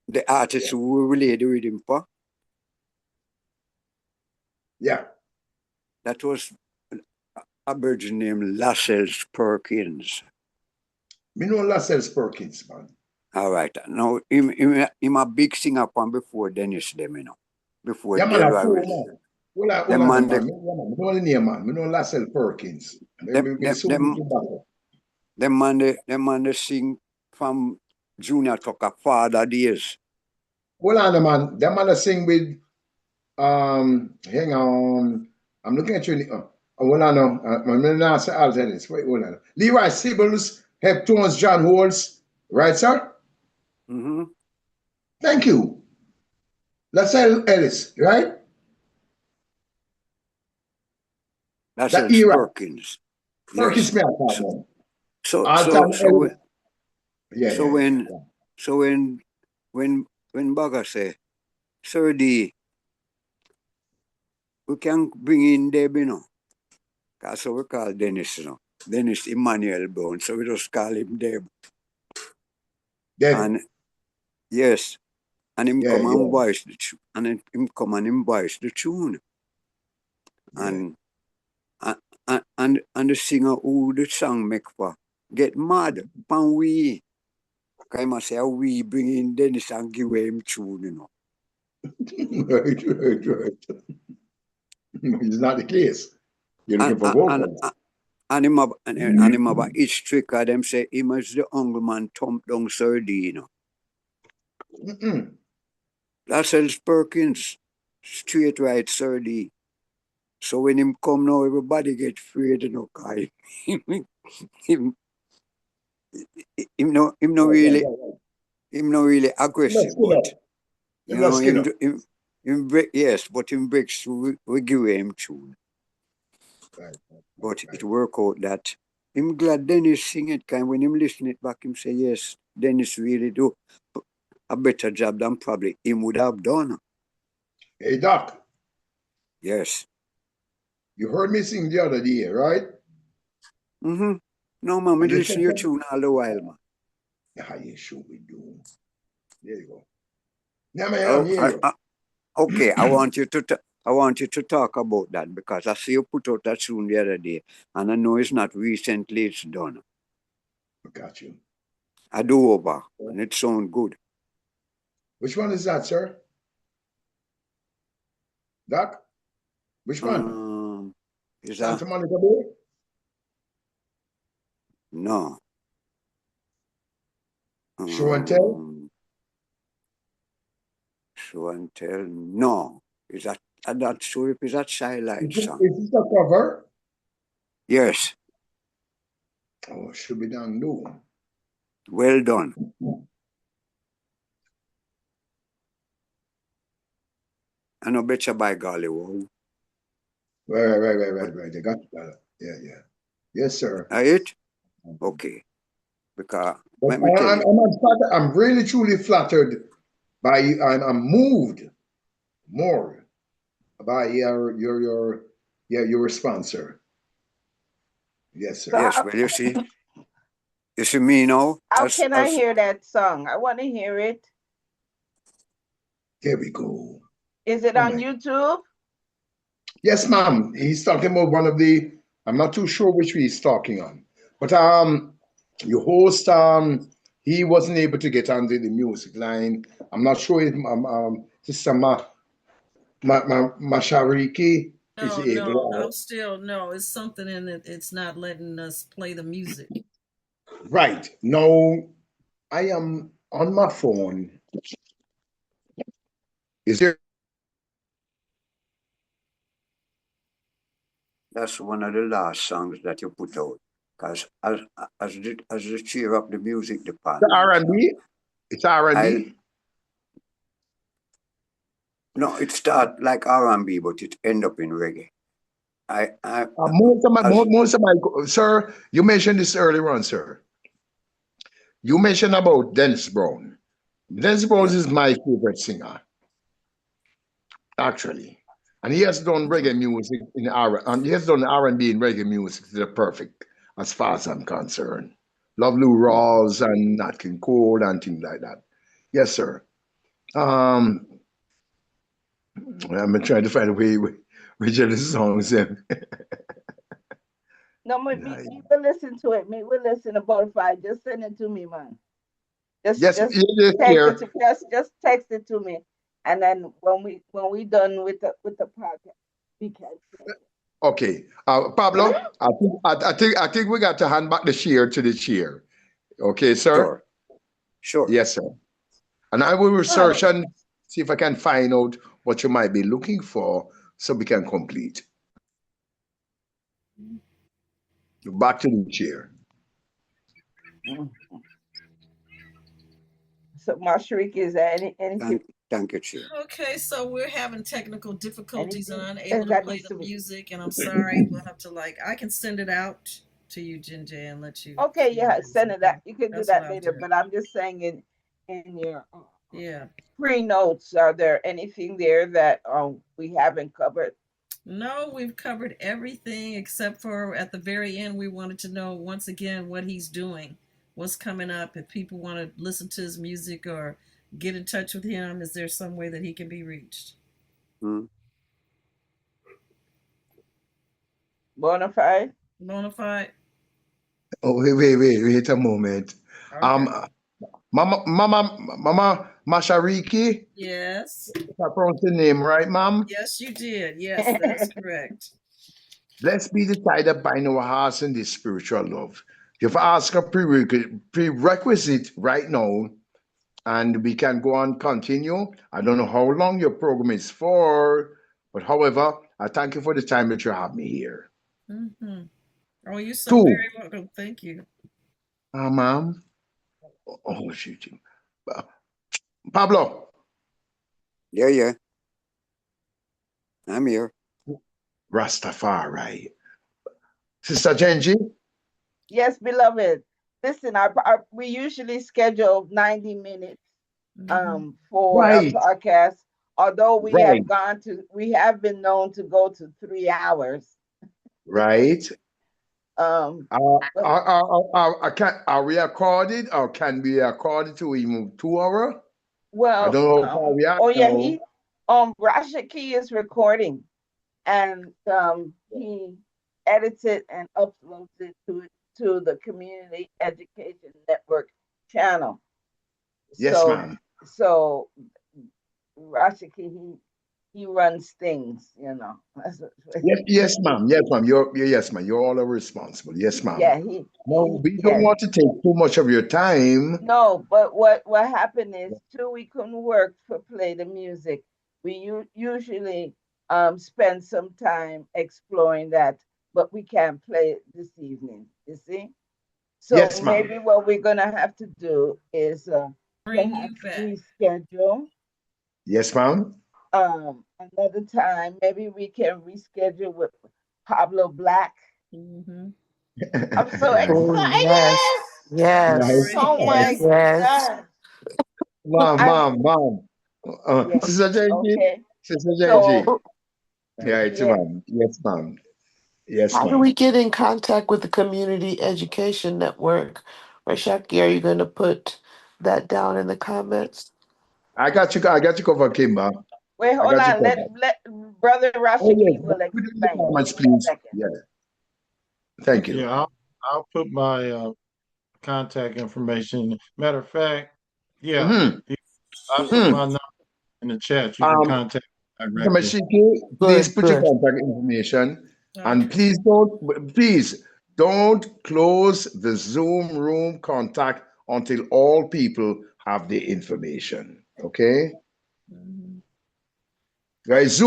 The artist who related with him for? Yeah. That was a virgin named Lascelles Perkins. Me know Lascelles Perkins, man. All right. Now, him a big singer from before Dennis them, you know. Before yeah, man, Del man. Man. Me know the name, man. Me know Lascelles Perkins. Them man, they sing from Junior Tucker father days. Hold on, man. Them man sing with hang on. I'm looking at you. Hold on now. I'm not say all Dennis. Wait, hold on. Leroy Sibbles, Heptones, John Holtz. Right, sir? Mm-hmm. Thank you. Lascelles Ellis, right? Lascelles Perkins. Perkins, Yes. When Bagger say, Sir D, we can bring in Deb, you know. That's what we call Dennis, you know. Dennis Emmanuel Brown, so we just call him Deb. And yes, and him come and voice the tune, and him come and him voice the tune. And the singer who the song make for get mad pan we. I must say we bring in Dennis and give him tune, you know. Right. It's not the case. You're looking for vocals. And him have each trick of them say him as the uncle man thump down Sir D, you know. Lascelles Perkins, straight right Sir D. So when him come now, everybody get afraid, you know, cause him no really aggressive, but you know, him break, yes, but him breaks through, we give him tune. But it work out that him glad Dennis sing it, kind when him listen it back, him say, yes, Dennis really do a better job than probably him would have done. Hey, Doc. Yes. You heard me sing the other day, right? Mm-hmm. No, man, we listen to your tune all the while, man. Yeah, you should be doing. There you go. Now, man, okay, I want you to talk about that because I see you put out that tune the other day, and I know it's not recently it's done. I got you. I do over, and it sounds good. Which one is that, sir? Doc? Which one? Is Santa that Monica Bay? No. Show and tell? Show and tell? No. Is that? I'm not sure if it's that Skylight song. Is this a cover? Yes. Oh, it should be done, no. Well done. I know better by golly, wow. Right. They got that. Yeah. Yes, sir. Are it? Okay. Because But let me tell you, I'm really truly flattered by you. I'm moved more by your sponsor. Yes, So sir. yes, well, you see me now, how can I hear that song? I want to hear it. There we go. Is it on YouTube? Yes, ma'am. He's talking about one of the. I'm not too sure which he's talking on, but your host he wasn't able to get onto the music line. I'm not sure if Sister Mashariki is able. I'm still no. It's something in it. It's not letting us play the music. Right. No, I am on my phone. Is there? that's one of the last songs that you put out. Because as the chair of the music The department, R&B? It's R&B? No, it start like R&B, but it end up in reggae. Most of my, sir, you mentioned this earlier on, sir. You mentioned about Dennis Brown. Dennis Brown is my favorite singer, actually. And he has done reggae music and he has done R&B and reggae music to the perfect, as far as I'm concerned. Love Lou Rawls and Nat King Cole and things like that. Yes, sir. I'm trying to find a way which of the songs. No, me will listen to it. Me will listen to Bonafide. Just send it to me, man. Just text it to me, and then when we done with the podcast, we can. Okay, Pablo, I think we got to hand back the chair to the chair. Okay, sir. Sure. Yes, sir. And I will research and see if I can find out what you might be looking for, so we can complete. Back to the chair. So, Mashariki, is there anything? Thank you, Chair. Okay, so we're having technical difficulties and unable to play the music, and I'm sorry. We'll have to I can send it out to you, Jenje, and let you. Okay, yeah, send it out. You can do that later, but I'm just saying in your pre-notes, are there anything there that we haven't covered? No, we've covered everything except for at the very end, we wanted to know once again what he's doing, what's coming up. If people want to listen to his music or get in touch with him, is there some way that he can be reached? Bonafide? Oh, wait a moment. Okay. Mama Mashariki? Yes. If I pronounced the name right, ma'am? Yes, you did. Yes, that's correct. Let's be the tie that bind our hearts in this spiritual love. You've asked a prerequisite right now, and we can go on continue. I don't know how long your program is for, but however, I thank you for the time that you have me here. Mm-hmm. Oh, you're so very welcome. Thank you. Ma'am. Oh, shoot. Pablo. Yeah. I'm here. Rastafari. Sister Jenje? Yes, beloved. Listen, we usually schedule 90 minutes for our podcast. Although we have been known to go to 3 hours. Right. Are we recorded, or can we record to even 2 hours? Well, I don't know how we are. Rashaki is recording, and he edits it and uploads it to the Community Education Network channel. Yes, ma'am. So Rashaki, he runs things, you know. Yes, ma'am. Yes, ma'am. You're all responsible. Yes, ma'am. Yeah, we don't want to take too much of your time. No, but what happened is we couldn't work for play the music. We usually spend some time exploring that, but we can't play it this evening. You see. So yes, maybe what we're gonna have to do is reschedule. Yes, ma'am. Another time, maybe we can reschedule with Pablo Black. Mm-hmm. I'm so Right. Oh, yes. excited. Right. Yes. Oh my Yes. God. Mom, I'm mom, mom. yes. Sister Jenje, Okay. Sister So Jenje. Right, yes. ma'am. Yes, ma'am. Yes, How do ma'am. we get in contact with the Community Education Network? Rashaki, are you going to put that down in the comments? I got you. I got you covered, Kimba. Wait, I hold got you on. Let covered. Brother Oh Rashaki yes, will put it in the explain. comments, Give me a please. second. Yeah. Thank you. Yeah, I'll put my contact information. Matter of fact, yeah, Mm-hmm. I'll put Mm-hmm. my number in the chat. You can Um, contact me Mr. directly. Mashiki, please Good, put your good. contact information, and Okay. please don't close the Zoom room contact until all people have the information. Okay, Mhm. guys.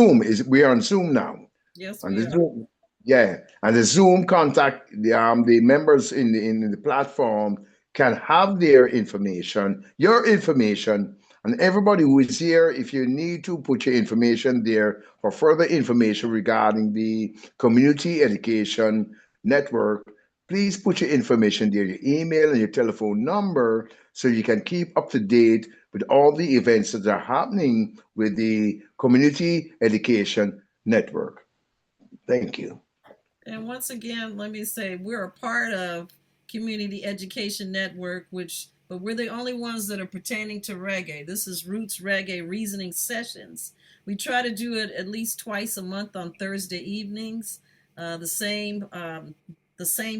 We are on Zoom now. Yes, And we the are. Zoom, yeah, and the Zoom contact the members in the platform can have their information, your information, and everybody who is here. If you need to put your information there for further information regarding the community education network, please put your information there, your email and your telephone number, so you can keep up to date with all the events that are happening with the community education network. Thank you. And once again, let me say we're a part of Community Education Network, but we're the only ones that are pertaining to reggae. This is Roots Reggae Reasoning Sessions. We try to do it at least twice a month on Thursday evenings. The same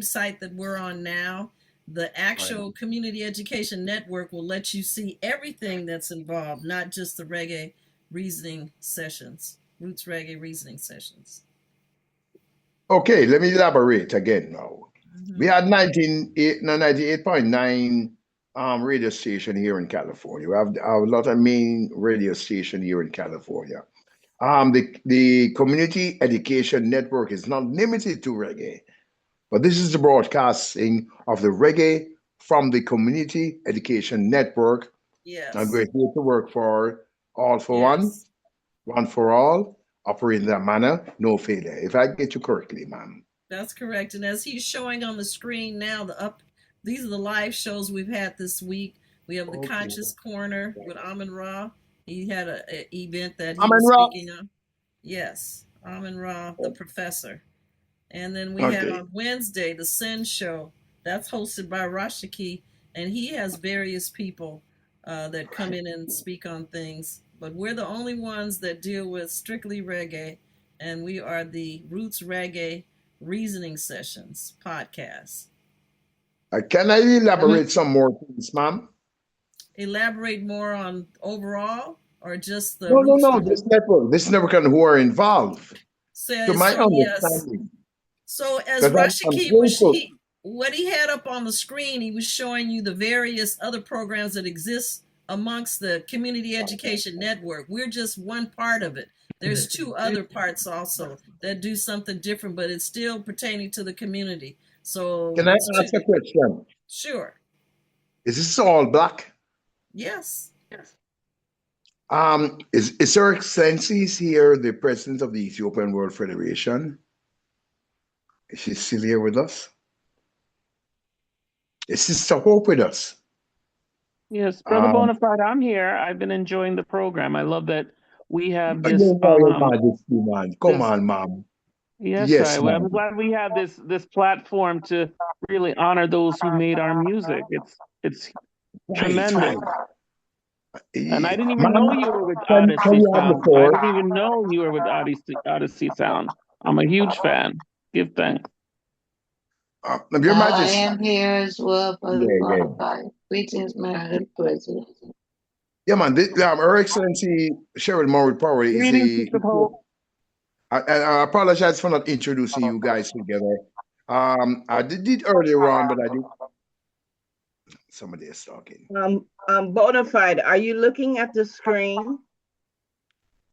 site that we're on now. The Right. actual Community Education Network will let you see everything that's involved, not just the reggae reasoning sessions, Roots Reggae Reasoning Sessions. Okay, let me elaborate again now. We Mm-hmm. had 98.9 radio station here in California. We have a lot of main radio station here in California. The community education network is not limited to reggae, but this is the broadcasting of the reggae from the community education network. And Yes. we're here to work for all for one, Yes, one for all, operate in that manner, no failure. If I get you correctly, ma'am. that's correct. And as he's showing on the screen now, these are the live shows we've had this week. We have the Okay. Conscious Corner with Amin Ra. He had a event that he I'm in was rock. speaking of. Yes, Amin Ra, the professor. And then we had Okay. on Wednesday the Sin Show. That's hosted by Rashaki, and he has various people that come in and speak on things. But we're the only ones that deal with strictly reggae, and we are the Roots Reggae Reasoning Sessions podcast. Can I elaborate some more things, ma'am? Elaborate more on overall or just the No, no, Roots no. This network, and who are involved, to says my so. Yes. understanding, So as because I'm Rashiki was grateful. what he had up on the screen, he was showing you the various other programs that exist amongst the Community Education Network. We're just one part of it. There's two other parts also that do something different, but it's still pertaining to the community. So Can I it's two. ask a question? Sure. Is this all black? Yes. Is Her Excellencies here, the president of the Ethiopian World Federation? Is she still here with us? Is Sister Hope with us? Yes, Brother Um, Bonafide, I'm here. I've been enjoying the program. I love that we have this your Royal Majesty, man. Come this on, ma'am. yes, Yes, I'm ma'am. glad we have this platform to really honor those who made our music. It's Right, tremendous. right. And I Yeah. didn't even know Ma'am, you were with can Odyssey you have the Sound. I floor? didn't even know you were with Odyssey Sound. I'm a huge fan. Give thanks. Your I Majesty. am here as well, Brother Yeah, yeah. Bonafide. Greetings, Madam President. Yeah, man. Her Excellency Scheril Powell is Greetings, the. Sister Hope. I apologize for not introducing you guys together. I did earlier on, but I did. Somebody is talking. Bonafide, are you looking at the screen?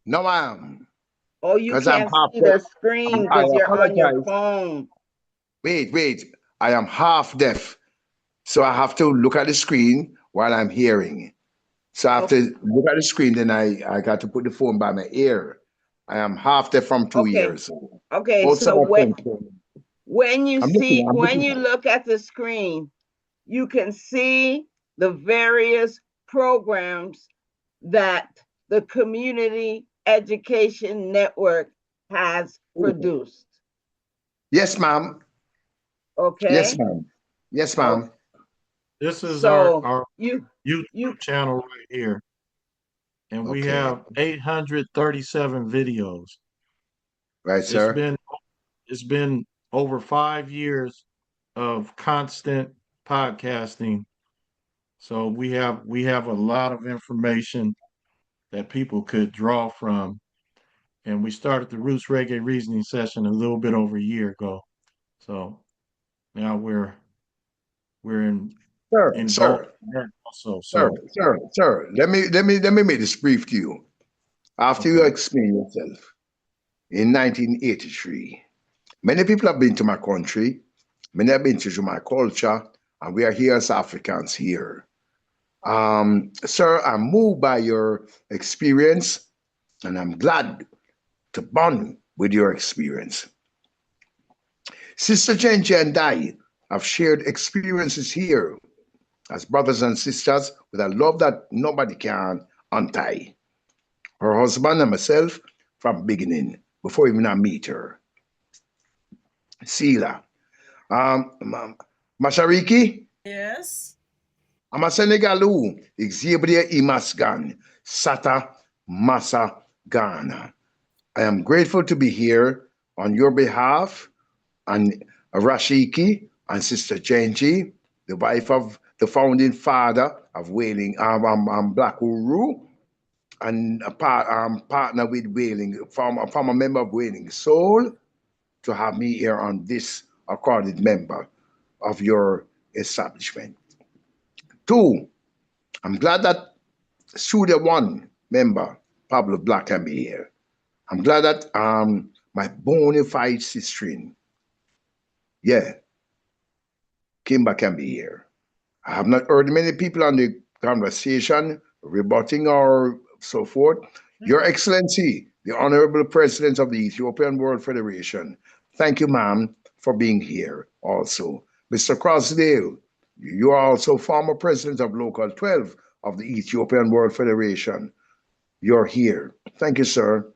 No, ma'am. Oh, you Because I'm can't half see deaf. the screen I because you're on your apologize. phone. Wait. I am half deaf. So I have to look at the screen while I'm hearing. So I have Okay. to look at the screen, then I got to put the phone by my ear. I am half deaf from 2 Okay. years. Okay. Most of So my when friends told me. When you I'm listening. I'm when you listening. look at the screen, you can see the various programs that the Community Education Network has produced. Yes, ma'am. Okay. Yes, ma'am. Yes, ma'am. This is So our you YouTube channel right here, and we Okay. have 837 videos. Right, It's sir. been over 5 years of constant podcasting. So we have a lot of information that people could draw from. And we started the Roots Reggae Reasoning session a little bit over a year ago. So now we're Sir, involved sir, in that also. sir, So sir. Let me make this brief to you. After you okay. explain yourself, in 1983, many people have been to my country, many have been to my culture, and we are here as Africans here. Sir, I'm moved by your experience, and I'm glad to bond with your experience. Sister Jenje and I have shared experiences here as brothers and sisters with a love that nobody can untie. Her husband and myself from beginning, before even I meet her. Sila. Mashariki, Yes. ama Senegalu, Xavier Imasgan, Sata Masa Ghana. I am grateful to be here on your behalf and Rashaki and Sister Jenje, the wife of the founding father of Wailing, Black Uru, and a partner with Wailing, former member of Wailing Soul, to have me here on this accorded member of your establishment. Two, I'm glad that Studio One member, Pablo Black, can be here. I'm glad that my bona fide sister, yeah, Kimba can be here. I have not heard many people on the conversation rebutting or so forth. Your Excellency, the Honorable President of the Ethiopian World Federation, thank you, ma'am, for being here also. Mr. Crossdale, you are also former president of Local 12 of the Ethiopian World Federation. You're here. Thank you, sir.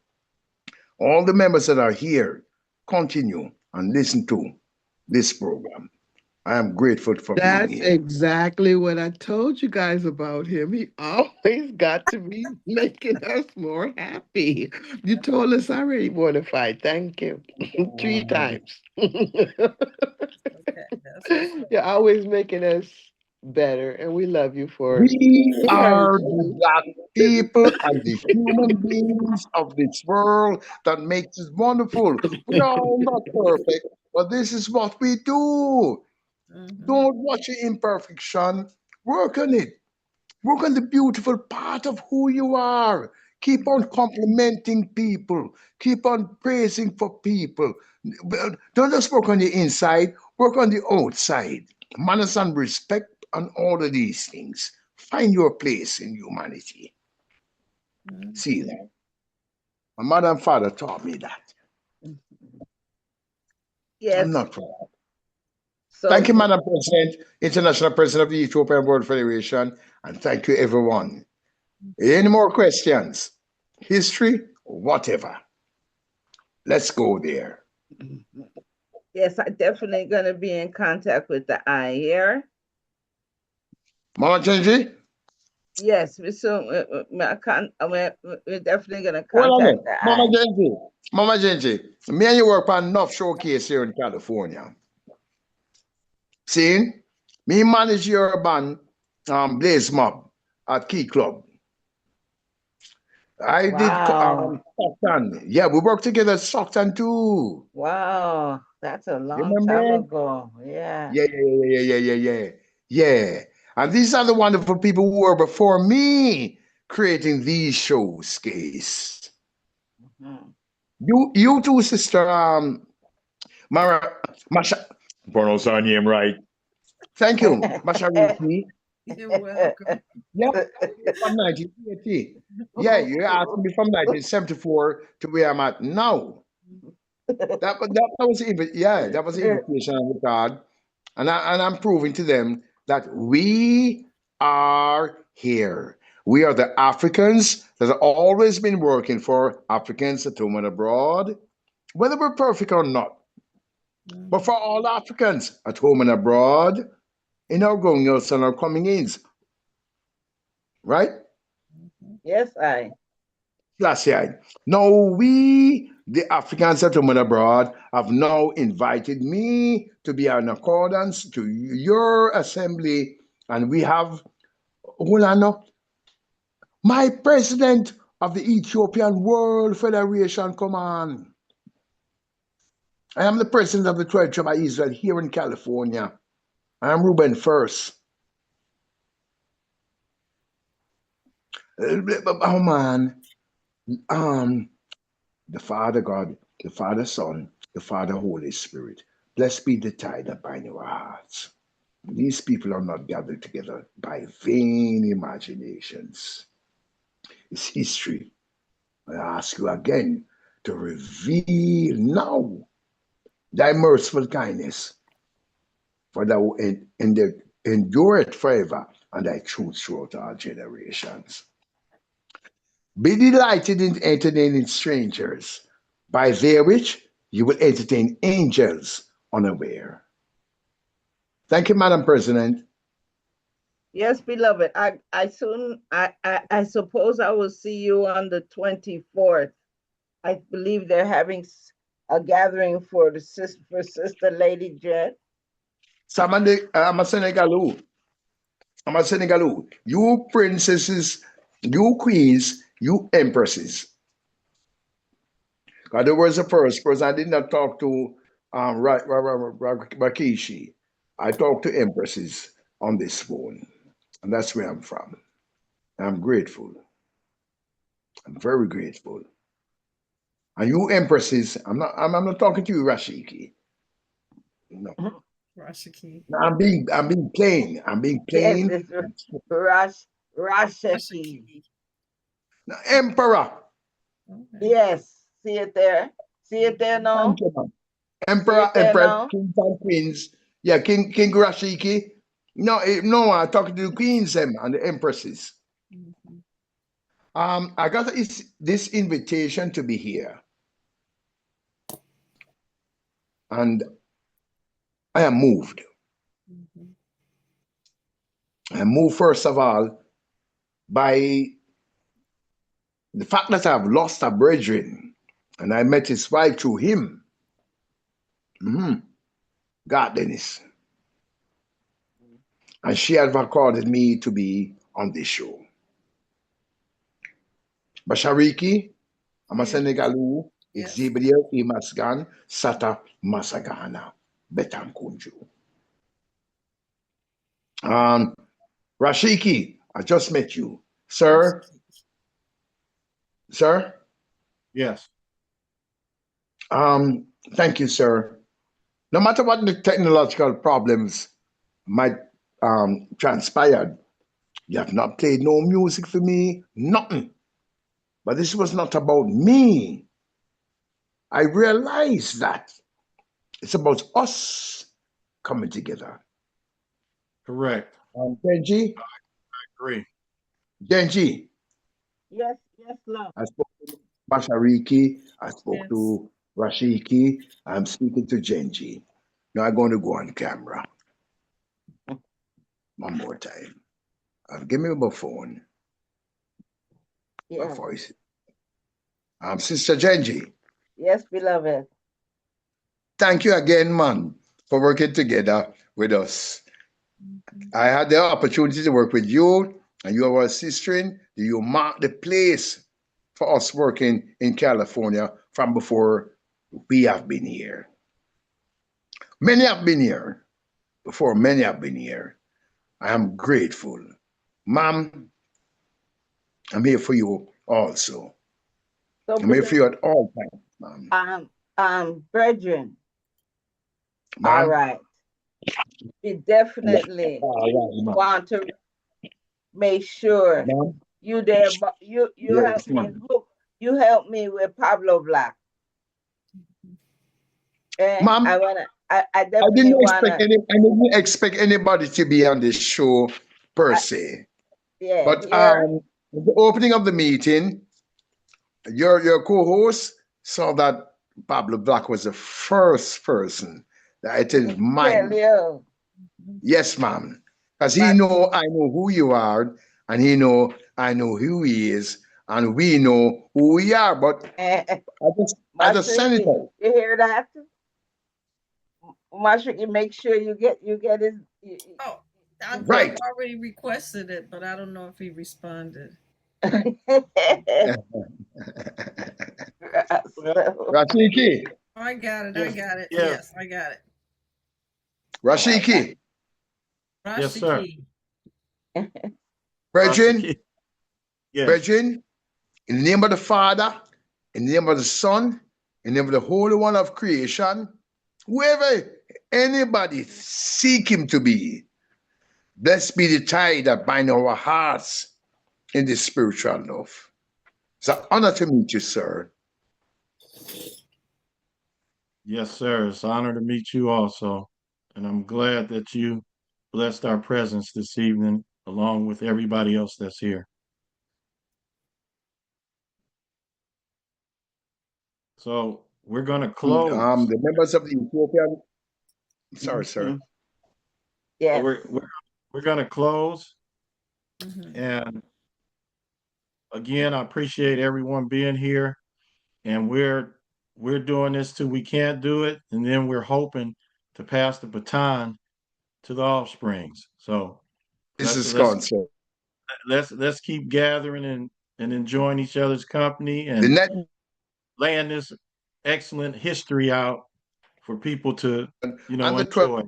All the members that are here, continue and listen to this program. I am grateful for being That's here. exactly what I told you guys about him. He always got to be making us more happy. You told us already, Bonafide. Thank you. 3 times. Okay. That's what's up. You're always making us better, and we love you for We are the encouraging black people and the human beings of this world that makes it wonderful. We are all not perfect, but this is what we do. Mhm. Don't watch your imperfection. Work on it. Work on the beautiful part of who you are. Keep on complimenting people. Keep on praising for people. Don't just work on the inside, work on the outside. Manners and respect and all of these things. Find your place in humanity. Mhm. See that? My mother and father taught me that. yes. I'm not proud. So Thank you, Madam President, International President of the Ethiopian World Federation, and thank you, everyone. Any more questions? History, whatever. Let's go there. yes, I definitely gonna be in contact with the eye here. Mama Jenje? Yes, we're definitely gonna Hold on a contact minute. the Mama eye. Jenje. Mama Jenje. Me and you work on enough showcase here in California. See? Me manage your band, Blaze Mob at Key Club. I did Wow. Stockton. Yeah, we worked together at Stockton too. Wow. That's a You long time remember? ago. Yeah. Yeah. Yeah. And these are the wonderful people who were before me creating these shows, case. Mhm. You too, sister Mara Masha, pronounce her name right. Thank you, Mashariki. You're welcome. Yeah, from 1980. Yeah, you asked me from 1974 to where I'm at now. that was even that was the invitation on the card, and I'm proving to them that we are here. We are the Africans that have always been working for Africans at home and abroad, whether we're perfect or not. But for all Africans at home and abroad, in our going outs and our coming ins, right? Yes, I. Last year. Now we, the Africans at home and abroad, have now invited me to be in accordance to your assembly, and we have Hulano, my president of the Ethiopian World Federation. Come on. I am the president of the 12th tribe of Israel here in California. I am Reuben First. Oh man. The Father God, the Father Son, the Father Holy Spirit. Blessed be the tie that bind your hearts. These people are not gathered together by vain imaginations. It's history. I ask you again to reveal now thy merciful kindness, for thou endureth forever, and thy truth throughout all generations. Be delighted in entertaining strangers, by their which you will entertain angels unaware. Thank you, Madam President. Yes, beloved. I suppose I will see you on the 24th. I believe they're having a gathering for Sister Lady Jet. So I'm a Senegalese. I'm a Senegalese. You princesses, you queens, you empresses. God, there was the first person I did not talk to Rakishi. I talked to empresses on this phone. And that's where I'm from. I'm grateful. I'm very grateful. And you empresses, I'm not talking to you, Rashiki. No. Rashaki. No, I'm being plain. I'm being plain. Yes, it's Rashaki. Now, Emperor. Okay. Yes. See it there? See it there now? Thank you, man. Emperor, Empress, Kings and Queens. Yeah, King Rashiki. No, I'm talking to the queens and the empresses. Mm-hmm. I got this invitation to be here. And I am moved. Mm-hmm. I am moved, first of all, by the fact that I've lost a brethren, and I met his wife through him. God, Dennis. And she had recorded me to be on this show. Mashariki, I'm a Senegalese, Exhibitor, Imasgan, Sata Masagana, Betam Kunju. Rashiki, I just met you. Sir? Sir? Yes. Thank you, sir. No matter what the technological problems might transpire, you have not played no music for me, nothing. But this was not about me. I realized that it's about us coming together. Correct. Jenje? I agree. Jenje? Yes, love. I spoke to Mashariki. I spoke to Rashiki. I'm speaking to Jenje. Now I'm going to go on camera. One more time. Give me my phone. Yeah. My voice. Sister Jenje. Yes, beloved. Thank you again, man, for working together with us. I had the opportunity to work with you, and you are assisting. You mark the place for us working in California from before we have been here. Many have been here. Before many have been here. I am grateful. Ma'am, I'm here for you also. So I'm here for you at all times, ma'am. Brethren. Ma'am? All right. We definitely want to make sure you there. You help me. You help me with Pablo Black. Ma'am, I I definitely didn't expect wanna. I didn't expect anybody to be on this show per I, se. yeah, But here. the opening of the meeting, your co-host saw that Pablo Black was the first person that attended mine. Cleo. Yes, ma'am. Because he But know I know who you are, and he know I know who he is, and we know who we are. But I just send it Mashariki, out. you hear that? Mashariki, make sure you get his. Oh, You I've Right. already requested it, but I don't know if he responded. Rashiki. I got it. I Yes, got it. yes, Yes, I got it. Rashiki. yes, sir. Rashaki. Brethren, Rashaki. Yes. brethren, in the name of the Father, in the name of the Son, in the name of the Holy One of creation, whoever anybody seek him to be, blessed be the tie that bind our hearts in this spiritual love. It's an honor to meet you, sir. Yes, sir. It's an honor to meet you also. And I'm glad that you blessed our presence this evening along with everybody else that's here. So we're going to close. The members of the Ethiopian, sorry, sir. So Yes. we're going to close. Mhm. And again, I appreciate everyone being here. And we're doing this till we can't do it. And then we're hoping to pass the baton to the offsprings. So This is gone, sir. let's keep gathering and enjoying each other's company The and net laying this excellent history out for people to and the enjoy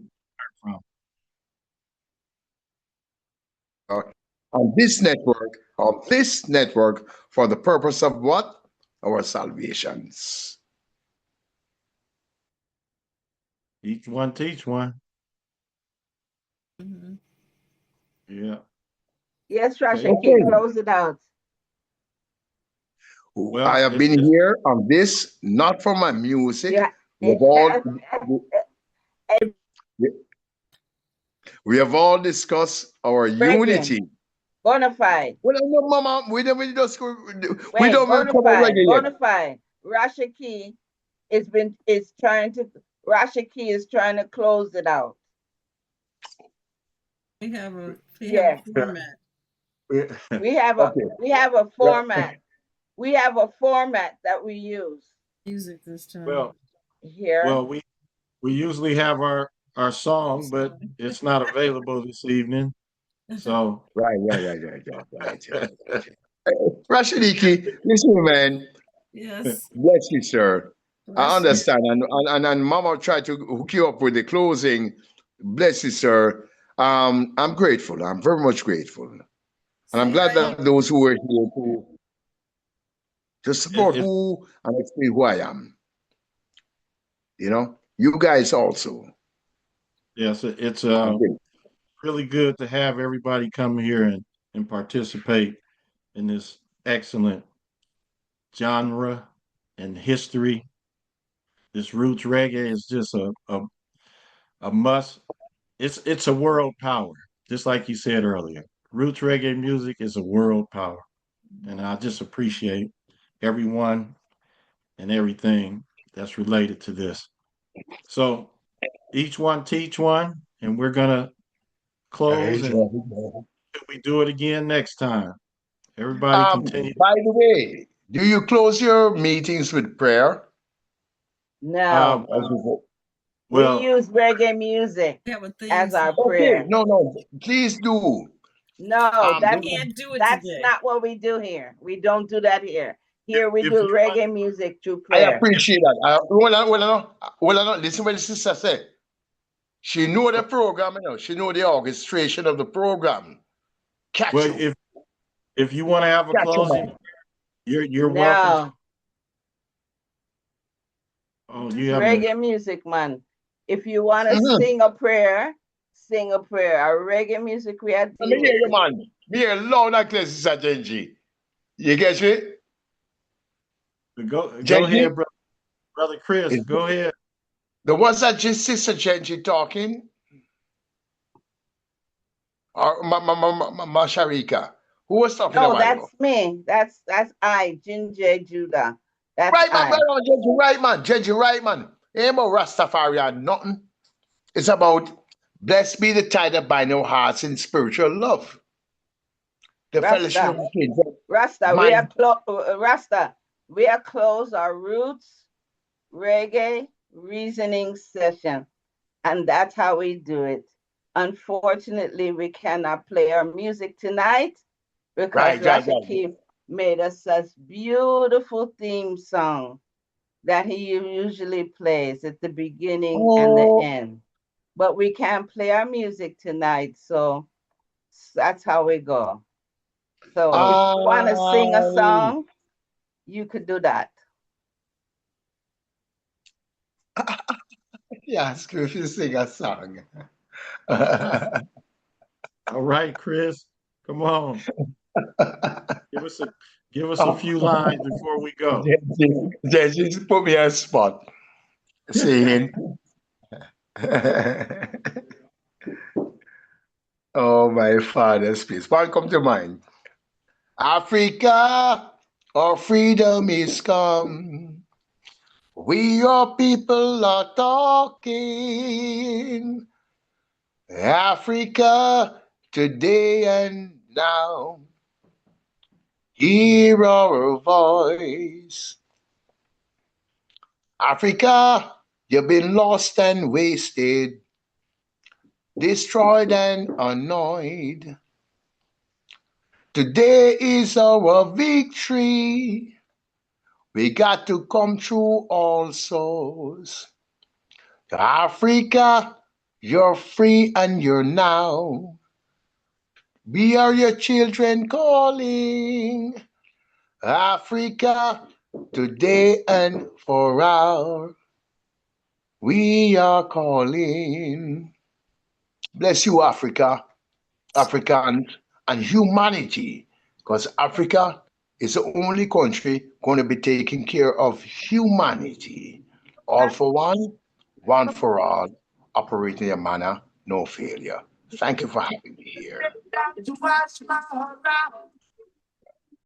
from. on this network, for the purpose of what? Our salvations. Each one teach one. Mhm. Yeah. Yes, Rashaki, Okay. close it out. Well, I have been here on this not for my music. Yeah. We have all discussed our unity. Bonafide. Well, no, Mama, we don't just we Wait, don't even cover reggae yet. Bonafide. Rashaki is trying to close it out. We have a Yes. format. We have a format. We have a format that we use. Music this time. Well, we usually have our song, but it's not available this evening. So Right. Rashidiki, listen, man. Yes. Bless you, sir. Bless I understand, and Mama tried to hook you up with the closing. Bless you, sir. I'm grateful. I'm very much grateful, and I'm glad that those who were here to support who and explain who I am. You guys also. Yes, it's really good to have everybody come here and participate in this excellent genre and history. This roots reggae is just a must. It's a world power, just like you said earlier. Roots reggae music is a world power, and I just appreciate everyone and everything that's related to this. So each one teach one, and we're gonna close and we do it again next time. Everybody continue. By the way, do you close your meetings with prayer? No. We use reggae music as our prayer. No, please do. No, can't do it that's today. not what we do here. We don't do that here. Here we do reggae music through I prayer. appreciate that. Well, listen what the sister said. She know the program, She know the orchestration of the program. Catch you. If you want to have a closing, you're welcome. Oh, you have reggae music, man. If you want to sing a prayer. Our reggae music we are. Let me hear you, man. Me hear loud and clear, Sister Jenje. You get me? Go ahead, brother Chris. Go ahead. Was that just Sister Jenje talking? Or Masharika? Who was talking a No, while ago? that's me. That's I, Jenje Judah. That's Right, man, I. Jenje, right, man. Jenje, right, man. Ain't about Rastafari or nothing. It's about blessed be the tie that bind our hearts in spiritual love. The fellowship of Rasta. the kids. Rasta. Mind. Rasta. We are close our roots reggae reasoning session. And that's how we do it. Unfortunately, we cannot play our music tonight because Right. Rashaki made us such beautiful theme song that he usually plays at the beginning and the Oh, end. But we can't play our music tonight, so that's how we go. So if you want to sing a song, you could do that. yes, if you sing a song. All right, Chris, come on. Give us a few lines before we go. Just put me on a spot. Singing. Oh, my Father's peace. What come to mind? Africa, our freedom is come. We, your people, are talking. Africa, today and now. Hear our voice. Africa, you've been lost and wasted, destroyed and annoyed. Today is our victory. We got to come through all souls. Africa, you're free and you're now. We are your children calling. Africa, today and for our. We are calling. Bless you, Africa, Africans, and humanity, because Africa is the only country going to be taking care of humanity. All for one for all, operating in a manner, no failure. Thank you for having me here.